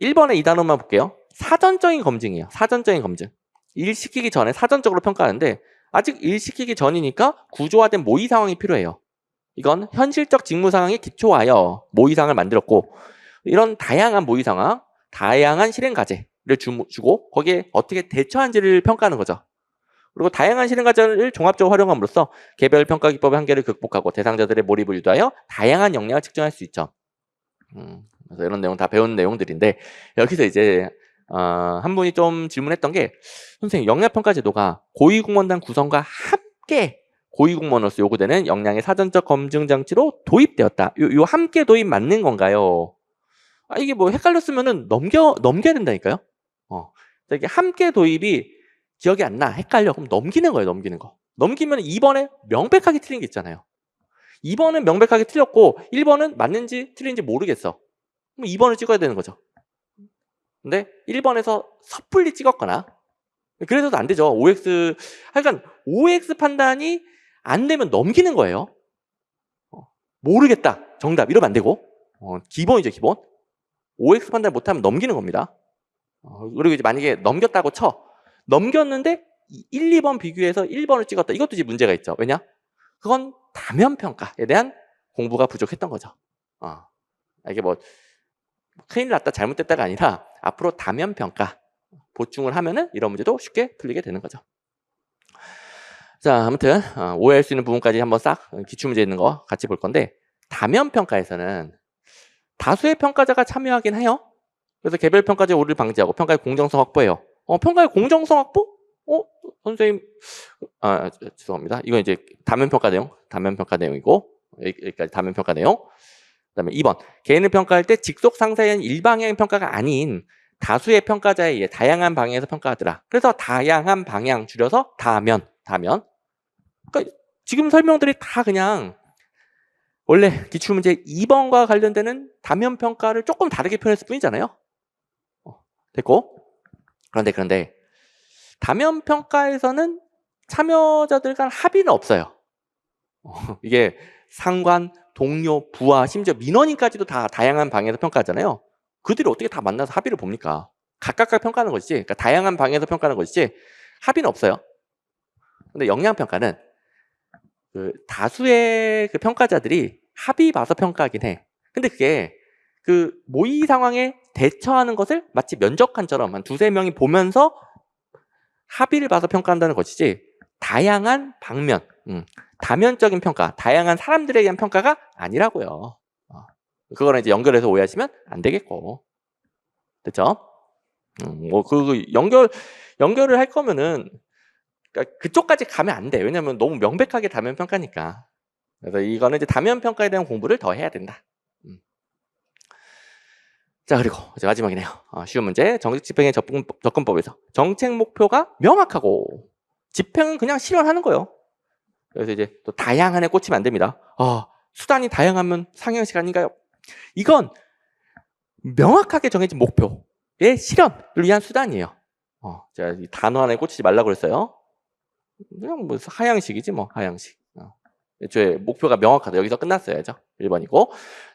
1번에 이 단어만 볼게요. 사전적인 검증이에요. 사전적인 검증. 일 시키기 전에 사전적으로 평가하는데 아직 일 시키기 전이니까 구조화된 모의 상황이 필요해요. 이건 현실적 직무 상황에 기초하여 모의 상황을 만들었고 이런 다양한 모의 상황, 다양한 실행 과제를 주고 거기에 어떻게 대처한지를 평가하는 거죠. 그리고 다양한 실행 과제를 종합적으로 활용함으로써 개별 평가 기법의 한계를 극복하고 대상자들의 몰입을 유도하여 다양한 역량을 측정할 수 있죠. 그래서 이런 내용 다 배운 내용들인데 여기서 이제 한 분이 좀 질문했던 게 선생님 역량평가 제도가 고위공무원단 구성과 함께 고위공무원으로서 요구되는 역량의 사전적 검증 장치로 도입되었다. 요 함께 도입 맞는 건가요? 이게 뭐 헷갈렸으면은 넘겨야 된다니까요. 이게 함께 도입이 기억이 안 나, 헷갈려. 그럼 넘기는 거예요, 넘기는 거. 넘기면 2번에 명백하게 틀린 게 있잖아요. 2번은 명백하게 틀렸고 1번은 맞는지 틀린지 모르겠어. 그럼 2번을 찍어야 되는 거죠. 근데 1번에서 섣불리 찍었거나 그래서도 안 되죠. OX 하여간 OX 판단이 안 되면 넘기는 거예요. 모르겠다, 정답 이러면 안 되고 기본이죠, 기본. OX 판단 못하면 넘기는 겁니다. 그리고 이제 만약에 넘겼다고 쳐. 넘겼는데 1, 2번 비교해서 1번을 찍었다. 이것도 이제 문제가 있죠. 왜냐? 그건 다면평가에 대한 공부가 부족했던 거죠. 이게 뭐 큰일 났다, 잘못됐다가 아니라 앞으로 다면평가 보충을 하면은 이런 문제도 쉽게 풀리게 되는 거죠. 자, 아무튼 오해할 수 있는 부분까지 한번 싹 기출문제 있는 거 같이 볼 건데 다면평가에서는 다수의 평가자가 참여하긴 해요. 그래서 개별 평가자의 오류를 방지하고 평가의 공정성 확보해요. 평가의 공정성 확보? 선생님, 죄송합니다. 이건 이제 다면평가 내용이고 여기까지 다면평가 내용. 그다음에 2번 개인을 평가할 때 직속 상사의 일방향 평가가 아닌 다수의 평가자에 의해 다양한 방향에서 평가하더라. 그래서 다양한 방향 줄여서 다면. 그러니까 지금 설명들이 다 그냥 원래 기출문제 2번과 관련되는 다면평가를 조금 다르게 표현했을 뿐이잖아요. 됐고. 그런데 다면평가에서는 참여자들 간 합의는 없어요. 이게 상관, 동료, 부하, 심지어 민원인까지도 다 다양한 방향에서 평가하잖아요. 그들이 어떻게 다 만나서 합의를 봅니까? 각각 평가하는 것이지, 그러니까 다양한 방향에서 평가하는 것이지 합의는 없어요. 근데 역량평가는 그 다수의 그 평가자들이 합의 봐서 평가하긴 해. 근데 그게 그 모의 상황에 대처하는 것을 마치 면접관처럼 한 2-3명이 보면서 합의를 봐서 평가한다는 것이지 다양한 방면, 다면적인 평가, 다양한 사람들에 대한 평가가 아니라고요. 그거는 이제 연결해서 오해하시면 안 되겠고. 됐죠? 뭐 연결을 할 거면은 그러니까 그쪽까지 가면 안 돼. 왜냐면 너무 명백하게 다면평가니까. 그래서 이거는 이제 다면평가에 대한 공부를 더 해야 된다. 자, 그리고 이제 마지막이네요. 쉬운 문제. 정책 집행의 접근법에서 정책 목표가 명확하고 집행은 그냥 실현하는 거예요. 그래서 이제 또 다양한에 꽂히면 안 됩니다. 수단이 다양하면 상향식 아닌가요? 이건 명확하게 정해진 목표의 실현을 위한 수단이에요. 제가 이 단어 하나에 꽂히지 말라고 그랬어요. 그냥 뭐 하향식이지 뭐 하향식. 애초에 목표가 명확하다. 여기서 끝났어야죠. 1번이고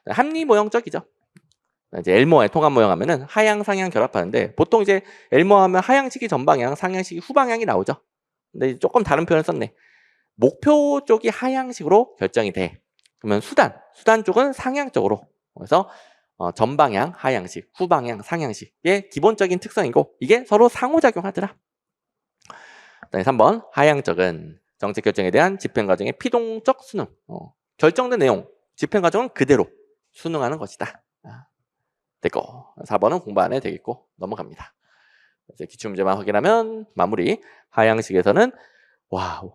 합리모형적이죠. 이제 엘모의 통합 모형 하면은 하향 상향 결합하는데 보통 이제 엘모 하면 하향식이 전방향, 상향식이 후방향이 나오죠. 근데 조금 다른 표현을 썼네. 목표 쪽이 하향식으로 결정이 돼. 그러면 수단 쪽은 상향적으로. 그래서 전방향, 하향식, 후방향, 상향식의 기본적인 특성이고 이게 서로 상호작용하더라. 3번 하향적은 정책 결정에 대한 집행 과정의 피동적 수능. 결정된 내용, 집행 과정은 그대로 수능하는 것이다. 됐고 4번은 공부 안 해도 되겠고 넘어갑니다. 이제 기출문제만 확인하면 마무리. 하향식에서는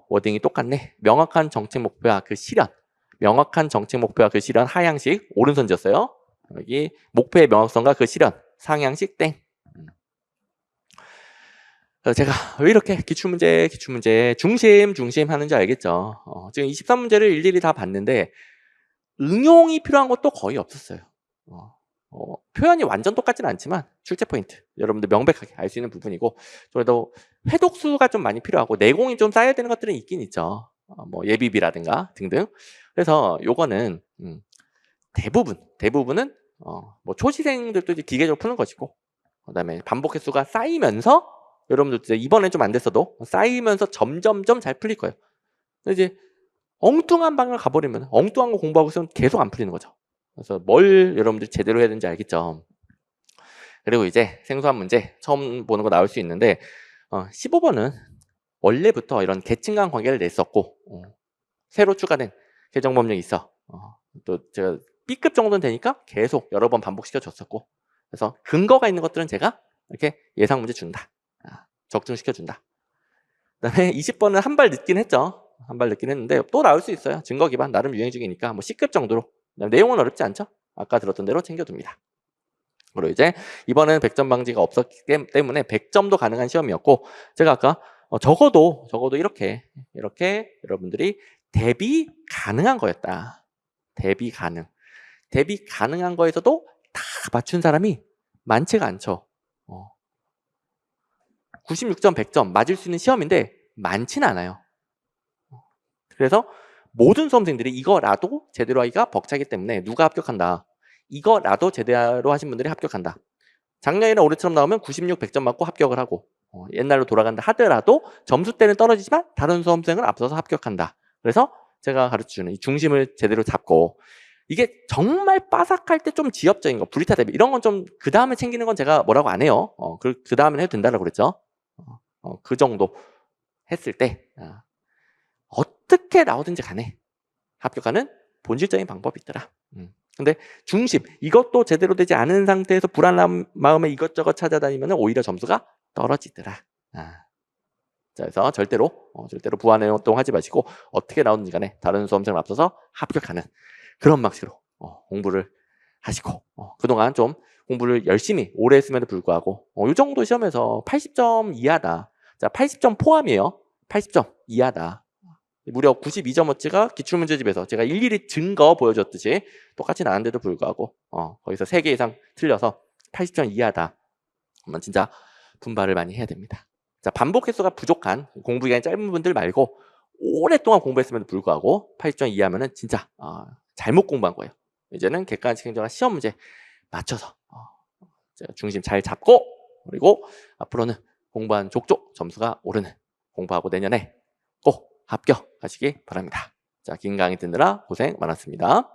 워딩이 똑같네. 명확한 정책 목표와 그 실현. 명확한 정책 목표와 그 실현 하향식 오른손지었어요. 여기 목표의 명확성과 그 실현 상향식 땡. 제가 왜 이렇게 기출문제 중심 하는지 알겠죠? 지금 23문제를 일일이 다 봤는데 응용이 필요한 것도 거의 없었어요. 표현이 완전 똑같지는 않지만 출제 포인트 여러분들 명백하게 알 수 있는 부분이고 그래도 회독수가 좀 많이 필요하고 내공이 좀 쌓여야 되는 것들은 있긴 있죠. 뭐 예비비라든가 등등. 그래서 요거는 대부분은 뭐 초시생들도 이제 기계적으로 푸는 것이고 그다음에 반복 횟수가 쌓이면서 여러분들 이제 이번엔 좀 안 됐어도 쌓이면서 점점점 잘 풀릴 거예요. 근데 이제 엉뚱한 방향을 가버리면 엉뚱한 거 공부하고 있으면 계속 안 풀리는 거죠. 그래서 뭘 여러분들 제대로 해야 되는지 알겠죠. 그리고 이제 생소한 문제 처음 보는 거 나올 수 있는데 15번은 원래부터 이런 계층간 관계를 냈었고 새로 추가된 개정법령이 있어. 또 제가 B급 정도는 되니까 계속 여러 번 반복시켜 줬었고 그래서 근거가 있는 것들은 제가 이렇게 예상 문제 준다. 적중시켜 준다. 그다음에 20번은 한 발 늦긴 했죠. 한 발 늦긴 했는데 또 나올 수 있어요. 증거 기반 나름 유행 중이니까 뭐 C급 정도로. 내용은 어렵지 않죠? 아까 들었던 대로 챙겨둡니다. 그리고 이제 이번에는 100점 방지가 없었기 때문에 100점도 가능한 시험이었고 제가 아까 적어도 이렇게 여러분들이 대비 가능한 거였다. 대비 가능한 거에서도 다 맞춘 사람이 많지가 않죠. 96점, 100점 맞을 수 있는 시험인데 많지는 않아요. 그래서 모든 수험생들이 이거라도 제대로 하기가 벅차기 때문에 누가 합격한다. 이거라도 제대로 하신 분들이 합격한다. 작년이나 올해처럼 나오면 96, 100점 맞고 합격을 하고 옛날로 돌아간다 하더라도 점수대는 떨어지지만 다른 수험생을 앞서서 합격한다. 그래서 제가 가르쳐주는 이 중심을 제대로 잡고 이게 정말 빠삭할 때 좀 지엽적인 거, 브리타 대비 이런 건 좀 그 다음에 챙기는 건 제가 뭐라고 안 해요. 그 다음에 해도 된다고 그랬죠. 그 정도 했을 때 어떻게 나오든지 간에 합격하는 본질적인 방법이 있더라. 근데 중심 이것도 제대로 되지 않은 상태에서 불안한 마음에 이것저것 찾아다니면 오히려 점수가 떨어지더라. 자, 그래서 절대로 부안해 활동하지 마시고 어떻게 나오는지 간에 다른 수험생을 앞서서 합격하는 그런 방식으로 공부를 하시고 그동안 좀 공부를 열심히 오래 했음에도 불구하고 이 정도 시험에서 80점 이하다. 자, 80점 포함이에요. 80점 이하다. 무려 92점어치가 기출문제집에서 제가 일일이 증거 보여줬듯이 똑같이 나왔는데도 불구하고 거기서 3개 이상 틀려서 80점 이하다. 그러면 진짜 분발을 많이 해야 됩니다. 자, 반복 횟수가 부족한 공부 기간이 짧은 분들 말고 오랫동안 공부했음에도 불구하고 80점 이하면은 진짜 잘못 공부한 거예요. 이제는 객관식 행정과 시험 문제 맞춰서 중심 잘 잡고 그리고 앞으로는 공부한 족족 점수가 오르는 공부하고 내년에 꼭 합격하시기 바랍니다. 자, 긴 강의 듣느라 고생 많았습니다.